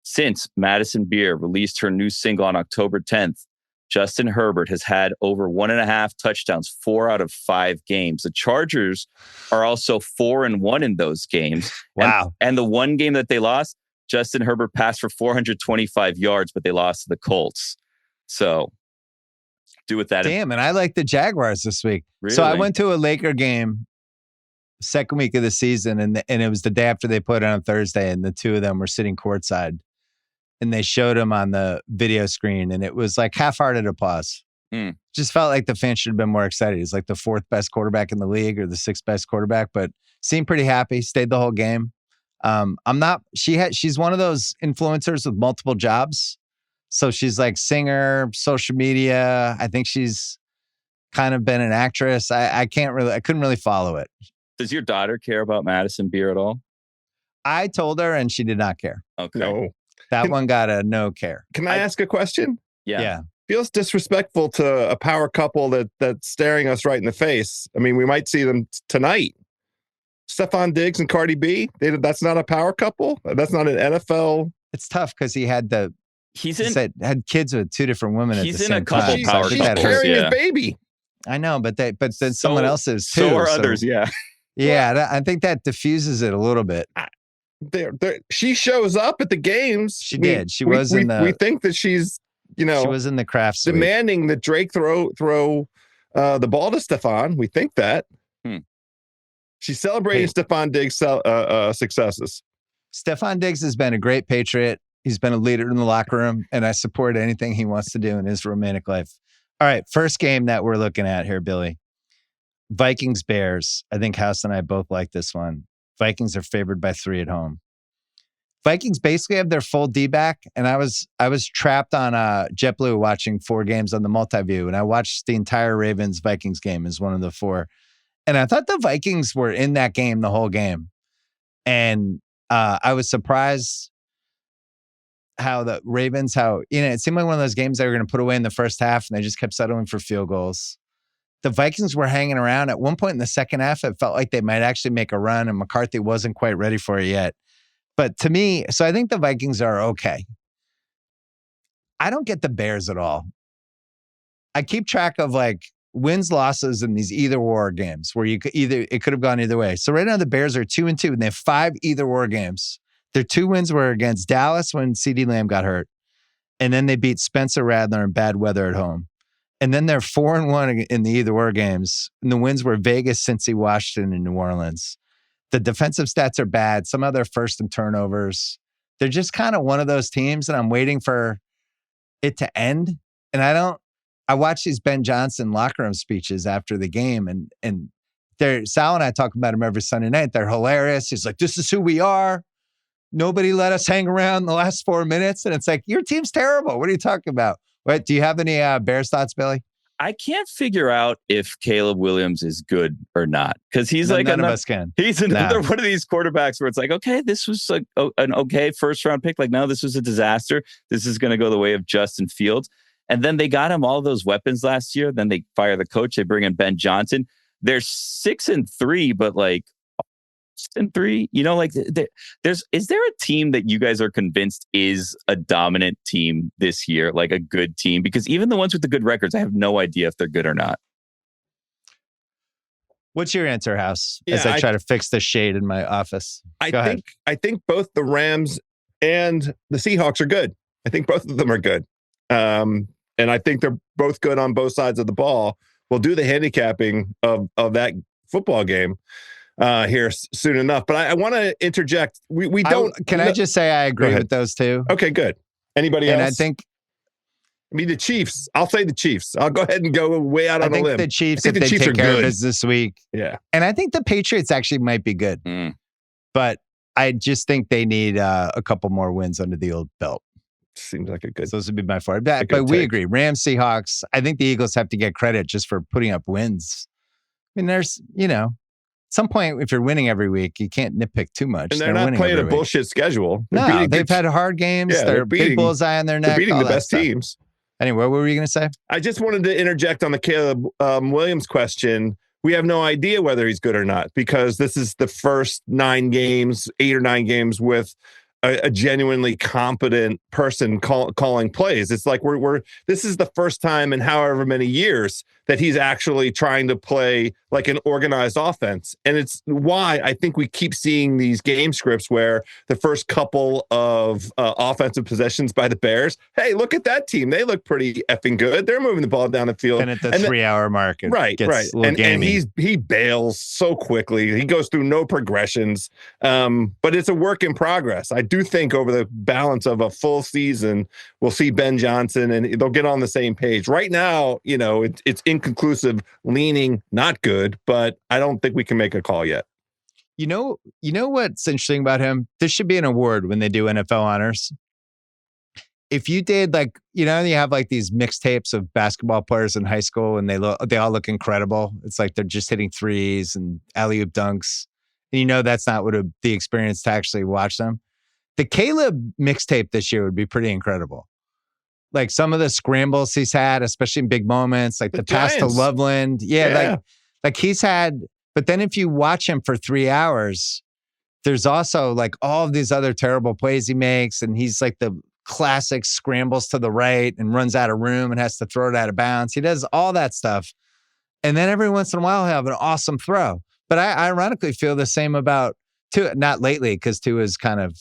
Since Madison Beer released her new single on October 10th, Justin Herbert has had over 1.5 touchdowns, 4 out of 5 games. The Chargers are also 4-1 in those games. Wow. And the one game that they lost, Justin Herbert passed for 425 yards, but they lost to the Colts. So do with that. Damn, and I like the Jaguars this week. Really? So I went to a Laker game second week of the season, and it was the day after they put it on Thursday, and the two of them were sitting courtside, and they showed him on the video screen, and it was like half-hearted applause. Just felt like the fans should have been more excited. He's like the 4th best quarterback in the league or the 6th best quarterback, but seemed pretty happy, stayed the whole game. She's one of those influencers with multiple jobs. So she's like singer, social media. I think she's kind of been an actress. I couldn't really follow it. Does your daughter care about Madison Beer at all? I told her and she did not care. Okay. No. That one got a no care. Can I ask a question? Yeah. Feels disrespectful to a power couple that's staring us right in the face. I mean, we might see them tonight. Stephon Diggs and Cardi B. That's not a power couple. That's not an NFL. It's tough because he had had kids with 2 different women at the same time. He's in a couple power She's couples. carrying his baby. I know, but then someone else is too. So are others, yeah. Yeah, I think that diffuses it a little bit. She shows up at the games. She did. We think that she's, she was in the craft suite. Demanding that Drake throw the ball to Stephon. We think that. She's celebrating Stephon Diggs' successes. Stephon Diggs has been a great Patriot. He's been a leader in the locker room, and I support anything he wants to do in his romantic life. All right, first game that we're looking at here, Billy. Vikings-Bears. I think House and I both like this one. Vikings are favored by 3 at home. Vikings basically have their full D back, and I was trapped on JetBlue watching 4 games on the multi-view, and I watched the entire Ravens-Vikings game as one of the 4. And I thought the Vikings were in that game the whole game. And I was surprised how the Ravens, it seemed like one of those games they were going to put away in the first half, and they just kept settling for field goals. The Vikings were hanging around. At one point in the second half, it felt like they might actually make a run, and McCarthy wasn't quite ready for it yet. But to me, so I think the Vikings are okay. I don't get the Bears at all. I keep track of like wins, losses in these either war games where it could have gone either way. So right now the Bears are 2-2 and they have 5 either war games. Their 2 wins were against Dallas when CeeDee Lamb got hurt. And then they beat Spencer Rattler in bad weather at home. And then they're 4-1 in the either or games. And the wins were Vegas, Cincy, Washington, and New Orleans. The defensive stats are bad. Some of their first and turnovers. They're just kind of one of those teams, and I'm waiting for it to end. And I watch these Ben Johnson locker room speeches after the game, and Sal and I talk about him every Sunday night. They're hilarious. He's like, this is who we are. Nobody let us hang around the last 4 minutes. And it's like, your team's terrible. What are you talking about? What, do you have any Bears thoughts, Billy? I can't figure out if Caleb Williams is good or not, because he's like none of us can. He's another one of these quarterbacks where it's like, okay, this was like an okay first round pick. Like, no, this was a disaster. This is going to go the way of Justin Fields. And then they got him all those weapons last year. Then they fire the coach. They bring in Ben Johnson. They're 6-3, but like 6-3. You know, like is there a team that you guys are convinced is a dominant team this year, like a good team? Because even the ones with the good records, I have no idea if they're good or not. What's your answer, House? As I try to fix the shade in my office. I think both the Rams and the Seahawks are good. I think both of them are good. And I think they're both good on both sides of the ball. We'll do the handicapping of that football game here soon enough. But I want to interject. We don't. I just say I agree with those two? Okay, good. Anybody else? And I think. I mean, the Chiefs. I'll say the Chiefs. I'll go ahead and go way out on a limb. I think the Chiefs, if they take care of business this week. Yeah. And I think the Patriots actually might be good. But I just think they need a couple more wins under the old belt. Seems like a good. So this would be my favorite. But we agree. Rams, Seahawks. I think the Eagles have to get credit just for putting up wins. I mean, there's, at some point, if you're winning every week, you can't nitpick too much. And they're not playing a bullshit schedule. No, they've had hard games. Yeah, they're big bullseye on their neck. They're beating the best teams. Anyway, what were you going to say? I just wanted to interject on the Caleb Williams question. We have no idea whether he's good or not, because this is the first 8 or 9 games with a genuinely competent person calling plays. It's like this is the first time in however many years that he's actually trying to play like an organized offense. And it's why I think we keep seeing these game scripts where the first couple of offensive possessions by the Bears, hey, look at that team. They look pretty effing good. They're moving the ball down the field. And at the 3-hour mark, right. And he bails so quickly. He goes through no progressions. But it's a work in progress. I do think over the balance of a full season, we'll see Ben Johnson and they'll get on the same page. Right now, it's inconclusive, leaning not good, but I don't think we can make a call yet. You know what's interesting about him? This should be an award when they do NFL honors. If you did you have like these mixtapes of basketball players in high school and they all look incredible. It's like they're just hitting threes and alley-oop dunks. And that's not what the experience to actually watch them. The Caleb mixtape this year would be pretty incredible. Like some of the scrambles he's had, especially in big moments, like the pass to Loveland. Yeah. Like he's had, but then if you watch him for 3 hours, there's also like all of these other terrible plays he makes. And he's like the classic scrambles to the right and runs out of room and has to throw it out of bounds. He does all that stuff. And then every once in a while, he'll have an awesome throw. But I ironically feel the same about Tua, not lately, because Tua is kind of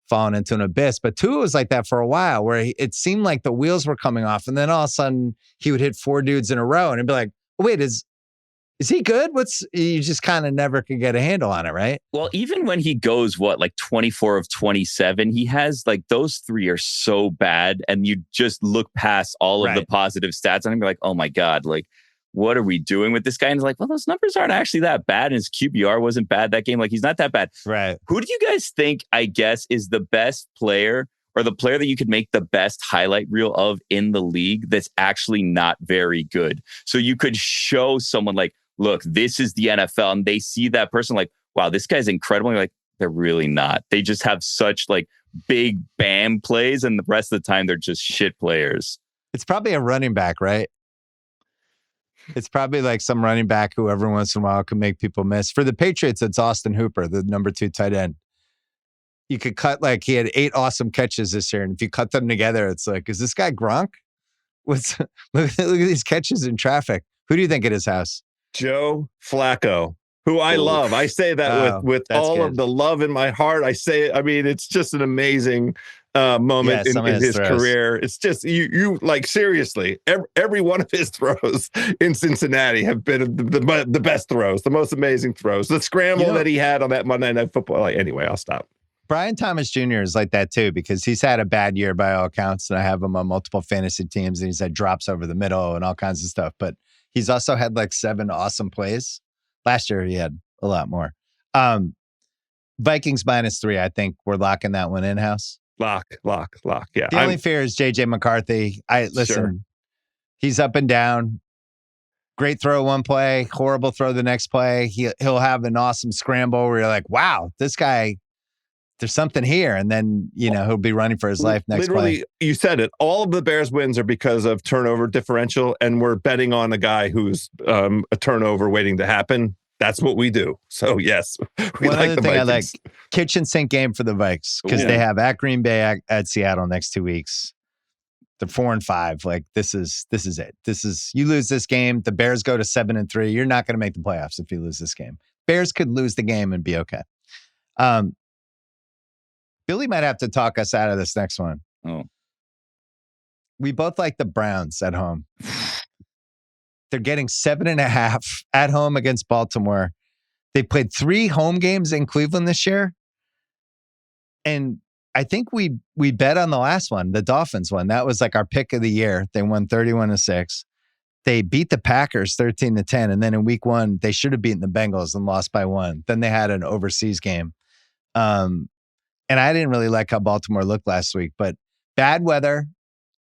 fallen into an abyss, but Tua was like that for a while where it seemed like the wheels were coming off. And then all of a sudden he would hit 4 dudes in a row and it'd be like, wait, is he good? You just kind of never could get a handle on it, right? Well, even when he goes, 24 of 27, he has those 3 are so bad. And you just look past all of the positive stats and I'm like, oh my God, what are we doing with this guy? And it's like, well, those numbers aren't actually that bad. And his QBR wasn't bad that game. He's not that bad. Right. Who do you guys think, I guess, is the best player or the player that you could make the best highlight reel of in the league that's actually not very good? So you could show someone look, this is the NFL. And they see that person wow, this guy's incredible. And you're like, they're really not. They just have such big bam plays. And the rest of the time, they're just shit players. It's probably a running back, right? It's probably some running back who every once in a while can make people miss. For the Patriots, it's Austin Hooper, the number 2 tight end. You could cut he had 8 awesome catches this year. And if you cut them together, it's like, is this guy Gronk? Look at these catches in traffic. Who do you think it is, House? Joe Flacco, who I love. I say that with all of the love in my heart. It's just an amazing moment in his throws. career. It's just you like seriously. Every one of his throws in Cincinnati have been the best throws, the most amazing throws. The scramble that he had on that Monday Night Football. Like, anyway, I'll stop. Brian Thomas Jr. is like that too, because he's had a bad year by all accounts, and I have him on multiple fantasy teams, and he's had drops over the middle and all kinds of stuff. But he's also had like 7 awesome plays. Last year he had a lot more. Vikings -3. I think we're locking that one in house. Lock. Yeah. The only fear is JJ McCarthy. He's up and down. Great throw one play, horrible throw the next play. He'll have an awesome scramble where you're like, wow, this guy, there's something here. And then, he'll be running for his life next play. You said it. All of the Bears wins are because of turnover differential, and we're betting on a guy who's a turnover waiting to happen. That's what we do. So, yes. One other thing I like, kitchen sink game for the Vikes, because they have at Green Bay, at Seattle next 2 weeks. They're 4-5. Like, this is it. You lose this game, the Bears go to 7-3. You're not going to make the playoffs if you lose this game. Bears could lose the game and be okay. Billy might have to talk us out of this next one. Oh. We both like the Browns at home. They're getting 7.5 at home against Baltimore. They played 3 home games in Cleveland this year. And I think we bet on the last one, the Dolphins one. That was like our pick of the year. They won 31-6. They beat the Packers 13-10. And then in week 1, they should have beaten the Bengals and lost by 1. Then they had an overseas game. And I didn't really like how Baltimore looked last week, but bad weather,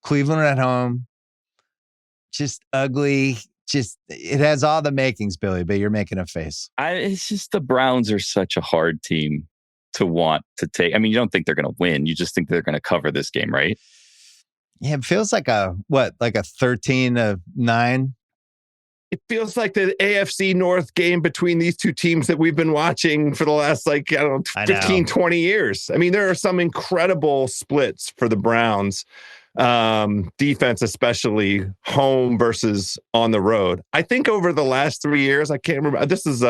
Cleveland at home, just ugly. It has all the makings, Billy, but you're making a face. It's just the Browns are such a hard team to want to take. I mean, you don't think they're going to win. You just think they're going to cover this game, right? Yeah, it feels like a 13-9. It feels like the AFC North game between these two teams that we've been watching for the last, 15, 20 years. I mean, there are some incredible splits for the Browns. Defense, especially home versus on the road. I think over the last 3 years, I can't remember. This is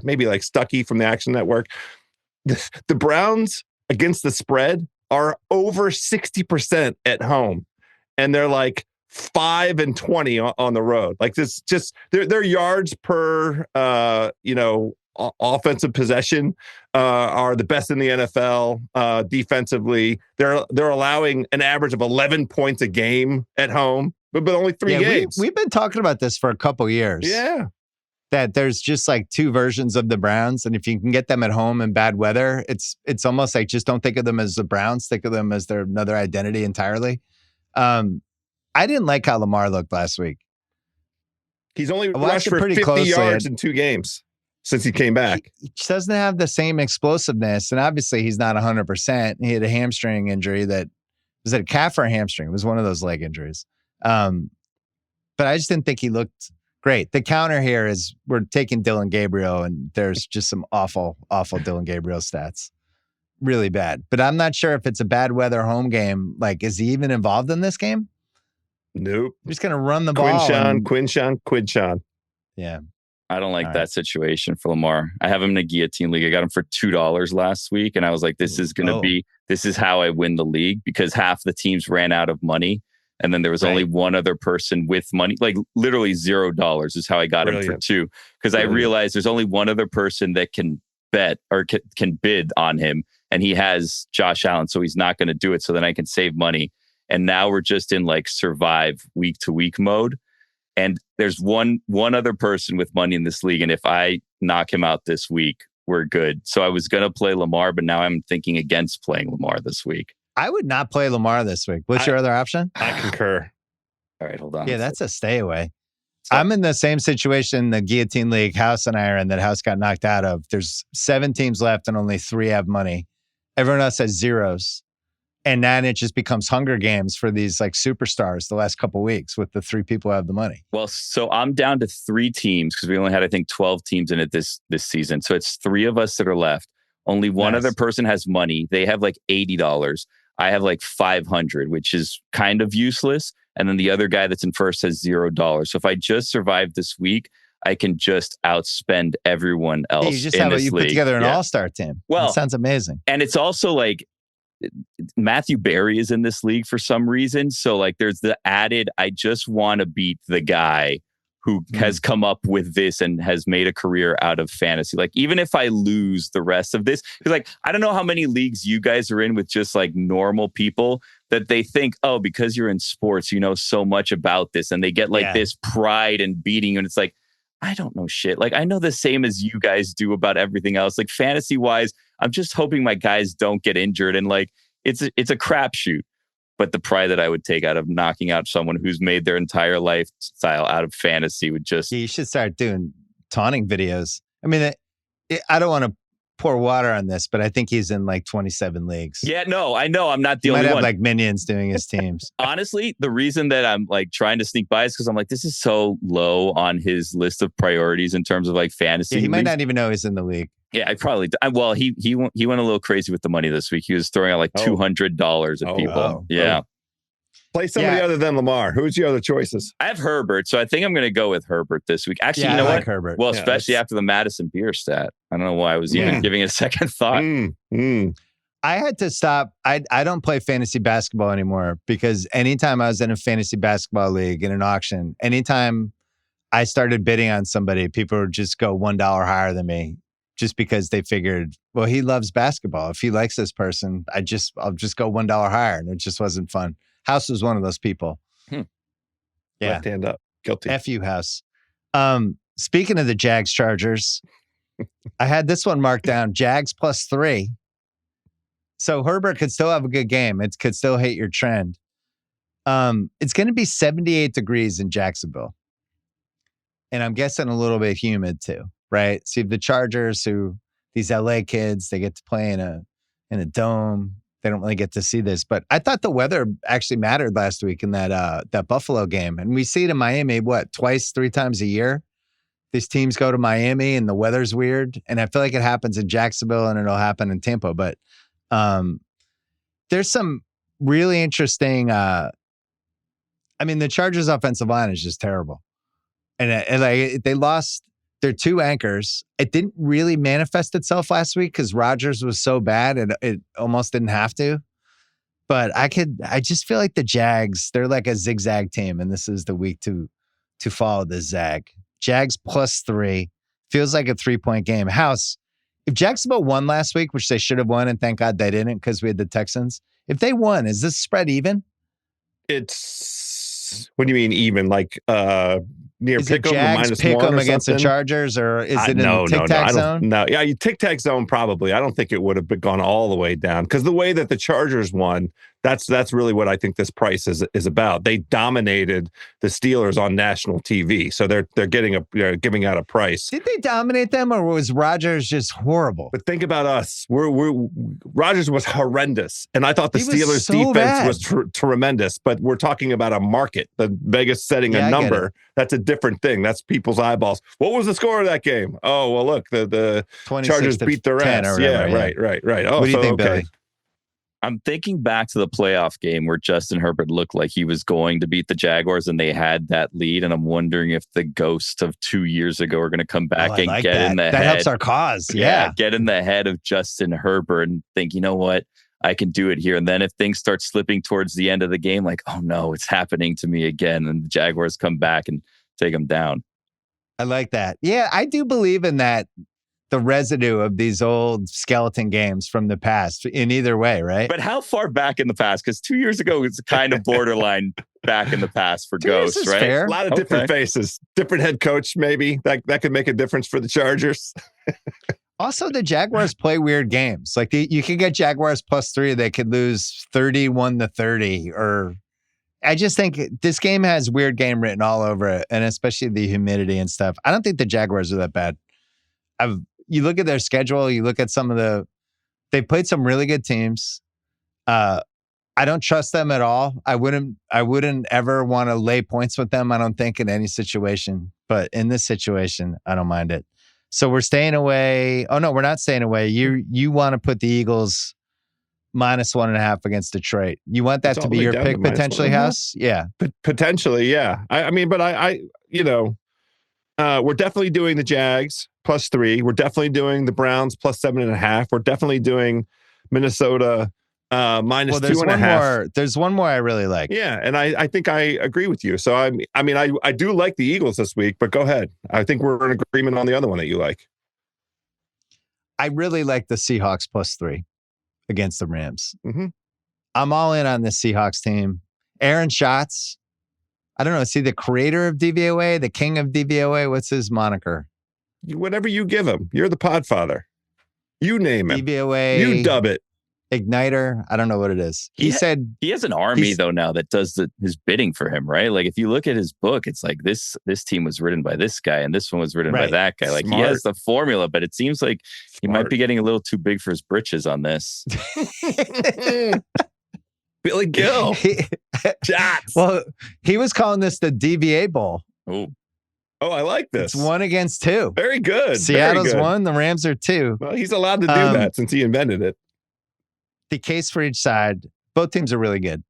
maybe like Stuckey from the Action Network. The Browns against the spread are over 60% at home, and they're like 5-20 on the road. Like this, just their yards per offensive possession are the best in the NFL. Defensively, they're allowing an average of 11 points a game at home, but only 3 games. We've been talking about this for a couple years. Yeah. That there's just like 2 versions of the Browns, and if you can get them at home in bad weather, it's almost like just don't think of them as the Browns, think of them as their another identity entirely. I didn't like how Lamar looked last week. He's only rushed for 50 yards in 2 games since he came back. He just doesn't have the same explosiveness, and obviously he's not 100%. He had a hamstring injury was it a calf or a hamstring? It was one of those leg injuries. But I just didn't think he looked great. The counter here is we're taking Dylan Gabriel, and there's just some awful, awful Dylan Gabriel stats. Really bad. But I'm not sure if it's a bad weather home game. Like, is he even involved in this game? Nope. We're just going to run the ball. Quinshawn. Yeah. I don't like that situation for Lamar. I have him in a guillotine league. I got him for $2 last week, and I was like, this is how I win the league, because half the teams ran out of money. And then there was only one other person with money, like literally $0 is how I got him for 2. Because I realized there's only one other person that can bet or can bid on him. And he has Josh Allen, so he's not going to do it. So then I can save money. And now we're just in like survive week to week mode. And there's one other person with money in this league. And if I knock him out this week, we're good. So I was going to play Lamar, but now I'm thinking against playing Lamar this week. I would not play Lamar this week. What's your other option? I concur. All right, hold on. Yeah, that's a stay away. I'm in the same situation in the guillotine league House and I are in that House got knocked out of. There's 7 teams left and only 3 have money. Everyone else has zeros. And then it just becomes Hunger Games for these like superstars the last couple of weeks with the 3 people who have the money. Well, so I'm down to 3 teams because we only had, I think, 12 teams in it this season. So it's 3 of us that are left. Only one other person has money. They have like $80. I have like 500, which is kind of useless. And then the other guy that's in first has $0. So if I just survive this week, I can just outspend everyone else. You just have you put together an all-star team. Well, that sounds amazing. And it's also like, Matthew Berry is in this league for some reason. So like there's the added, I just want to beat the guy who has come up with this and has made a career out of fantasy. Like, even if I lose the rest of this, because like, I don't know how many leagues you guys are in with just like normal people that they think, oh, because you're in sports, you know so much about this. And they get like this pride in beating you. And it's like, I don't know shit. Like, I know the same as you guys do about everything else. Like, fantasy wise, I'm just hoping my guys don't get injured. And like, it's a crapshoot. But the pride that I would take out of knocking out someone who's made their entire lifestyle out of fantasy would just... You should start doing taunting videos. I mean, I don't want to pour water on this, but I think he's in like 27 leagues. Yeah, no, I know. I'm not the only only one. Might have like minions doing his teams. Honestly, the reason that I'm like trying to sneak by is because I'm like, this is so low on his list of priorities in terms of like fantasy. Yeah, he might not even know he's in the league. Yeah, I probably. Well, he went a little crazy with the money this week. He was throwing out like $200 at people. Yeah. Play somebody other than Lamar. Who's your other choices? I have Herbert, so I think I'm going to go with Herbert this week. Actually, you know I like what? Herbert. Well, especially after the Madison beer stat. I don't know why I was even giving it a second thought. I had to stop. I don't play fantasy basketball anymore because anytime I was in a fantasy basketball league in an auction, anytime I started bidding on somebody, people would just go $1 higher than me just because they figured, well, he loves basketball. If he likes this person, I'll just go $1 higher. And it just wasn't fun. House was one of those people. Yeah. Left hand up. Guilty. F you, House. Speaking of the Jags Chargers, I had this one marked down, Jags +3. So Herbert could still have a good game. It could still hit your trend. It's going to be 78 degrees in Jacksonville. And I'm guessing a little bit humid too, right? See, the Chargers, these LA kids, they get to play in a dome. They don't really get to see this, but I thought the weather actually mattered last week in that Buffalo game. And we see it in Miami, twice, 3 times a year. These teams go to Miami and the weather's weird. And I feel like it happens in Jacksonville and it'll happen in Tampa. But there's some really interesting, the Chargers offensive line is just terrible. And they lost their 2 anchors. It didn't really manifest itself last week because Rodgers was so bad it almost didn't have to. But I just feel like the Jags, they're like a zigzag team, and this is the week to follow the zag. Jags +3 feels like a 3-point game. House, if Jacksonville won last week, which they should have won, and thank God they didn't because we had the Texans. If they won, is this spread even? It's, what do you mean even? Like near pick 'em, Jags pick 'em against the Chargers, or is it in the tic-tac zone? No, yeah, tic-tac zone probably. I don't think it would have gone all the way down because the way that the Chargers won, that's really what I think this price is about. They dominated the Steelers on national TV, so they're giving out a price. Did they dominate them, or was Rodgers just horrible? But think about us. Rodgers was horrendous, and I thought the Steelers' defense was tremendous. But we're talking about a market. The Vegas setting a number. That's a different thing. That's people's eyeballs. What was the score of that game? Oh, well, look, the Chargers beat their ass. Yeah, right. Oh, what do you think, Billy? I'm thinking back to the playoff game where Justin Herbert looked like he was going to beat the Jaguars and they had that lead. And I'm wondering if the ghosts of 2 years ago are going to come back and get in the head. That helps our cause. Yeah. Get in the head of Justin Herbert and think, you know what? I can do it here. And then if things start slipping towards the end of the game, like, oh no, it's happening to me again. And the Jaguars come back and take them down. I like that. Yeah, I do believe in that. The residue of these old skeleton games from the past in either way, right? But how far back in the past? Because 2 years ago it's kind of borderline back in the past for Ghosts, right? Fair. A lot of different faces, different head coach, maybe that could make a difference for the Chargers. Also, the Jaguars play weird games. Like you can get Jaguars +3, they could lose 31-30, or I just think this game has weird game written all over it, and especially the humidity and stuff. I don't think the Jaguars are that bad. You look at their schedule, you look at they played some really good teams. I don't trust them at all. I wouldn't ever want to lay points with them, I don't think, in any situation. But in this situation, I don't mind it. So we're staying away. Oh no, we're not staying away. You want to put the Eagles -1.5 against Detroit. You want that to be your pick potentially, House? Yeah. Potentially, yeah. I mean, but we're definitely doing the Jags +3. We're definitely doing the Browns +7.5. We're definitely doing Minnesota minus Well, there's 2.5. There's one more I really like. Yeah, and I think I agree with you. So I do like the Eagles this week, but go ahead. I think we're in agreement on the other one that you like. I really like the Seahawks +3 against the Rams. Mm-hmm. I'm all in on the Seahawks team. Aaron Schatz, I don't know, is he the creator of DVOA, the king of DVOA? What's his moniker? Whatever you give him. You're the podfather. You name it. DVOA. You dub it. Igniter. I don't know what it is. He said he has an army though now that does his bidding for him, right? Like if you look at his book, it's like this team was written by this guy and this one was written by that guy. Like he has the formula, but it seems like he might be getting a little too big for his britches on this. Billy Gil. Well, he was calling this the DVA Bowl. Oh, I like this. It's 1 against 2. Very good. Seattle's Very good. 1, the Rams are 2. Well, he's allowed to do that since he invented it. The case for each side, both teams are really good.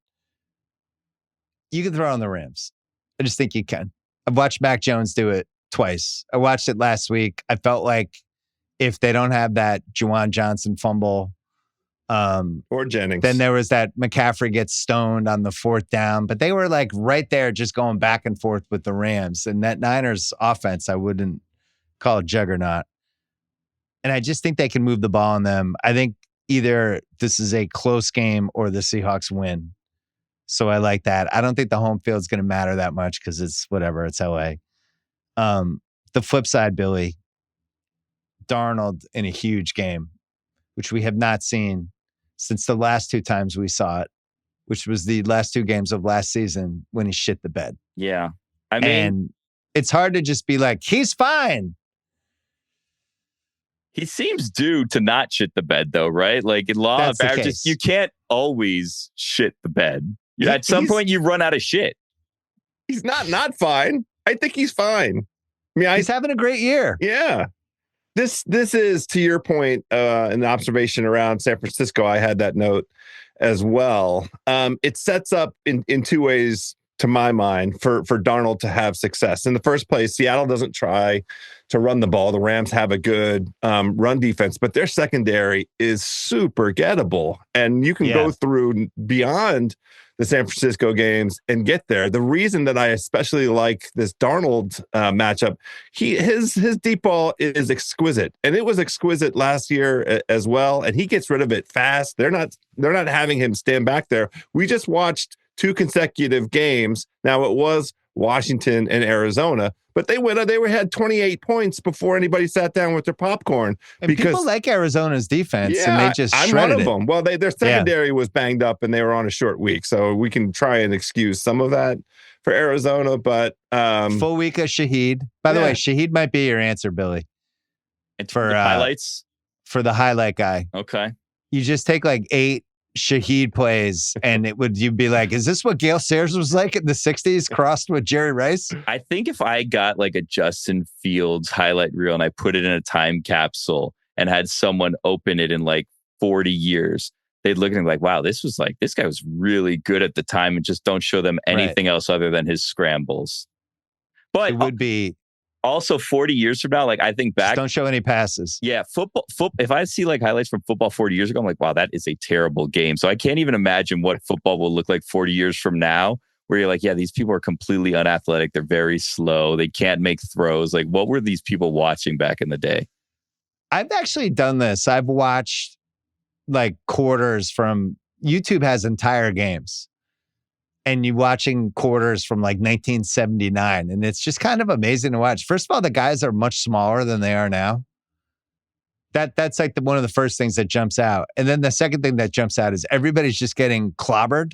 You can throw on the Rams. I just think you can. I've watched Mac Jones do it twice. I watched it last week. I felt like if they don't have that Juwan Johnson fumble, or Jennings, then there was that McCaffrey gets stoned on the 4th down, but they were like right there just going back and forth with the Rams. And that Niners offense, I wouldn't call it juggernaut. And I just think they can move the ball on them. I think either this is a close game or the Seahawks win. So I like that. I don't think the home field is going to matter that much because it's whatever. It's LA. The flip side, Billy, Darnold in a huge game, which we have not seen since the last 2 times we saw it, which was the last 2 games of last season when he shit the bed. Yeah. I mean, and it's hard to just be like, he's fine. He seems due to not shit the bed, though, right? Like in law of averages, you can't always shit the bed. At some point, you run out of shit. He's not fine. I think he's fine. I mean, he's having a great year. Yeah. This is, to your point, an observation around San Francisco. I had that note as well. It sets up in 2 ways, to my mind, for Darnold to have success. In the first place, Seattle doesn't try to run the ball. The Rams have a good run defense, but their secondary is super gettable. And you can go through beyond the San Francisco games and get there. The reason that I especially like this Darnold matchup, his deep ball is exquisite, and it was exquisite last year as well. And he gets rid of it fast. They're not having him stand back there. We just watched 2 consecutive games. Now it was Washington and Arizona, but they had 28 points before anybody sat down with their popcorn. And because people like Arizona's defense, and they just I'm shredded one of them. it. Well, their secondary was banged up, and they were on a short week, so we can try and excuse some of that for Arizona. But full week of Shaheed. By the way, Shaheed might be your answer, Billy. And for highlights, for the highlight guy. Okay, you just take like 8 Shaheed plays, and you'd be like, is this what Gale Sayers was like in the 60s crossed with Jerry Rice? I think if I got like a Justin Fields highlight reel and I put it in a time capsule and had someone open it in like 40 years, they'd look at him like, wow, this guy was really good at the time, and just don't show them anything else other than his scrambles. But it would be also 40 years from now, like I think back, just don't show any passes. Yeah, football. If I see like highlights from football 40 years ago, I'm like, wow, that is a terrible game. So I can't even imagine what football will look like 40 years from now, where you're like, yeah, these people are completely unathletic. They're very slow. They can't make throws. Like, what were these people watching back in the day? I've actually done this. I've watched like quarters from YouTube has entire games. And you're watching quarters from like 1979. And it's just kind of amazing to watch. First of all, the guys are much smaller than they are now. That's like one of the first things that jumps out. And then the second thing that jumps out is everybody's just getting clobbered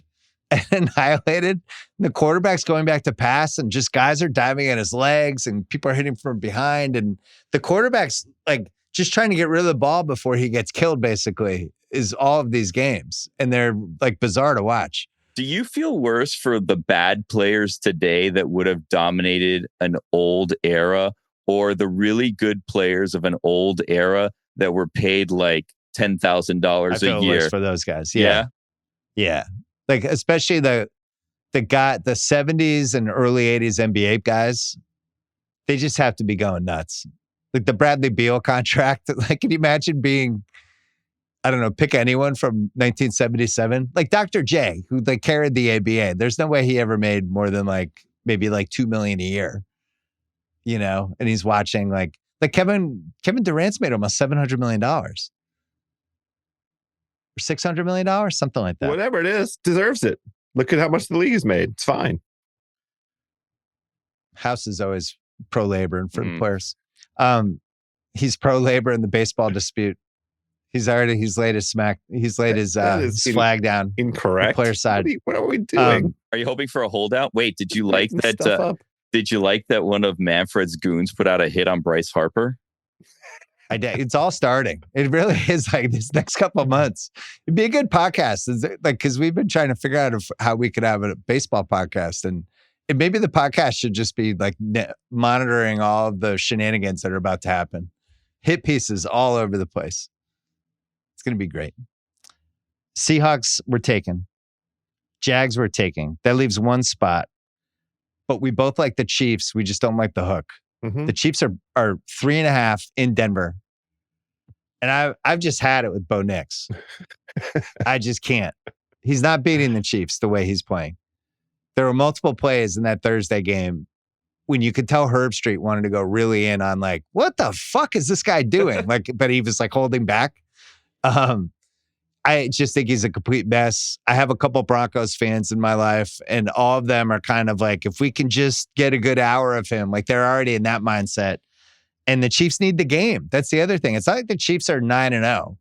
and annihilated. And the quarterback's going back to pass, and just guys are diving at his legs, and people are hitting from behind. And the quarterback's like just trying to get rid of the ball before he gets killed, basically, is all of these games. And they're like bizarre to watch. Do you feel worse for the bad players today that would have dominated an old era, or the really good players of an old era that were paid like $10,000 a year? Worse for those guys. Yeah. Like especially the 70s and early 80s NBA guys, they just have to be going nuts. Like the Bradley Beal contract. Like, can you imagine being I don't know, pick anyone from 1977, like Dr. J, who like carried the ABA. There's no way he ever made more than maybe $2 million a year, and he's watching like Kevin Durant's made almost $700 million or $600 million, something like that. Whatever it is, deserves it. Look at how much the league has made. It's fine. House is always pro labor for the players. He's pro labor in the baseball dispute. He's laid his flag down. Incorrect. The player side. What are we doing? Are you hoping for a holdout? Wait, did you like that? Did you like that one of Manfred's goons put out a hit on Bryce Harper? I did. It's all starting. It really is this next couple of months. It'd be a good podcast. Because we've been trying to figure out how we could have a baseball podcast. And maybe the podcast should just be monitoring all of the shenanigans that are about to happen. Hit pieces all over the place. It's going to be great. Seahawks were taken. Jags were taken. That leaves one spot. But we both like the Chiefs. We just don't like the hook. Mm-hmm. The Chiefs are 3.5 in Denver. And I've just had it with Bo Nix. I just can't. He's not beating the Chiefs the way he's playing. There were multiple plays in that Thursday game when you could tell Herb Street wanted to go really in on what the fuck is this guy doing? But he was holding back. I just think he's a complete mess. I have a couple Broncos fans in my life, and all of them are kind of if we can just get a good hour of him, they're already in that mindset. And the Chiefs need the game. That's the other thing. It's not like the Chiefs are 9-0,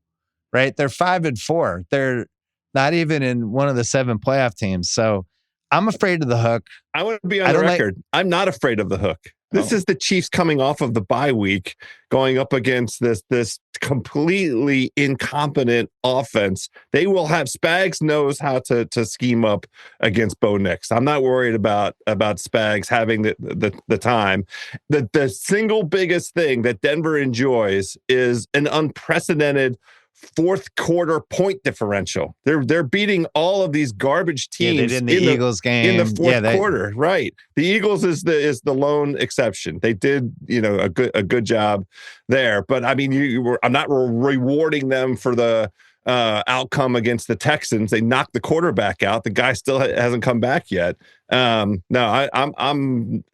right? They're 5-4. They're not even in one of the 7 playoff teams. So I'm afraid of the hook. I want to be on the record. I'm not afraid of the hook. This is the Chiefs coming off of the bye week, going up against this completely incompetent offense. They will have Spags knows how to scheme up against Bo Nix. I'm not worried about Spags having the time. The single biggest thing that Denver enjoys is an unprecedented fourth quarter point differential. They're beating all of these garbage teams. Yeah, they did in the Eagles game in the fourth quarter, right? The Eagles is the lone exception. They did a good job there, but I mean, I'm not rewarding them for the outcome against the Texans. They knocked the quarterback out. The guy still hasn't come back yet. No,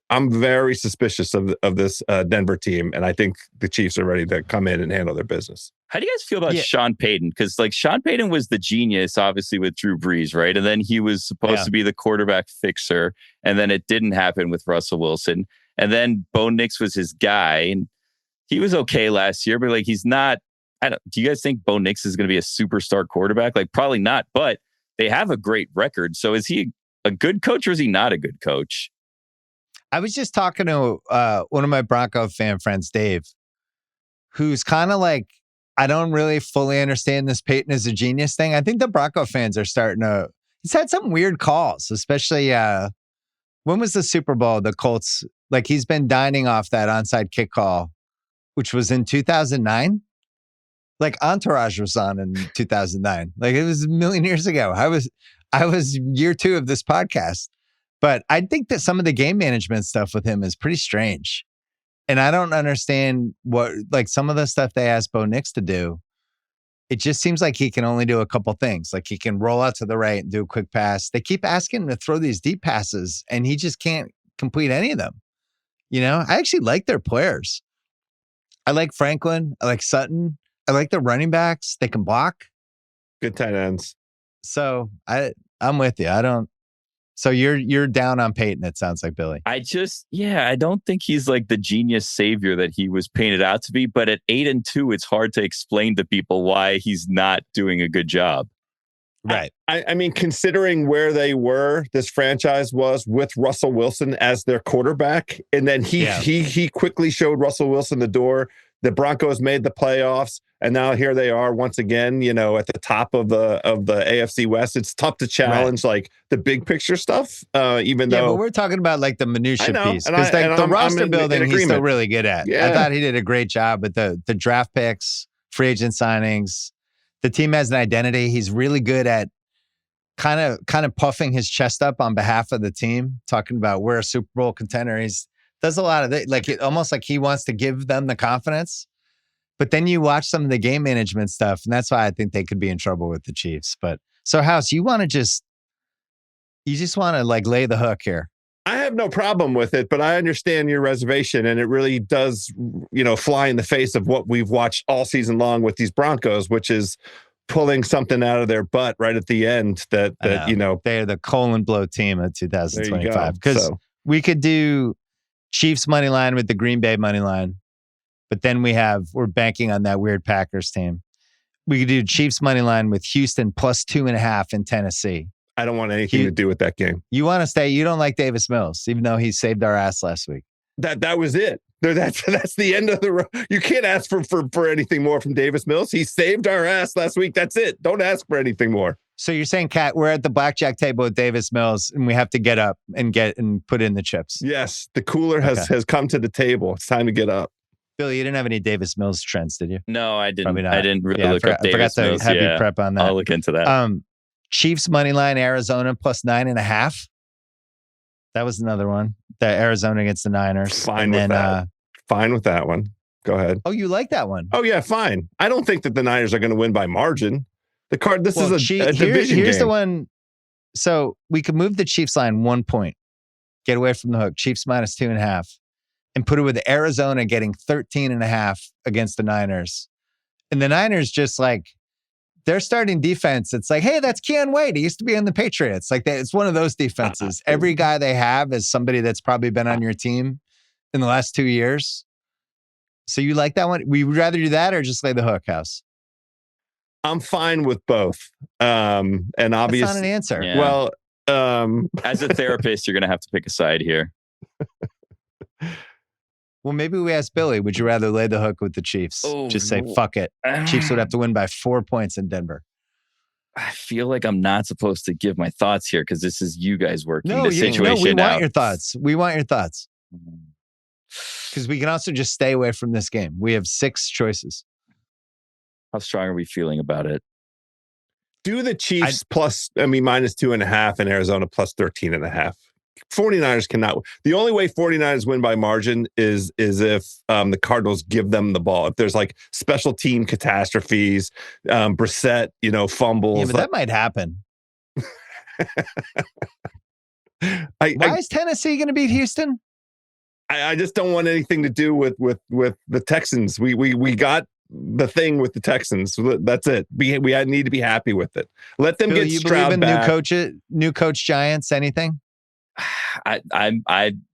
I'm very suspicious of this Denver team, and I think the Chiefs are ready to come in and handle their business. How do you guys feel about Sean Payton? Because Sean Payton was the genius, obviously, with Drew Brees, right? And then he was supposed to be the quarterback fixer, and then it didn't happen with Russell Wilson. And then Bo Nix was his guy, and he was okay last year, but he's not. Do you guys think Bo Nix is going to be a superstar quarterback? Probably not, but they have a great record. So is he a good coach or is he not a good coach? I was just talking to one of my Bronco fan friends, Dave, who's kind of I don't really fully understand this Peyton is a genius thing. I think the Bronco fans are starting to, he's had some weird calls, especially when was the Super Bowl? The Colts, he's been dining off that onside kick call, which was in 2009. Entourage was on in 2009. It was a million years ago. I was year 2 of this podcast. But I think that some of the game management stuff with him is pretty strange. And I don't understand what, some of the stuff they asked Bo Nix to do. It just seems like he can only do a couple things. He can roll out to the right and do a quick pass. They keep asking him to throw these deep passes, and he just can't complete any of them. I actually like their players. I like Franklin. I like Sutton. I like the running backs. They can block. Good tight ends. So I'm with you. So you're down on Peyton, it sounds like, Billy. I don't think he's the genius savior that he was painted out to be. But at 8-2, it's hard to explain to people why he's not doing a good job. Right. I mean, considering where they were, this franchise was with Russell Wilson as their quarterback, and then he quickly showed Russell Wilson the door. The Broncos made the playoffs, and now here they are once again, at the top of the AFC West. It's tough to challenge the big picture stuff, even though. Yeah, but we're talking about the minutia piece, because the roster building he's still really good at. Yeah. I thought he did a great job with the draft picks, free agent signings. The team has an identity. He's really good at kind of puffing his chest up on behalf of the team, talking about we're a Super Bowl contender. He's does a lot of it, almost like he wants to give them the confidence. But then you watch some of the game management stuff, and that's why I think they could be in trouble with the Chiefs. But so, House, you just want to like lay the hook here. I have no problem with it, but I understand your reservation, and it really does, fly in the face of what we've watched all season long with these Broncos, which is pulling something out of their butt right at the end that they're the colon blow team of 2025. Because So, we could do Chiefs money line with the Green Bay money line, but then we're banking on that weird Packers team. We could do Chiefs money line with Houston plus 2.5 in Tennessee. I don't want anything to do with that game. You want to stay. You don't like Davis Mills, even though he saved our ass last week. That was it. That's the end of the road. You can't ask for anything more from Davis Mills. He saved our ass last week. That's it. Don't ask for anything more. So you're saying, Kat, we're at the blackjack table with Davis Mills, and we have to get up and put in the chips. Yes, the cooler has come to the table. It's time to get up. Billy, you didn't have any Davis Mills trends, did you? No, I didn't. Probably not. I didn't really look up Davis Mills. I forgot to have you prep on that. I'll look into that. Chiefs money line Arizona plus 9.5. That was another one. The Arizona against the Niners. Fine with that one. Go ahead. Oh, you like that one? Oh yeah, fine. I don't think that the Niners are going to win by margin. This is a division Here's game. the one. So we could move the Chiefs line 1 point, get away from the hook. Chiefs minus 2.5, and put it with Arizona getting 13.5 against the Niners. And the Niners just like, their starting defense, it's like, hey, that's Keon Wade. He used to be on the Patriots. Like it's one of those defenses. Every guy they have is somebody that's probably been on your team in the last 2 years. So you like that one? We would rather do that or just lay the hook, House? I'm fine with both. And obviously, that's not an answer. Yeah. Well, as a therapist, you're going to have to pick a side here. Well, maybe we ask Billy, would you rather lay the hook with the Chiefs? Just say, fuck it. Chiefs would have to win by 4 points in Denver. I feel like I'm not supposed to give my thoughts here because this is you guys working the situation No, we out. Want your thoughts. We want your thoughts. Because we can also just stay away from this game. We have 6 choices. How strong are we feeling about it? do the Chiefs minus 2.5 and Arizona plus 13.5. 49ers cannot. The only way 49ers win by margin is if the Cardinals give them the ball. If there's like special team catastrophes, Brissett, fumbles. Yeah, but that might happen. Why is Tennessee going to beat Houston? I just don't want anything to do with the Texans. We got the thing with the Texans. That's it. We need to be happy with it. Let them get Stroud back. New coach Giants. Anything? I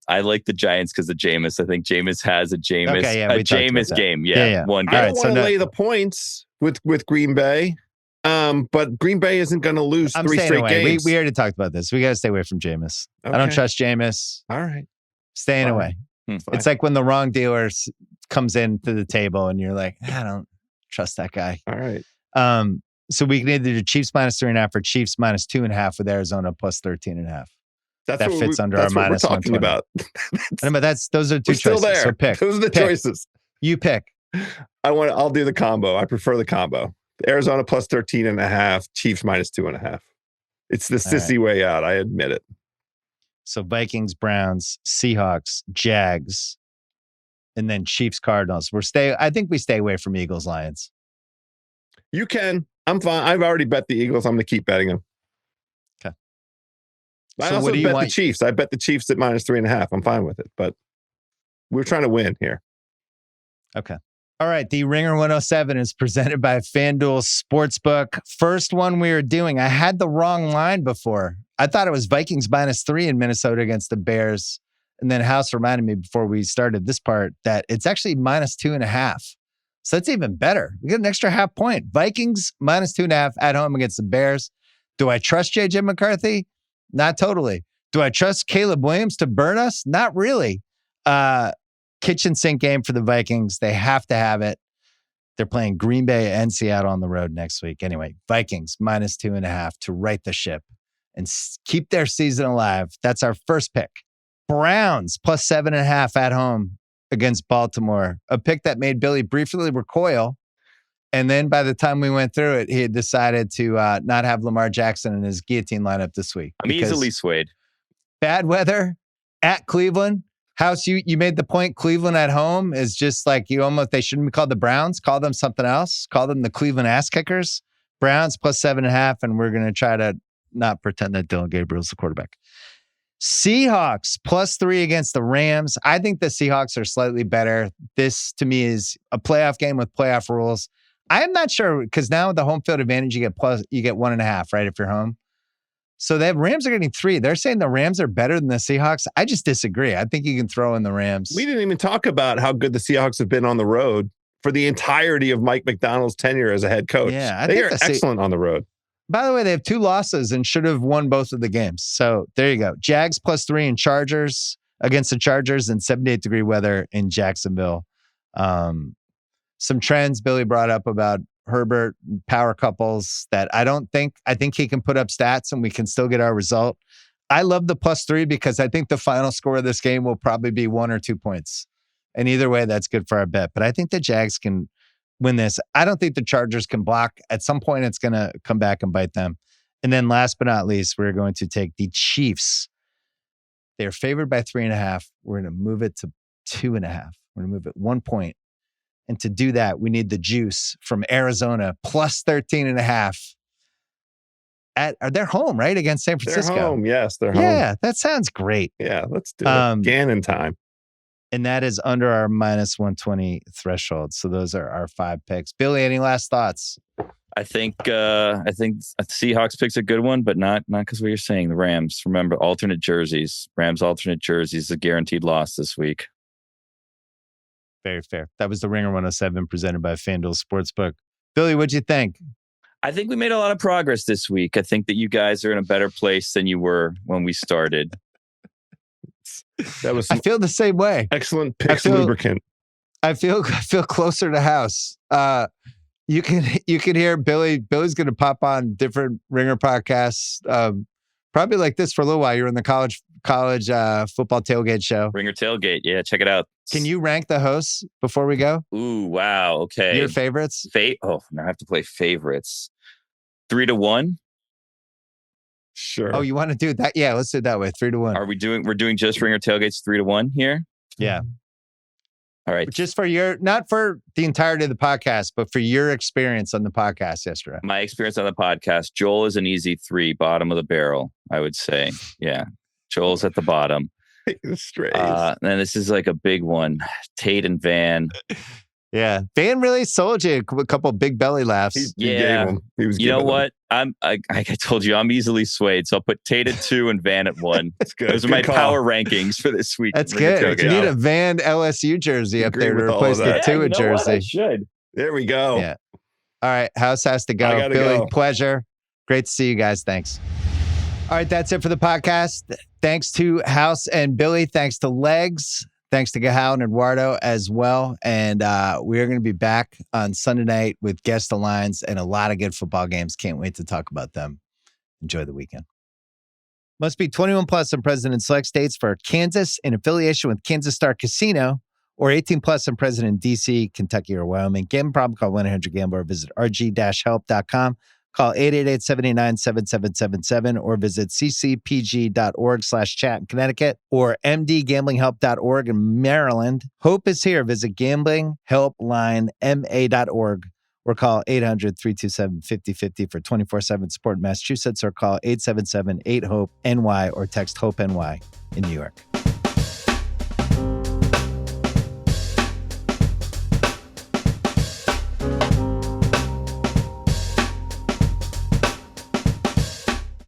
like the Giants because of Jameis. I think Jameis has a Jameis game. Yeah. One game. I don't want to lay the points with Green Bay. But Green Bay isn't going to lose 3 straight games. We already talked about this. We got to stay away from Jameis. Okay. I don't trust Jameis. All right. Staying away. It's like when the wrong dealer comes into the table and you're like, I don't trust that guy. All right. So we can either do Chiefs minus 3.5 or Chiefs minus 2.5 with Arizona plus 13.5. That fits under our minus 120. Talking about. But those are 2 choices. Still there. So pick. Those are the choices. You pick. I'll do the combo. I prefer the combo. Arizona plus 13.5, Chiefs minus 2.5. It's the sissy way out. I admit it. So Vikings, Browns, Seahawks, Jags, and then Chiefs, Cardinals. I think we stay away from Eagles, Lions. You can. I'm fine. I've already bet the Eagles. I'm going to keep betting them. Okay. I also bet the Chiefs. I bet the Chiefs at minus 3.5. I'm fine with it, but we're trying to win here. Okay. All right. The Ringer 107 is presented by FanDuel Sportsbook. First one we are doing. I had the wrong line before. I thought it was Vikings minus 3 in Minnesota against the Bears. And then House reminded me before we started this part that it's actually minus 2.5. So that's even better. We get an extra half point. Vikings minus 2.5 at home against the Bears. Do I trust JJ McCarthy? Not totally. Do I trust Caleb Williams to burn us? Not really. Kitchen sink game for the Vikings. They have to have it. They're playing Green Bay and Seattle on the road next week. Anyway, Vikings minus 2.5 to right the ship and keep their season alive. That's our first pick. Browns plus 7.5 at home against Baltimore. A pick that made Billy briefly recoil. And then by the time we went through it, he had decided to not have Lamar Jackson in his guillotine lineup this week. I'm easily swayed. Bad weather at Cleveland. House, you made the point. Cleveland at home is just like they shouldn't be called the Browns. Call them something else. Call them the Cleveland ass kickers. Browns plus 7.5, and we're going to try to not pretend that Dylan Gabriel's the quarterback. Seahawks plus 3 against the Rams. I think the Seahawks are slightly better. This to me is a playoff game with playoff rules. I'm not sure because now with the home field advantage, you get 1.5, right? If you're home. So the Rams are getting 3. They're saying the Rams are better than the Seahawks. I just disagree. I think you can throw in the Rams. We didn't even talk about how good the Seahawks have been on the road for the entirety of Mike Macdonald's tenure as a head coach. Yeah, they are excellent on the road. By the way, they have 2 losses and should have won both of the games. So there you go. Jags plus 3 and Chargers against the Chargers in 78-degree weather in Jacksonville. Some trends Billy brought up about Herbert power couples that I think he can put up stats and we can still get our result. I love the plus 3 because I think the final score of this game will probably be 1 or 2 points. And either way, that's good for our bet. But I think the Jags can win this. I don't think the Chargers can block. At some point, it's going to come back and bite them. And then last but not least, we're going to take the Chiefs. They're favored by 3.5. We're going to move it to 2.5. We're going to move it 1 point. And to do that, we need the juice from Arizona plus 13.5. They're home, right? Against San Francisco. They're home. Yes, they're home. Yeah, that sounds great. Yeah, let's do it. Gannon time. And that is under our minus 120 threshold. So those are our 5 picks. Billy, any last thoughts? I think Seahawks pick's a good one, but not because what you're saying. The Rams, remember, alternate jerseys. Rams alternate jerseys, a guaranteed loss this week. Very fair. That was the Ringer 107 presented by FanDuel Sportsbook. Billy, what'd you think? I think we made a lot of progress this week. I think that you guys are in a better place than you were when we started. That was I feel the same way. Excellent picks lubricant. I feel closer to House. You can hear Billy. Billy's going to pop on different Ringer podcasts. Probably like this for a little while. You're in the college football tailgate show. Ringer Tailgate. Yeah, check it out. Can you rank the hosts before we go? Ooh, wow. Okay. Your favorites? Now I have to play favorites. 3 to 1. Sure. Oh, you want to do that? Yeah, let's do it that way. 3 to 1. We're doing just Ringer Tailgates 3 to 1 here? Yeah. All right. Just for not for the entirety of the podcast, but for your experience on the podcast yesterday. My experience on the podcast, Joel is an easy 3, bottom of the barrel, I would say. Yeah. Joel's at the bottom. And this is like a big one. Tate and Van. Yeah. Van really sold you a couple of big belly laughs. He gave him. He was. You know what? I told you, I'm easily swayed. So I'll put Tate at 2 and Van at 1. That's good. Those are my power rankings for this week. That's good. You need a Van LSU jersey up there to replace the Tua jersey. I should. There we go. Yeah. All right. House has to go. Billy, pleasure. Great to see you guys. Thanks. All right. That's it for the podcast. Thanks to House and Billy. Thanks to Legs. Thanks to Gahal and Eduardo as well. And we're going to be back on Sunday night with guest lines and a lot of good football games. Can't wait to talk about them. Enjoy the weekend. Must be 21 plus and present in select states for Kansas in affiliation with Kansas Star Casino, or 18 plus and present in DC, Kentucky, or Wyoming. Gambling problem? Call 1-800-GAMBLER or visit rg-help.com. Call 888-789-7777 or visit ccpg.org/chat in Connecticut or mdgamblinghelp.org in Maryland. Hope is here. Visit gamblinghelplinema.org or call 800-327-5050 for 24/7 support in Massachusetts, or call 877-8-HOPE-NY or text HOPE-NY in New York.